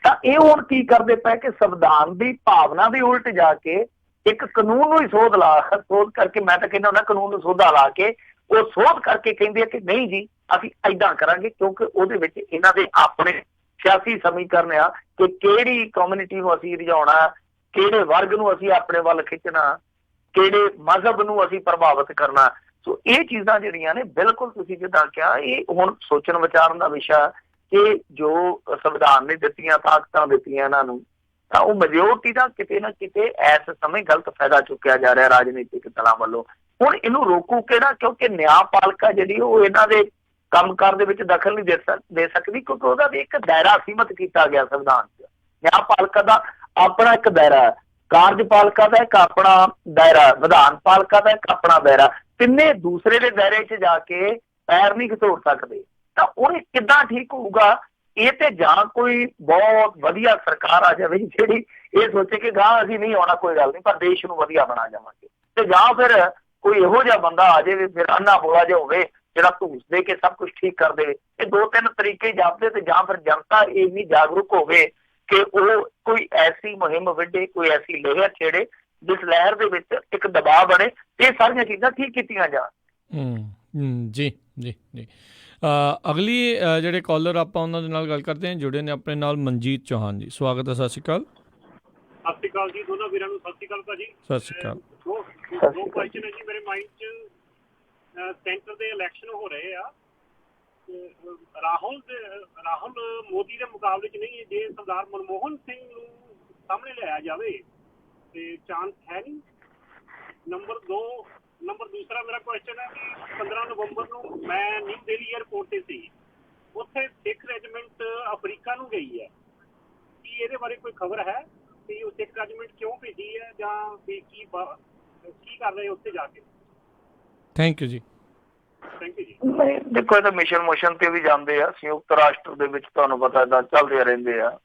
ਤਾਂ ਇਹ ਹੁਣ ਕੀ ਕਰਦੇ ਪਏ ਕਿ ਸੰਵਿਧਾਨ ਦੀ ਭਾਵਨਾ ਦੇ ਉਲਟ ਜਾ ਕੇ ਇੱਕ ਕਾਨੂੰਨ ਨੂੰ ਹੀ ਸੋਧ ਕਰਕੇ, ਮੈਂ ਤਾਂ ਕਹਿੰਦਾ ਹੁੰਦਾ ਕਾਨੂੰਨ ਨੂੰ ਸੋਧਾ ਲਾ ਕੇ ਉਹ ਸੋਧ ਕਰਕੇ ਕਹਿੰਦੇ ਆ ਕਿ ਨਹੀਂ ਜੀ ਅਸੀਂ ਏਦਾਂ ਕਰਾਂਗੇ, ਕਿਉਂਕਿ ਉਹਦੇ ਵਿੱਚ ਇਹਨਾਂ ਦੇ ਆਪਣੇ ਸਿਆਸੀ ਸਮੀਕਰਨ ਆ ਕਿ ਕਿਹੜੀ ਕਮਿਊਨਿਟੀ ਨੂੰ ਅਸੀਂ ਰਿਝਾਉਣਾ, ਕਿਹੜੇ ਵਰਗ ਨੂੰ ਅਸੀਂ ਆਪਣੇ ਵੱਲ ਖਿੱਚਣਾ, ਕਿਹੜੇ ਮਜ਼ਹਬ ਨੂੰ ਅਸੀਂ ਪ੍ਰਭਾਵਿਤ ਕਰਨਾ। ਸੋ ਇਹ ਚੀਜ਼ਾਂ ਜਿਹੜੀਆਂ ਨੇ ਬਿਲਕੁਲ ਤੁਸੀਂ ਜਿੱਦਾਂ ਕਿਹਾ, ਇਹ ਹੁਣ ਸੋਚਣ ਵਿਚਾਰਨ ਦਾ ਵਿਸ਼ਾ ਕਿ ਜੋ ਸੰਵਿਧਾਨ ਨੇ ਦਿੱਤੀਆਂ ਤਾਕਤਾਂ ਦਿੱਤੀਆਂ ਇਹਨਾਂ ਨੂੰ, ਤਾਂ ਉਹ ਮੈਜੋਰਟੀ ਦਾ ਕਿਤੇ ਨਾ ਕਿਤੇ ਇਸ ਸਮੇਂ ਗਲਤ ਫਾਇਦਾ ਚੁੱਕਿਆ ਜਾ ਰਿਹਾ ਰਾਜਨੀਤਿਕ ਦਲਾਂ ਵੱਲੋਂ। ਹੁਣ ਇਹਨੂੰ ਰੋਕੂ ਕਿਹੜਾ, ਕਿਉਂਕਿ ਨਿਆਂਪਾਲਿਕਾ ਜਿਹੜੀ ਉਹ ਇਹਨਾਂ ਦੇ ਕੰਮਕਾਰ ਦੇ ਵਿੱਚ ਦਖਲ ਨਹੀਂ ਦੇ ਸਕਦੀ, ਕਿਉਂਕਿ ਉਹਦਾ ਵੀ ਇੱਕ ਦਾਇਰਾ ਸੀਮਤ ਕੀਤਾ ਗਿਆ ਸੰਵਿਧਾਨ 'ਚ। ਨਿਆਂਪਾਲਿਕਾ ਦਾ ਆਪਣਾ ਇੱਕ ਦਾਇਰਾ ਹੈ, ਕਾਰਜਪਾਲਿਕਾ ਦਾ ਇੱਕ ਆਪਣਾ ਦਾਇਰਾ, ਵਿਧਾਨ ਪਾਲਿਕਾ ਦਾ ਇੱਕ ਆਪਣਾ ਦਾਇਰਾ, ਤਿੰਨੇ ਦੂਸਰੇ ਦੇ ਦਾਇਰੇ 'ਚ ਜਾ ਕੇ ਪੈਰ ਨਹੀਂ ਘਿਸੋੜ ਸਕਦੇ। ਤਾਂ ਉਹ ਕਿੱਦਾਂ ਠੀਕ ਹੋਊਗਾ? ਇਹ ਤੇ ਜਾਂ ਕੋਈ ਬਹੁਤ ਵਧੀਆ ਸਰਕਾਰ ਆ ਜਾਵੇ ਜਿਹੜੀ ਇਹ ਸੋਚੇ ਕਿ ਗਾਂ ਅਸੀਂ ਨਹੀਂ ਆਉਣਾ, ਕੋਈ ਗੱਲ ਨਹੀਂ, ਪਰ ਦੇਸ਼ ਨੂੰ ਵਧੀਆ ਬਣਾ ਜਾਵਾਂਗੇ, ਤੇ ਜਾਂ ਫਿਰ ਕੋਈ ਇਹੋ ਜਿਹਾ ਬੰਦਾ ਆ ਜਾਵੇ ਫਿਰ ਅੰਨਾ ਬੋਲਾ ਜਿਹਾ ਹੋਵੇ ਜਿਹੜਾ ਧੂਸ ਦੇ ਕੇ ਸਭ ਕੁਝ ਠੀਕ ਕਰ ਦੇਵੇ। ਇਹ ਦੋ ਤਿੰਨ ਤਰੀਕੇ ਜਾਪਦੇ, ਤੇ ਜਾਂ ਫਿਰ ਜਨਤਾ ਇੰਨੀ ਜਾਗਰੂਕ ਹੋਵੇ ਕਿ ਉਹ ਕੋਈ ਐਸੀ ਮੁਹਿੰਮ ਵਿੱਢੇ, ਕੋਈ ਐਸੀ ਲਹਿਰ ਛੇੜੇ ਜਿਸ ਲਹਿਰ ਦੇ ਵਿੱਚ ਇੱਕ ਦਬਾਅ ਬਣੇ, ਇਹ ਸਾਰੀਆਂ ਚੀਜ਼ਾਂ ਠੀਕ ਕੀਤੀਆਂ ਜਾਣ। ਜੀ ਜੀ ਜੀ। ਅਗਲੀ ਜਿਹੜੇ ਕਾਲਰ ਆਪਾਂ ਉਹਨਾਂ ਦੇ ਨਾਲ ਗੱਲ ਕਰਦੇ ਹਾਂ, ਜੁੜੇ ਨੇ ਆਪਣੇ ਨਾਲ ਮਨਜੀਤ ਚੌਹਾਨ ਜੀ, ਸਵਾਗਤ ਹੈ। ਸਤਿ ਸ਼੍ਰੀ ਅਕਾਲ। ਸਤਿ ਸ਼੍ਰੀ ਅਕਾਲ ਜੀ ਦੋਨਾਂ ਵੀਰਾਂ ਨੂੰ। ਸਤਿ ਸ਼੍ਰੀ ਅਕਾਲ ਭਾਜੀ। ਸਤਿ ਸ਼੍ਰੀ ਅਕਾਲ। ਦੋ ਕੁਐਸਚਨ ਹੈ ਜੀ ਮੇਰੇ ਮਾਈਂਡ 'ਚ। ਸੈਂਟਰ ਦੇ ਇਲੈਕਸ਼ਨ ਹੋ ਰਹੇ ਆ, ਰਾਹੁਲ ਮੋਦੀ ਦੇ ਮੁਕਾਬਲੇ 'ਚ ਨਹੀਂ, ਜੇ ਸਰਦਾਰ ਮਨਮੋਹਨ ਸਿੰਘ ਨੂੰ ਸਾਹਮਣੇ ਲਿਆਇਆ ਜਾਵੇ ਤੇ ਚਾਂਸ ਹੈ ਨਹੀਂ। ਨੰਬਰ ਦੂਸਰਾ ਮੇਰਾ ਕੁਐਸਚਨ ਹੈ ਕਿ 15 ਨਵੰਬਰ ਨੂੰ ਮੈਂ ਨਿਊ ਦਿੱਲੀ ਏਅਰਪੋਰਟ ਤੇ ਸੀ, ਉੱਥੇ ਸਿੱਖ ਰੈਜੀਮੈਂਟ ਅਫਰੀਕਾ ਨੂੰ ਗਈ ਹੈ, ਕੀ ਇਹਦੇ ਬਾਰੇ ਕੋਈ ਖਬਰ ਹੈ ਕਿ ਉਹ ਸਿੱਖ ਰੈਜੀਮੈਂਟ ਕਿਉਂ ਭੇਜੀ ਹੈ ਜਾਂ ਕੀ ਕਰ ਰਹੇ ਉੱਥੇ ਜਾ ਕੇ? ਥੈਂਕ ਯੂ ਜੀ। ਥੈਂਕ ਯੂ ਜੀ। ਨਹੀਂ ਦੇਖੋ, ਇਹ ਤਾਂ ਮਿਸ਼ਨ ਤੇ ਵੀ ਜਾਂਦੇ ਆ, ਸੰਯੁਕਤ ਰਾਸ਼ਟਰ ਦੇ ਵਿੱਚ ਤੁਹਾਨੂੰ ਪਤਾ ਏਦਾਂ ਚੱਲਦੇ ਰਹਿੰਦੇ ਆ,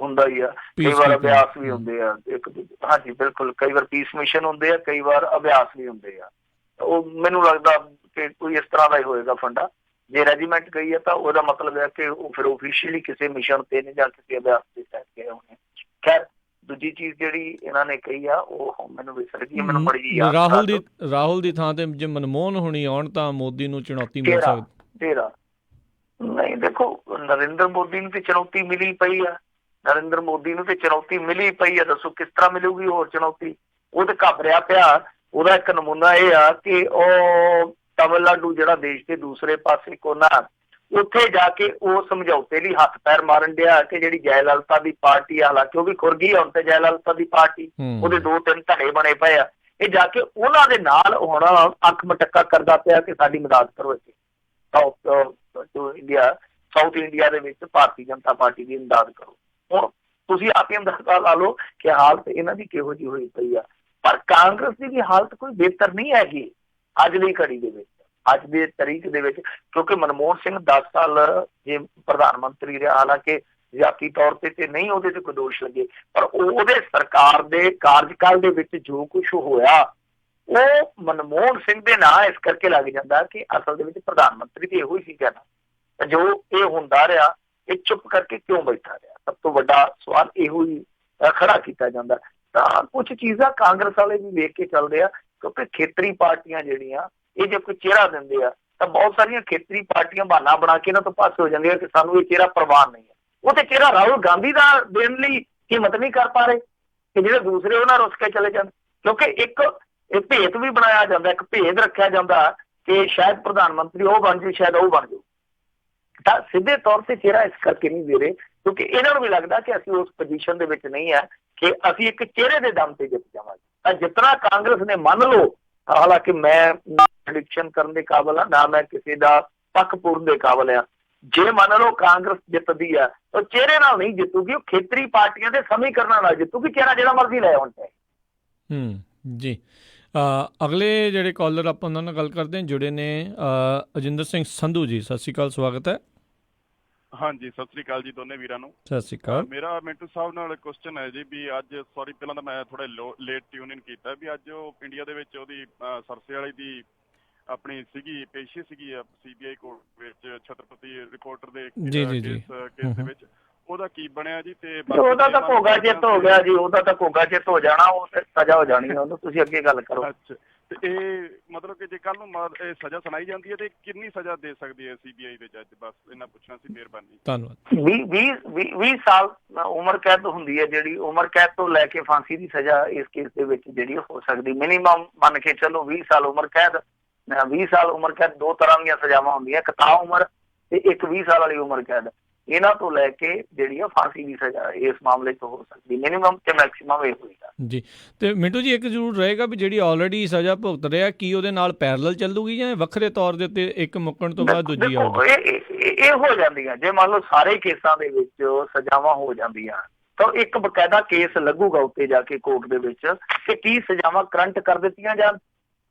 ਹੁੰਦਾ ਹੀ ਆ, ਕਈ ਵਾਰ ਅਭਿਆਸ ਵੀ ਹੁੰਦੇ ਆ ਇੱਕ ਦੂਜੇ। ਹਾਂਜੀ ਬਿਲਕੁਲ, ਕਈ ਵਾਰ ਪੀਸ ਮਿਸ਼ਨ ਹੁੰਦੇ ਆ, ਕਈ ਵਾਰ ਅਭਿਆਸ ਵੀ ਹੁੰਦੇ ਆ। ਉਹ ਮੈਨੂੰ ਲੱਗਦਾ ਕਿ ਕੋਈ ਇਸ ਤਰ੍ਹਾਂ ਦਾ ਹੀ ਹੋਏਗਾ ਫੰਡਾ। ਜੇ ਰੈਜੀਮੈਂਟ ਗਈ ਹੈ ਤਾਂ ਉਹਦਾ ਮਤਲਬ ਹੈ ਕਿ ਉਹ ਫਿਰ ਓਫੀਸ਼ੀਅਲੀ ਕਿਸੇ ਮਿਸ਼ਨ ਤੇ ਨਹੀਂ ਜਾਂ ਕਿਸੇ ਅਭਿਆਸ ਦੇ ਤਹਿਤ ਗਏ ਹੋਣੇ। ਖੈਰ ਦੂਜੀ ਚੀਜ਼ ਜਿਹੜੀ ਇਹਨਾਂ ਨੇ ਕਹੀ ਆ ਉਹ ਮੈਨੂੰ ਵਿਸਰ ਗਈ, ਮੈਨੂੰ ਬੜੀ ਯਾਦ। ਰਾਹੁਲ ਦੀ ਥਾਂ ਤੇ ਜੇ ਮਨਮੋਹਨ ਹੋਣੀ ਆਉਣ ਤਾਂ ਮੋਦੀ ਨੂੰ ਚੁਣੌਤੀ ਮਿਲ ਸਕਦੀ। ਨਹੀਂ ਦੇਖੋ, ਨਰਿੰਦਰ ਮੋਦੀ ਨੂੰ ਤੇ ਚੁਣੌਤੀ ਮਿਲੀ ਪਈ ਆ, ਨਰਿੰਦਰ ਮੋਦੀ ਨੂੰ ਤੇ ਚੁਣੌਤੀ ਮਿਲੀ ਪਈ ਆ। ਦੱਸੋ ਕਿਸ ਤਰ੍ਹਾਂ ਮਿਲੂਗੀ ਹੋਰ ਚੁਣੌਤੀ? ਉਹ ਤੇ ਘਬਰਿਆ ਪਿਆ। ਉਹਦਾ ਇੱਕ ਨਮੂਨਾ ਇਹ ਆ ਕਿ ਉਹ ਤਮਿਲਨਾਡੂ ਜਿਹੜਾ ਦੇਸ਼ ਦੇ ਦੂਸਰੇ ਪਾਸੇ ਕੋਨਾ, ਉੱਥੇ ਜਾ ਕੇ ਉਹ ਸਮਝੌਤੇ ਲਈ ਹੱਥ ਪੈਰ ਮਾਰਨ ਡਿਆ ਕਿ ਜਿਹੜੀ ਜੈਲਲਿਤਾ ਦੀ ਪਾਰਟੀ, ਹਾਲਾਂਕਿ ਉਹ ਵੀ ਖੁਰ ਗਈ ਹੁਣ ਤੇ ਜੈਲਲਿਤਾ ਦੀ ਪਾਰਟੀ, ਉਹਦੇ 2-3 ਧੜੇ ਬਣੇ ਪਏ ਆ, ਇਹ ਜਾ ਕੇ ਉਹਨਾਂ ਦੇ ਨਾਲ ਹੁਣ ਅੱਖ ਮਟੱਕਾ ਕਰਦਾ ਪਿਆ ਕਿ ਸਾਡੀ ਮਦਦ ਕਰੋ ਇੱਥੇ ਸਾਊਥ ਇੰਡੀਆ ਦੇ ਵਿੱਚ ਭਾਰਤੀ ਜਨਤਾ ਪਾਰਟੀ ਦੀ ਇਮਦਾਦ ਕਰੋ। ਹੁਣ ਤੁਸੀਂ ਆਪ ਹੀ ਅੰਦਾਜ਼ਾ ਲਾ ਲਓ ਕਿ ਹਾਲਤ ਇਹਨਾਂ ਦੀ ਕਿਹੋ ਜਿਹੀ ਹੋਈ ਪਈ ਆ। ਪਰ ਕਾਂਗਰਸ ਦੀ ਵੀ ਹਾਲਤ ਕੋਈ ਬਿਹਤਰ ਨਹੀਂ ਹੈਗੀ ਅੱਜ ਦੀ ਘੜੀ ਦੇ ਵਿੱਚ, ਅੱਜ ਦੇ ਤਰੀਕ ਦੇ ਵਿੱਚ, ਕਿਉਂਕਿ ਮਨਮੋਹਨ ਸਿੰਘ 10 ਸਾਲ ਜੇ ਪ੍ਰਧਾਨ ਮੰਤਰੀ ਰਿਹਾ, ਹਾਲਾਂਕਿ ਜਾਤੀ ਤੌਰ ਤੇ ਨਹੀਂ ਉਹਦੇ ਤੇ ਕੋਈ ਦੋਸ਼ ਲੱਗੇ, ਪਰ ਉਹਦੇ ਸਰਕਾਰ ਦੇ ਕਾਰਜਕਾਲ ਦੇ ਵਿੱਚ ਜੋ ਕੁਛ ਹੋਇਆ ਉਹ ਮਨਮੋਹਨ ਸਿੰਘ ਦੇ ਨਾਂ ਇਸ ਕਰਕੇ ਲੱਗ ਜਾਂਦਾ ਕਿ ਅਸਲ ਦੇ ਵਿੱਚ ਪ੍ਰਧਾਨ ਮੰਤਰੀ ਤੇ ਇਹੋ ਹੀ ਸੀ ਕਹਿਣਾ। ਜੋ ਇਹ ਹੁੰਦਾ ਰਿਹਾ, ਇਹ ਚੁੱਪ ਕਰਕੇ ਕਿਉਂ ਬੈਠਾ ਰਿਹਾ? ਸਭ ਤੋਂ ਵੱਡਾ ਸਵਾਲ ਇਹੋ ਹੀ ਖੜਾ ਕੀਤਾ ਜਾਂਦਾ। ਤਾਂ ਕੁਛ ਚੀਜ਼ਾਂ ਕਾਂਗਰਸ ਵਾਲੇ ਵੀ ਵੇਖ ਕੇ ਚੱਲਦੇ ਆ, ਕਿਉਂਕਿ ਖੇਤਰੀ ਪਾਰਟੀਆਂ ਜਿਹੜੀਆਂ ਇਹ ਜੇ ਕੋਈ ਚਿਹਰਾ ਦਿੰਦੇ ਆ ਤਾਂ ਬਹੁਤ ਸਾਰੀਆਂ ਖੇਤਰੀ ਪਾਰਟੀਆਂ ਬਹਾਨਾ ਬਣਾ ਕੇ ਇਹਨਾਂ ਤੋਂ ਪਾਸੇ ਹੋ ਜਾਂਦੀਆਂ ਕਿ ਸਾਨੂੰ ਇਹ ਚਿਹਰਾ ਪ੍ਰਵਾਨ ਨਹੀਂ ਹੈ। ਉਹ ਤੇ ਚਿਹਰਾ ਰਾਹੁਲ ਗਾਂਧੀ ਦਾ ਦੇਣ ਲਈ ਹਿੰਮਤ ਨਹੀਂ ਕਰ ਪਾ ਰਹੇ ਕਿ ਜਿਹੜੇ ਦੂਸਰੇ ਉਹਨਾਂ ਰੁੱਸ ਕੇ ਚਲੇ ਜਾਣ, ਕਿਉਂਕਿ ਇੱਕ ਭੇਤ ਵੀ ਬਣਾਇਆ ਜਾਂਦਾ, ਇੱਕ ਭੇਦ ਰੱਖਿਆ ਜਾਂਦਾ ਕਿ ਸ਼ਾਇਦ ਪ੍ਰਧਾਨ ਮੰਤਰੀ ਉਹ ਬਣ ਜਾਊ, ਸ਼ਾਇਦ ਉਹ ਬਣ ਜਾਊ। ਤਾਂ ਸਿੱਧੇ ਤੌਰ ਤੇ ਚਿਹਰਾ ਇਸ ਕਰਕੇ ਨਹੀਂ ਦੇ ਰਹੇ ਕਿਉਂਕਿ ਇਹਨਾਂ ਨੂੰ ਵੀ ਲੱਗਦਾ ਕਿ ਅਸੀਂ ਉਸ ਪੋਜੀਸ਼ਨ ਦੇ ਵਿੱਚ ਨਹੀਂ ਹੈ ਕਿ ਅਸੀਂ ਇੱਕ ਚਿਹਰੇ ਦੇ ਦਮ ਤੇ ਜਿੱਤ ਜਾਵਾਂਗੇ। ਤਾਂ ਜਿਤਨਾ ਕਾਂਗਰਸ ਨੇ ਮੰਨ ਲਓ, ਹਾਲਾਂਕਿ ਮੈਂ ਪ੍ਰੈਡਿਕਸ਼ਨ ਕਰਨ ਦੇ ਕਾਬਲ ਆ, ਨਾ ਮੈਂ ਕਿਸੇ ਦਾ ਪੱਖ ਪੂਰਨ ਦੇ ਕਾਬਲ ਆ, ਜੇ ਮੰਨ ਲਓ ਕਾਂਗਰਸ ਜਿੱਤਦੀ ਆ ਤਾਂ ਚਿਹਰੇ ਨਾਲ ਨਹੀਂ ਜਿੱਤੂਗੀ, ਉਹ ਖੇਤਰੀ ਪਾਰਟੀਆਂ ਦੇ ਸਮੀਕਰਨਾਂ ਨਾਲ ਜਿੱਤੂਗੀ। ਚਿਹਰਾ ਜਿਹੜਾ ਮਰਜ਼ੀ ਲੈ ਆਉਣ ਚਾਹੇ। ਜੀ ਅਗਲੇ ਜਿਹੜੇ ਕਾਲਰ ਆਪਾਂ ਉਹਨਾਂ ਨਾਲ ਗੱਲ ਕਰਦੇ ਹਾਂ, ਜੁੜੇ ਨੇ ਅਜਿੰਦਰ ਸਿੰਘ ਸੰਧੂ ਜੀ। ਸਤਿ ਸ਼੍ਰੀ ਅਕਾਲ, ਸਵਾਗਤ ਹੈ। ਹਾਂਜੀ, ਸਤਿ ਸ੍ਰੀ ਅਕਾਲ ਜੀ ਦੋਨੇ ਵੀਰਾਂ ਨੂੰ। ਸਤਿ ਸ਼੍ਰੀ ਅਕਾਲ। ਮੇਰਾ ਮਿੰਟੂ ਸਾਹਿਬ ਨਾਲ ਕੁਐਸਚਨ ਹੈ ਜੀ ਵੀ ਅੱਜ ਸੌਰੀ ਪਹਿਲਾਂ ਤਾਂ ਮੈਂ ਥੋੜਾ ਲੇਟ ਟਿਊਨ ਇਨ ਕੀਤਾ ਵੀ ਅੱਜ ਉਹ ਇੰਡੀਆ ਦੇ ਵਿੱਚ ਉਹਦੀ ਸਰਸੇ ਵਾਲੀ ਦੀ ਆਪਣੀ ਸੀਗੀ ਪੇਸ਼ੀ ਸੀਗੀ CBI ਕੋਰਟ ਵਿੱਚ ਛਤਰਪਤੀ ਰਿਪੋਰਟਰ ਦੇ ਕੇਸ ਦੇ ਵਿੱਚ, ਉਹਦਾ ਕੀ ਬਣਿਆ ਜੀ? ਤੇ ਉਹਦਾ ਤਾਂ ਘੋਗਾ ਜਿੱਤ ਹੋ ਗਿਆ ਜੀ, ਉਹਦਾ ਤਾਂ ਘੋਗਾ ਜਿੱਤ ਹੋ ਜਾਣਾ, ਉਹ ਸਜ਼ਾ ਹੋ ਜਾਣੀ ਉਹਨੂੰ। ਤੁਸੀਂ ਅੱਗੇ ਗੱਲ ਕਰੋ। ਅੱਛਾ, ਤੇ ਇਹ ਮਤਲਬ ਕਿ ਜੇ ਕੱਲ ਨੂੰ ਇਹ ਸਜ਼ਾ ਸੁਣਾਈ ਜਾਂਦੀ ਹੈ ਤੇ ਕਿੰਨੀ ਸਜ਼ਾ ਦੇ ਸਕਦੀ ਹੈ CBI ਦੇ ਜੱਜ? ਬਸ ਇਹਨਾਂ ਪੁੱਛਣਾ ਸੀ, ਮਿਹਰਬਾਨੀ। ਧੰਨਵਾਦ। 20 ਸਾਲ ਉਮਰ ਕੈਦ ਹੁੰਦੀ ਹੈ, ਜਿਹੜੀ ਉਮਰ ਕੈਦ ਤੋਂ ਲੈ ਕੇ ਫਾਂਸੀ ਦੀ ਸਜ਼ਾ ਇਸ ਕੇਸ ਦੇ ਵਿੱਚ ਜਿਹੜੀ ਹੋ ਸਕਦੀ। ਮਿਨੀਮਮ ਮੰਨ ਕੇ ਚਲੋ 20 ਸਾਲ ਉਮਰ ਕੈਦ। 20 ਸਾਲ ਉਮਰ ਕੈਦ ਦੋ ਤਰ੍ਹਾਂ ਦੀਆਂ ਸਜ਼ਾਵਾਂ ਹੁੰਦੀਆਂ, ਇੱਕ ਤਾਂ ਉਮਰ ਤੇ ਇੱਕ 20 ਸਾਲ ਵਾਲੀ ਉਮਰ ਕੈਦ। ਇਹਨਾਂ ਤੋਂ ਲੈ ਕੇ ਜਿਹੜੀ ਆ ਫਾਂਸੀ ਦੀ ਸਜ਼ਾ ਇਸ ਮਾਮਲੇ 'ਚ ਹੋ ਸਕਦੀ, ਮਿਨੀਮਮ ਤੇ ਮੈਕਸੀਮਮ ਇਹ ਹੋਏਗਾ ਜੀ। ਤੇ ਮਿੰਟੂ ਜੀ, ਇੱਕ ਜ਼ਰੂਰ ਰਹੇਗਾ ਵੀ ਜਿਹੜੀ ਆਲਰੇਡੀ ਸਜ਼ਾ ਭੁਗਤ ਰਿਹਾ, ਕੀ ਉਹਦੇ ਨਾਲ ਪੈਰਲਲ ਚੱਲੂਗੀ ਜਾਂ ਵੱਖਰੇ ਤੌਰ ਦੇ ਉੱਤੇ ਇੱਕ ਮੁੱਕਣ ਤੋਂ ਬਾਅਦ ਦੂਜੀ ਆਊਗੀ? ਇਹ ਹੋ ਜਾਂਦੀਆਂ, ਜੇ ਮੰਨ ਲਓ ਸਾਰੇ ਕੇਸਾਂ ਦੇ ਵਿੱਚ ਸਜ਼ਾਵਾਂ ਹੋ ਜਾਂਦੀਆਂ ਤਾਂ ਇੱਕ ਬਕਾਇਦਾ ਕੇਸ ਲੱਗੂਗਾ ਉੱਤੇ ਜਾ ਕੇ ਕੋਰਟ ਦੇ ਵਿੱਚ ਕਿ ਕੀ ਸਜ਼ਾਵਾਂ ਕਰੰਟ ਕਰ ਦਿੱਤੀਆਂ ਜਾਣ।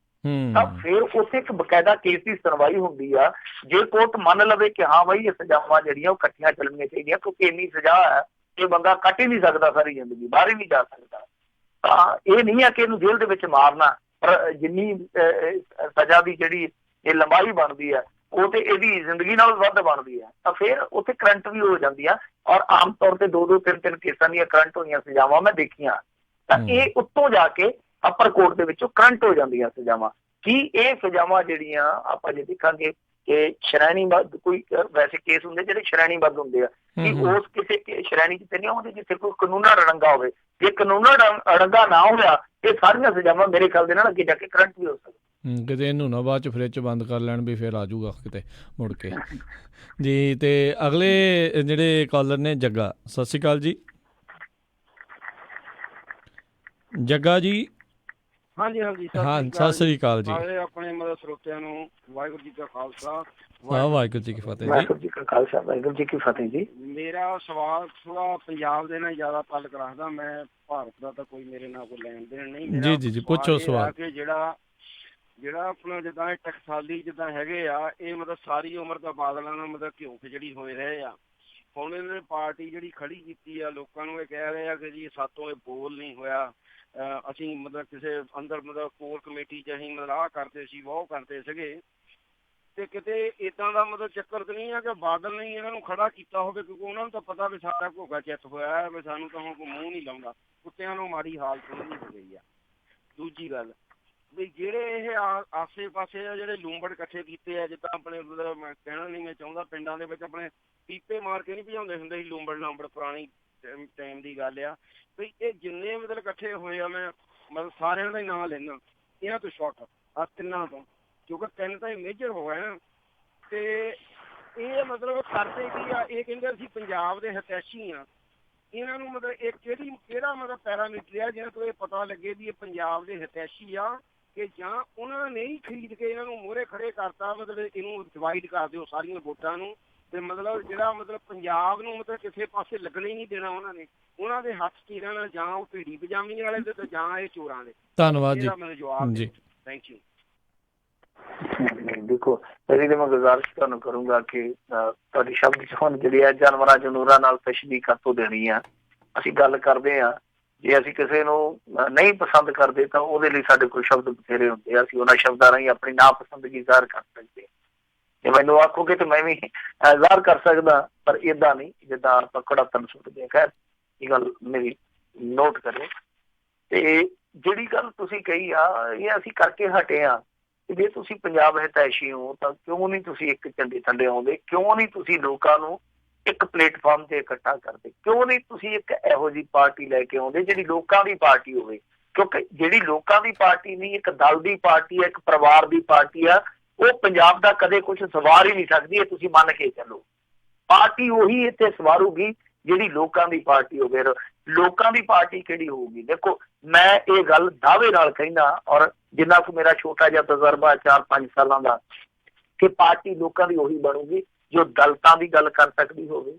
ਤਾਂ ਫਿਰ ਉੱਥੇ ਇੱਕ ਬਕਾਇਦਾ ਕੇਸ ਦੀ ਸੁਣਵਾਈ ਹੁੰਦੀ ਆ। ਜੇ ਕੋਰਟ ਮੰਨ ਲਵੇ ਕਿ ਹਾਂ ਬਾਈ ਇਹ ਸਜ਼ਾਵਾਂ ਜਿਹੜੀਆਂ ਉਹ ਇਕੱਠੀਆਂ ਚੱਲਣੀਆਂ ਚਾਹੀਦੀਆਂ, ਕਿਉਂਕਿ ਇੰਨੀ ਸਜ਼ਾ ਹੈ ਇਹ ਬੰਦਾ ਕੱਟ ਹੀ ਨਹੀਂ ਸਕਦਾ ਸਾਰੀ ਜ਼ਿੰਦਗੀ, ਬਾਹਰ ਹੀ ਨਹੀਂ ਜਾ ਸਕਦਾ, ਤਾਂ ਇਹ ਨਹੀਂ ਆ ਕਿ ਇਹਨੂੰ ਜੇਲ੍ਹ ਦੇ ਵਿੱਚ ਮਾਰਨਾ। ਪਰ ਜਿੰਨੀ ਸਜ਼ਾ ਦੀ ਜਿਹੜੀ ਇਹ ਲੰਬਾਈ ਬਣਦੀ ਹੈ ਉਹ ਤੇ ਇਹਦੀ ਜ਼ਿੰਦਗੀ ਨਾਲ ਵੱਧ ਬਣਦੀ ਹੈ, ਤਾਂ ਫਿਰ ਉੱਥੇ ਕਰੰਟ ਵੀ ਹੋ ਜਾਂਦੀ ਆ। ਔਰ ਆਮ ਤੌਰ ਤੇ 2-2, 3-3 ਕੇਸਾਂ ਦੀਆਂ ਕਰੰਟ ਹੋਈਆਂ ਸਜ਼ਾਵਾਂ ਮੈਂ ਦੇਖੀਆਂ। ਤਾਂ ਇਹ ਉੱਤੋਂ ਜਾ ਕੇ ਅਪਰ ਕੋਰਟ ਦੇ ਵਿੱਚੋਂ ਕਰੰਟ ਹੋ ਜਾਂਦੀਆਂ ਸਜ਼ਾਵਾਂ। ਕੀ ਇਹ ਸਜ਼ਾਵਾਂ ਜਿਹੜੀਆਂ ਆਪਾਂ ਜੇ ਦੇਖਾਂਗੇ ਕਿ ਸ਼੍ਰੇਣੀਬੱਧ, ਕੋਈ ਵੈਸੇ ਕੇਸ ਹੁੰਦੇ ਜਿਹੜੇ ਸ਼੍ਰੇਣੀਬੱਧ ਹੁੰਦੇ ਆ, ਕਿ ਉਸ ਕਿਸੇ ਸ਼੍ਰੇਣੀ 'ਚ ਤੇ ਨਹੀਂ ਆਉਂਦੇ ਜਿੱਥੇ ਕੋਈ ਕਾਨੂੰਨਾ ਅੜੰਗਾ ਹੋਵੇ। ਜੇ ਕਾਨੂੰਨਾ ਅੜੰਗਾ ਨਾ ਹੋਇਆ ਇਹ ਸਾਰੀਆਂ ਸਜ਼ਾਵਾਂ ਮੇਰੇ ਖਿਆਲ ਦੇ ਨਾਲ ਅੱਗੇ ਜਾ ਕੇ ਕਰੰਟ ਵੀ ਹੋ ਸਕਦਾ। ਕਿਤੇ ਇਹਨੂੰ ਨਾ ਬਾਅਦ 'ਚ ਫਰਿੱਜ ਬੰਦ ਕਰ ਲੈਣ ਵੀ ਫਿਰ ਆ ਜਾਊਗਾ ਕਿਤੇ ਮੁੜ ਕੇ ਜੀ। ਤੇ ਅਗਲੇ ਜਿਹੜੇ ਕਾਲਰ ਨੇ ਜੱਗਾ। ਸਤਿ ਸ਼੍ਰੀ ਅਕਾਲ ਜੀ। ਜੱਗਾ ਜੀ। ਹਾਂਜੀ ਸਤਿ ਸ੍ਰੀ ਅਕਾਲ ਜੀ। ਆਪਣੇ ਮਤਲਬ ਸਰੋਤਿਆਂ ਨੂੰ ਵਾਹਿਗੁਰੂ ਜੀ ਕਾ ਖਾਲਸਾ, ਵਾਹਿਗੁਰੂ ਜੀ ਕੀ ਫਤਿਹ। ਵਾਹਿਗੁਰੂ ਜੀ ਕਾ ਖਾਲਸਾ, ਵਾਹਿਗੁਰੂ ਜੀ ਕੀ ਫਤਿਹ ਜੀ। ਮੇਰਾ ਸਵਾਲ ਥੋੜਾ ਪੰਜਾਬ ਦੇ ਨਾਲ ਜ਼ਿਆਦਾ ਤਾਲੁਕ ਰੱਖਦਾ, ਮੈਂ ਭਾਰਤ ਦਾ ਤਾਂ ਕੋਈ ਮੇਰੇ ਨਾਲ ਕੋਈ ਲੈਣ ਦੇਣ ਨਹੀਂ। ਜੀ ਪੁੱਛੋ ਸਵਾਲ। ਕਿ ਜਿਹੜਾ ਆਪਣਾ ਜਿੱਦਾਂ ਇਹ ਟਕਸਾਲੀ ਜਿੱਦਾਂ ਹੈਗੇ ਆ, ਇਹ ਮਤਲਬ ਸਾਰੀ ਉਮਰ ਦਾ ਬਾਦਲਾਂ ਨਾਲ ਮਤਲਬ ਘਿਓ ਖਿਚੜੀ ਹੋਏ ਰਹੇ ਆ। ਹੁਣ ਇਹਨਾਂ ਨੇ ਪਾਰਟੀ ਜਿਹੜੀ ਖੜੀ ਕੀਤੀ ਆ, ਲੋਕਾਂ ਨੂੰ ਇਹ ਕਹਿ ਰਹੇ ਆ ਕਿ ਜੀ ਸਾਤੋਂ ਇਹ ਬੋਲ ਨਹੀਂ ਹੋਇਆ, ਅਸੀਂ ਮਤਲਬ ਕਿਸੇ ਅੰਦਰ ਮਤਲਬ ਕੋਰ ਕਮੇਟੀ 'ਚ ਅਸੀਂ ਮਤਲਬ ਆਹ ਕਰਦੇ ਸੀ, ਉਹ ਕਰਦੇ ਸੀਗੇ। ਤੇ ਕਿਤੇ ਏਦਾਂ ਦਾ ਮਤਲਬ ਚੱਕਰ ਤਾਂ ਨਹੀਂ ਆ ਕਿ ਬਾਦਲ ਨੇ ਇਹਨਾਂ ਨੂੰ ਖੜਾ ਕੀਤਾ ਹੋਵੇ, ਕਿਉਂਕਿ ਉਹਨਾਂ ਨੂੰ ਤਾਂ ਪਤਾ ਵੀ ਸਾਡਾ ਘੋਗਾ ਚਿੱਤ ਹੋਇਆ ਹੈ, ਵੀ ਸਾਨੂੰ ਤਾਂ ਹੁਣ ਕੋਈ ਮੂੰਹ ਨਹੀਂ ਲਾਉਂਦਾ। ਕੁੱਤਿਆਂ ਨੂੰ ਮਾੜੀ ਹਾਲਤ ਨਹੀਂ ਹੋ ਗਈ ਆ। ਦੂਜੀ ਗੱਲ ਵੀ ਜਿਹੜੇ ਇਹ ਆਸੇ ਪਾਸੇ ਆ ਜਿਹੜੇ ਲੂੰਬੜ ਇਕੱਠੇ ਕੀਤੇ ਆ, ਜਿੱਦਾਂ ਆਪਣੇ ਮਤਲਬ ਮੈਂ ਕਹਿਣਾ ਨਹੀਂ ਮੈਂ ਚਾਹੁੰਦਾ, ਪਿੰਡਾਂ ਦੇ ਵਿੱਚ ਆਪਣੇ ਪੀਪੇ ਮਾਰ ਕੇ ਨਹੀਂ ਭਜਾਉਂਦੇ ਹੁੰਦੇ ਸੀ ਲੂੰਬੜ ਲਾਂਬੜ, ਪੁਰਾਣੀ ਟਾਈਮ ਦੀ ਗੱਲ ਆ। ਵੀ ਇਹ ਜਿੰਨੇ ਮਤਲਬ ਇਕੱਠੇ ਹੋਏ ਆ, ਮੈਂ ਮਤਲਬ ਸਾਰਿਆਂ ਦਾ ਹੀ ਨਾਂ ਲੈਣਾ, ਇਹਨਾਂ ਤੋਂ ਸ਼ਾਰਟ ਆ ਤਿੰਨਾਂ ਤੋਂ, ਕਿਉਂਕਿ ਤਿੰਨ ਤਾਂ ਇਹ ਮੇਜਰ ਹੋ ਗਏ ਨਾ। ਤੇ ਇਹ ਮਤਲਬ ਕਰਦੇ ਕੀ ਆ, ਇਹ ਕਹਿੰਦੇ ਅਸੀਂ ਪੰਜਾਬ ਦੇ ਹਿਤੈਸ਼ੀ ਆ। ਇਹਨਾਂ ਨੂੰ ਮਤਲਬ ਇਹ ਕਿਹੜਾ ਮਤਲਬ ਪੈਰਾਮੀਟਰ ਆ ਜਿਹਨਾਂ ਤੋਂ ਇਹ ਪਤਾ ਲੱਗੇ ਵੀ ਇਹ ਪੰਜਾਬ ਦੇ ਹਿਤੈਸ਼ੀ ਆ, ਕਿ ਜਾਂ ਉਹਨਾਂ ਨੇ ਹੀ ਖਰੀਦ ਕੇ ਇਹਨਾਂ ਨੂੰ ਮੂਹਰੇ ਖੜੇ ਕਰਤਾ, ਮਤਲਬ ਇਹਨੂੰ ਡਿਵਾਈਡ ਕਰ ਦਿਓ ਸਾਰੀਆਂ ਵੋਟਾਂ ਨੂੰ, ਤੇ ਮਤਲਬ ਜਿਹੜਾ ਮਤਲਬ ਪੰਜਾਬ ਨੂੰ ਮਤਲਬ ਕਿਸੇ ਪਾਸੇ ਲੱਗਣ ਹੀ ਨਹੀਂ ਦੇਣਾ ਉਹਨਾਂ ਨੇ। ਉਹਨਾਂ ਦੇ ਹੱਥ 'ਚ ਰਹਿਣਾ, ਜਾਂ ਉਹ ਭੀੜੀ ਪਜਾਮੀ ਵਾਲੇ ਦੇ ਤੇ ਜਾਂ ਇਹ ਚੋਰਾਂ ਦੇ। ਧੰਨਵਾਦ ਜੀ। ਮੈਨੂੰ ਜਵਾਬ ਜੀ, ਥੈਂਕ ਯੂ। ਦੇਖੋ, ਮੇਰੀ ਤੇ ਮੈਂ ਗੁਜ਼ਾਰਿਸ਼ ਤੁਹਾਨੂੰ ਕਰੂੰਗਾ ਕਿ ਤੁਹਾਡੀ ਸ਼ਬਦ 'ਚ ਹੁਣ ਜਿਹੜੀ ਹੈ ਜਾਨਵਰਾਂ ਜਨੂਰਾਂ ਨਾਲ ਤਸ਼ਬੀਹ ਕਾਤੋਂ ਦੇਣੀ ਆ। ਅਸੀਂ ਗੱਲ ਕਰਦੇ ਹਾਂ, ਜੇ ਅਸੀਂ ਕਿਸੇ ਨੂੰ ਨਹੀਂ ਪਸੰਦ ਕਰਦੇ ਤਾਂ ਉਹਦੇ ਲਈ ਸਾਡੇ ਕੋਲ ਸ਼ਬਦ ਬਥੇਰੇ ਹੁੰਦੇ ਆ, ਅਸੀਂ ਉਹਨਾਂ ਸ਼ਬਦਾਂ ਰਾਹੀਂ ਆਪਣੀ ਨਾਪਸੰਦਗੀ ਜ਼ਾਹਰ ਕਰ ਸਕਦੇ ਹਾਂ। ਜੇ ਮੈਨੂੰ ਆਖੋਗੇ ਤਾਂ ਮੈਂ ਵੀ ਜ਼ਾਹਰ ਕਰ ਸਕਦਾ, ਪਰ ਏਦਾਂ ਨਹੀਂ ਜਿੱਦਾਂ ਆਪਾਂ ਕੜਾਤਨ ਸੁੱਟਦੇ ਆ। ਖੈਰ ਇਹ ਗੱਲ ਮੇਰੀ ਨੋਟ ਕਰਿਓ। ਤੇ ਜਿਹੜੀ ਗੱਲ ਤੁਸੀਂ ਕਹੀ ਆ, ਇਹ ਅਸੀਂ ਕਰਕੇ ਹਟੇ ਆ ਕਿ ਜੇ ਤੁਸੀਂ ਪੰਜਾਬ ਹਿਤੈਸ਼ੀ ਹੋ ਤਾਂ ਕਿਉਂ ਨਹੀਂ ਤੁਸੀਂ ਇੱਕ ਝੰਡੇ ਥੱਲੇ ਆਉਂਦੇ, ਕਿਉਂ ਨਹੀਂ ਤੁਸੀਂ ਲੋਕਾਂ ਨੂੰ ਇੱਕ ਪਲੇਟਫਾਰਮ ਤੇ ਇਕੱਠਾ ਕਰਦੇ, ਕਿਉਂ ਨਹੀਂ ਤੁਸੀਂ ਇੱਕ ਇਹੋ ਜਿਹੀ ਪਾਰਟੀ ਲੈ ਕੇ ਆਉਂਦੇ ਜਿਹੜੀ ਲੋਕਾਂ ਦੀ ਪਾਰਟੀ ਹੋਵੇ। ਕਿਉਂਕਿ ਜਿਹੜੀ ਲੋਕਾਂ ਦੀ ਪਾਰਟੀ ਨਹੀਂ, ਇੱਕ ਦਲ ਦੀ ਪਾਰਟੀ ਹੈ, ਇੱਕ ਪਰਿਵਾਰ ਦੀ ਪਾਰਟੀ ਆ, ਉਹ ਪੰਜਾਬ ਦਾ ਕਦੇ ਕੁਝ ਸਵਾਰ ਹੀ ਨਹੀਂ ਸਕਦੀ। ਇਹ ਤੁਸੀਂ ਮੰਨ ਕੇ ਚੱਲੋ। ਪਾਰਟੀ ਉਹੀ ਇੱਥੇ ਸਵਾਰੂਗੀ ਜਿਹੜੀ ਲੋਕਾਂ ਦੀ ਪਾਰਟੀ ਹੋਵੇ। ਲੋਕਾਂ ਦੀ ਪਾਰਟੀ ਕਿਹੜੀ ਹੋਊਗੀ? ਦੇਖੋ, ਮੈਂ ਇਹ ਗੱਲ ਦਾਅਵੇ ਨਾਲ ਕਹਿੰਦਾ, ਔਰ ਜਿੰਨਾ ਕੁ ਮੇਰਾ ਛੋਟਾ ਜਿਹਾ ਤਜਰਬਾ 4-5 ਸਾਲਾਂ ਦਾ, ਕਿ ਪਾਰਟੀ ਲੋਕਾਂ ਦੀ ਉਹੀ ਬਣੂਗੀ ਜੋ ਦਲਿਤਾਂ ਦੀ ਗੱਲ ਕਰ ਸਕਦੀ ਹੋਵੇ,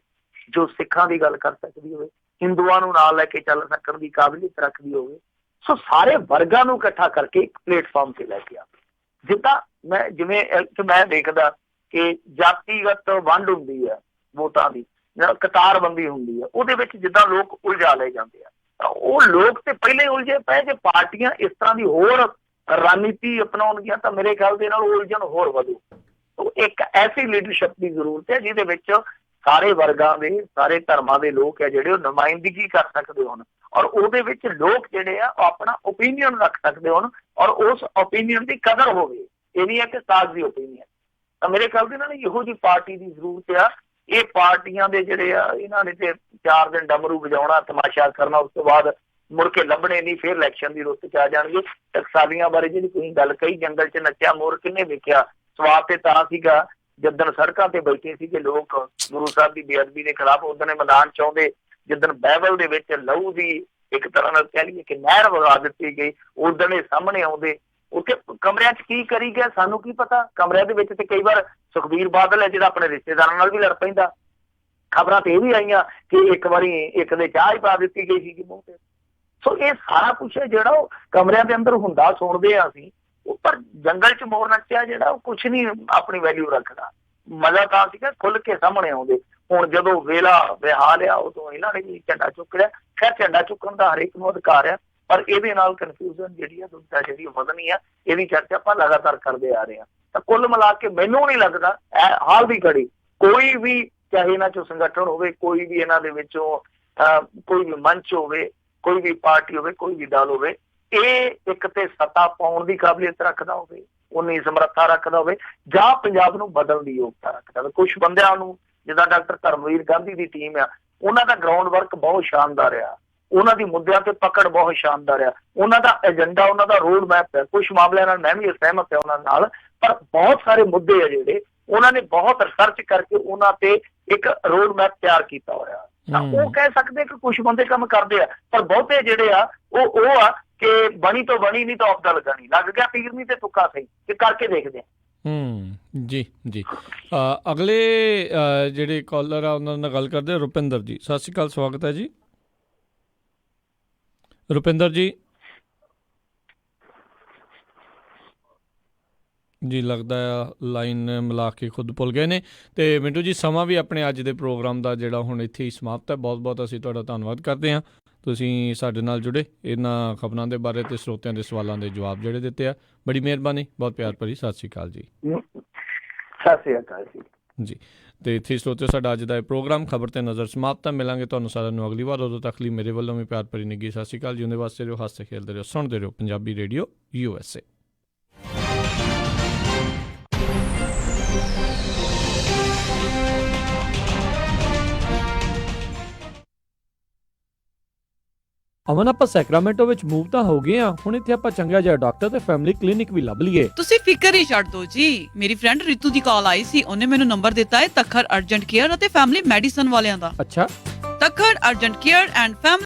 ਜੋ ਸਿੱਖਾਂ ਦੀ ਗੱਲ ਕਰ ਸਕਦੀ ਹੋਵੇ, ਹਿੰਦੂਆਂ ਨੂੰ ਨਾਲ ਲੈ ਕੇ ਚੱਲ ਸਕਣ ਦੀ ਕਾਬਲੀਅਤ ਰੱਖਦੀ ਹੋਵੇ। ਸੋ ਸਾਰੇ ਵਰਗਾਂ ਨੂੰ ਇਕੱਠਾ ਕਰਕੇ ਇੱਕ ਪਲੇਟਫਾਰਮ ਤੇ ਲੈ ਕੇ ਆਵੇ। ਜਿੱਦਾਂ ਮੈਂ ਦੇਖਦਾ ਕਿ ਜਾਤੀਗਤ ਵੰਡ ਹੁੰਦੀ ਹੈ ਵੋਟਾਂ ਦੀ, ਕਤਾਰਬੰਦੀ ਹੁੰਦੀ ਹੈ, ਉਹਦੇ ਵਿੱਚ ਜਿੱਦਾਂ ਲੋਕ ਉਲਝਾ ਲਏ ਜਾਂਦੇ ਆ, ਤਾਂ ਉਹ ਲੋਕ ਤੇ ਪਹਿਲੇ ਉਲਝੇ ਪਏ। ਜੇ ਪਾਰਟੀਆਂ ਇਸ ਤਰ੍ਹਾਂ ਦੀ ਹੋਰ ਰਣਨੀਤੀ ਅਪਣਾਉਣਗੀਆਂ ਤਾਂ ਮੇਰੇ ਖਿਆਲ ਦੇ ਨਾਲ ਉਲਝਣ ਹੋਰ ਵਧੂ। ਇੱਕ ਐਸੀ ਲੀਡਰਸ਼ਿਪ ਦੀ ਜ਼ਰੂਰਤ ਹੈ ਜਿਹਦੇ ਵਿੱਚ ਸਾਰੇ ਵਰਗਾਂ ਦੇ, ਸਾਰੇ ਧਰਮਾਂ ਦੇ ਲੋਕ ਹੈ ਜਿਹੜੇ ਉਹ ਨੁਮਾਇੰਦਗੀ ਕਰ ਸਕਦੇ ਹੋਣ, ਔਰ ਉਹਦੇ ਵਿੱਚ ਲੋਕ ਜਿਹੜੇ ਆ ਉਹ ਆਪਣਾ ਓਪੀਨੀਅਨ ਰੱਖ ਸਕਦੇ ਹੋਣ, ਔਰ ਉਸ ਓਪੀਨੀਅਨ ਦੀ ਕਦਰ ਹੋਵੇ। ਇਹ ਨਹੀਂ ਹੈ ਕਿ ਕਾਗਜ਼ੀ ਓਪੀਨੀਅਨ। ਤਾਂ ਮੇਰੇ ਖਿਆਲ ਦੇ ਨਾਲ ਇਹੋ ਜਿਹੀ ਪਾਰਟੀ ਦੀ ਜ਼ਰੂਰਤ ਆ। ਇਹ ਪਾਰਟੀਆਂ ਦੇ ਜਿਹੜੇ ਆ, ਇਹਨਾਂ ਨੇ ਤੇ 4 ਦਿਨ ਡਮਰੂ ਵਜਾਉਣਾ, ਤਮਾਸ਼ਾ ਕਰਨਾ, ਉਸ ਤੋਂ ਬਾਅਦ ਮੁੜ ਕੇ ਲੱਭਣੇ ਨਹੀਂ, ਫਿਰ ਇਲੈਕਸ਼ਨ ਦੀ ਰੁੱਤ 'ਚ ਆ ਜਾਣਗੇ। ਟਕਸਾਲੀਆਂ ਬਾਰੇ ਜਿਹੜੀ ਤੁਸੀਂ ਗੱਲ ਕਹੀ, ਜੰਗਲ 'ਚ ਨੱਚਿਆ ਮੋਰ ਕਿੰਨੇ ਵੇਖਿਆ? ਸਵਾਦ ਤੇ ਤਾਂ ਸੀਗਾ ਜਿੱਦਣ ਸੜਕਾਂ ਤੇ ਬੈਠੇ ਸੀਗੇ ਲੋਕ ਗੁਰੂ ਸਾਹਿਬ ਦੀ ਬੇਅਦਬੀ ਦੇ ਖਿਲਾਫ, ਉਦਣ ਮੈਦਾਨ 'ਚ ਆਉਂਦੇ। ਜਿੱਦਣ ਬਾਈਬਲ ਦੇ ਵਿੱਚ ਲਹੂ ਦੀ ਇੱਕ ਤਰ੍ਹਾਂ ਨਾਲ ਕਹਿ ਲਈਏ ਕਿ ਨਹਿਰ ਵਗਾ ਦਿੱਤੀ ਗਈ, ਉਦਣ ਇਹ ਸਾਹਮਣੇ ਆਉਂਦੇ। ਉੱਥੇ ਕਮਰਿਆਂ 'ਚ ਕੀ ਕਰੀ ਗਿਆ ਸਾਨੂੰ ਕੀ ਪਤਾ? ਕਮਰਿਆਂ ਦੇ ਵਿੱਚ ਤੇ ਕਈ ਵਾਰ ਸੁਖਬੀਰ ਬਾਦਲ ਹੈ ਜਿਹੜਾ ਆਪਣੇ ਰਿਸ਼ਤੇਦਾਰਾਂ ਨਾਲ ਵੀ ਲੜ ਪੈਂਦਾ। ਖਬਰਾਂ ਤੇ ਇਹ ਵੀ ਆਈਆਂ ਕਿ ਇੱਕ ਵਾਰੀ ਇੱਕ ਦੇ ਚਾਹ ਹੀ ਪਾ ਦਿੱਤੀ ਗਈ ਸੀਗੀ ਮੂੰਹ ਤੇ। ਸੋ ਇਹ ਸਾਰਾ ਕੁਛ ਹੈ ਜਿਹੜਾ ਉਹ ਕਮਰਿਆਂ ਦੇ ਅੰਦਰ ਹੁੰਦਾ, ਸੁਣਦੇ ਆ ਅਸੀਂ। ਪਰ ਜੰਗਲ 'ਚ ਮੋਰ ਨੱਚਿਆ ਜਿਹੜਾ ਉਹ ਕੁਛ ਨਹੀਂ ਆਪਣੀ ਵੈਲਿਊ ਰੱਖਦਾ। ਮਜ਼ਾ ਤਾਂ ਸੀਗਾ ਖੁੱਲ ਕੇ ਸਾਹਮਣੇ ਆਉਂਦੇ। ਹੁਣ ਜਦੋਂ ਵੇਲਾ ਵਿਹਾਲ ਆ, ਉਦੋਂ ਇਹਨਾਂ ਨੇ ਵੀ ਝੰਡਾ ਚੁੱਕ ਲਿਆ। ਖੈਰ, ਝੰਡਾ ਚੁੱਕਣ ਦਾ ਹਰੇਕ ਨੂੰ ਅਧਿਕਾਰ ਆ, ਪਰ ਇਹਦੇ ਨਾਲ ਕਨਫਿਊਜ਼ਨ ਜਿਹੜੀ ਆ, ਦੁਬਿਧਾ ਜਿਹੜੀ ਵਧਣੀ ਆ, ਇਹਦੀ ਚਰਚਾ ਆਪਾਂ ਲਗਾਤਾਰ ਕਰਦੇ ਆ ਰਹੇ ਹਾਂ। ਤਾਂ ਕੁੱਲ ਮਿਲਾ ਕੇ ਮੈਨੂੰ ਨਹੀਂ ਲੱਗਦਾ ਹਾਲ ਦੀ ਘੜੀ ਕੋਈ ਵੀ, ਚਾਹੇ ਇਹਨਾਂ 'ਚੋਂ ਸੰਗਠਨ ਹੋਵੇ, ਕੋਈ ਵੀ ਇਹਨਾਂ ਦੇ ਵਿੱਚੋਂ ਕੋਈ ਵੀ ਮੰਚ ਹੋਵੇ, ਕੋਈ ਵੀ ਪਾਰਟੀ ਹੋਵੇ, ਕੋਈ ਵੀ ਦਲ ਹੋਵੇ, ਇਹ ਇੱਕ ਤੇ ਸੱਤਾ ਪਾਉਣ ਦੀ ਕਾਬਲੀਅਤ ਰੱਖਦਾ ਹੋਵੇ, ਉਨੀ ਸਮਰੱਥਾ ਰੱਖਦਾ ਹੋਵੇ, ਜਾਂ ਪੰਜਾਬ ਨੂੰ ਬਦਲਣ ਦੀ ਯੋਗਤਾ ਰੱਖਦਾ ਹੋਵੇ। ਕੁਛ ਬੰਦਿਆਂ ਨੂੰ, ਜਿੱਦਾਂ ਡਾਕਟਰ ਧਰਮਵੀਰ ਗਾਂਧੀ ਦੀ ਟੀਮ ਆ, ਉਹਨਾਂ ਦਾ ਗਰਾਊਂਡ ਵਰਕ ਬਹੁਤ ਸ਼ਾਨਦਾਰ ਆ, ਉਹਨਾਂ ਦੀ ਮੁੱਦਿਆਂ ਤੇ ਪਕੜ ਬਹੁਤ ਸ਼ਾਨਦਾਰ ਆ, ਉਹਨਾਂ ਦਾ ਏਜੰਡਾ, ਉਹਨਾਂ ਦਾ ਰੋਡ ਮੈਪ ਹੈ। ਕੁਛ ਮਾਮਲਿਆਂ ਨਾਲ ਮੈਂ ਵੀ ਸਹਿਮਤ ਹਾਂ ਉਹਨਾਂ ਨਾਲ, ਪਰ ਬਹੁਤ ਸਾਰੇ ਮੁੱਦੇ ਆ ਜਿਹੜੇ ਉਹਨਾਂ ਨੇ ਬਹੁਤ ਰਿਸਰਚ ਕਰਕੇ ਉਹਨਾਂ ਤੇ ਇੱਕ ਰੋਡ ਮੈਪ ਤਿਆਰ ਕੀਤਾ ਹੋਇਆ। ਤਾਂ ਉਹ ਕਹਿ ਸਕਦੇ ਕਿ ਕੁਛ ਬੰਦੇ ਕੰਮ ਕਰਦੇ ਆ, ਪਰ ਬਹੁਤੇ ਜਿਹੜੇ ਆ ਉਹ ਆ ਕਿ ਬਣੀ ਤੋਂ ਬਣੀ ਨਹੀਂ ਤਾਂ ਆਪਦਾ ਲਗਾਣੀ, ਲੱਗ ਗਿਆ ਪੀਰ ਨਹੀਂ ਤੇ ਤੁੱਕਾ ਸਹੀ, ਕਿ ਕਰਕੇ ਦੇਖਦੇ ਆ। ਜੀ ਜੀ। ਅਗਲੇ ਜਿਹੜੇ ਕਾਲਰ ਆ ਉਹਨਾਂ ਨਾਲ ਗੱਲ ਕਰਦੇ। ਰੁਪਿੰਦਰ ਜੀ, ਸਤਿ ਸ਼੍ਰੀ ਅਕਾਲ, ਸਵਾਗਤ ਹੈ ਜੀ। ਰੁਪਿੰਦਰ ਜੀ, ਜੀ ਲੱਗਦਾ ਆ ਲਾਈਨ ਮਿਲਾ ਕੇ ਖੁਦ ਭੁੱਲ ਗਏ ਨੇ। ਅਤੇ ਮਿੰਟੂ ਜੀ, ਸਮਾਂ ਵੀ ਆਪਣੇ ਅੱਜ ਦੇ ਪ੍ਰੋਗਰਾਮ ਦਾ ਜਿਹੜਾ ਹੁਣ ਇੱਥੇ ਹੀ ਸਮਾਪਤ ਹੈ। ਬਹੁਤ ਬਹੁਤ ਅਸੀਂ ਤੁਹਾਡਾ ਧੰਨਵਾਦ ਕਰਦੇ ਹਾਂ, ਤੁਸੀਂ ਸਾਡੇ ਨਾਲ ਜੁੜੇ, ਇਹਨਾਂ ਖਬਰਾਂ ਦੇ ਬਾਰੇ ਅਤੇ ਸਰੋਤਿਆਂ ਦੇ ਸਵਾਲਾਂ ਦੇ ਜਵਾਬ ਜਿਹੜੇ ਦਿੱਤੇ ਆ। ਬੜੀ ਮਿਹਰਬਾਨੀ, ਬਹੁਤ ਪਿਆਰ ਭਰੀ ਸਤਿ ਸ਼੍ਰੀ ਅਕਾਲ ਜੀ। ਸਤਿ ਸ਼੍ਰੀ ਅਕਾਲ ਜੀ। ਜੀ, ਅਤੇ ਇੱਥੇ ਸਰੋਤਿਓ ਸਾਡਾ ਅੱਜ ਦਾ ਇਹ ਪ੍ਰੋਗਰਾਮ ਖਬਰ 'ਤੇ ਨਜ਼ਰ ਸਮਾਪਤ ਹੈ। ਮਿਲਾਂਗੇ ਤੁਹਾਨੂੰ ਸਾਰਿਆਂ ਨੂੰ ਅਗਲੀ ਵਾਰ। ਉਦੋਂ ਤੱਕ ਲਈ ਮੇਰੇ ਵੱਲੋਂ ਵੀ ਪਿਆਰ ਭਰੀ ਨਿੱਘੀ ਸਤਿ ਸ਼੍ਰੀ ਅਕਾਲ। ਜਿਉਂਦੇ ਵਾਸਤੇ ਰਹੋ, ਹੱਸਦੇ ਖੇਡਦੇ ਰਹੋ, ਸੁਣਦੇ ਰਹੋ ਪੰਜਾਬੀ ਰੇਡੀਓ USA। ਅਮਨ, ਆਪਾਂ ਸੈਕਰਾਮੈਂਟੋ ਵਿੱਚ ਮੂਵ ਤਾਂ ਹੋ ਗਏ ਆ, ਹੁਣ ਇੱਥੇ ਆਪਾਂ ਚੰਗਾ ਜਿਹਾ ਡਾਕਟਰ ਤੇ ਫੈਮਿਲੀ ਕਲੀਨਿਕ ਵੀ ਲੱਭ ਲਈਏ। ਤੁਸੀਂ ਫਿਕਰ ਹੀ ਛੱਡ ਦਿਓ ਜੀ। ਮੇਰੀ ਫਰੈਂਡ ਰਿਤੂ ਦੀ ਕਾਲ ਆਈ ਸੀ, ਉਹਨੇ ਮੈਨੂੰ ਨੰਬਰ ਦਿੱਤਾ ਹੈ ਤੱਖਰ ਅਰਜੈਂਟ ਕੇਅਰ ਅਤੇ ਫੈਮਿਲੀ ਮੈਡੀਸਨ ਵਾਲਿਆਂ ਦਾ। ਅੱਛਾ। Takhar urgent care and family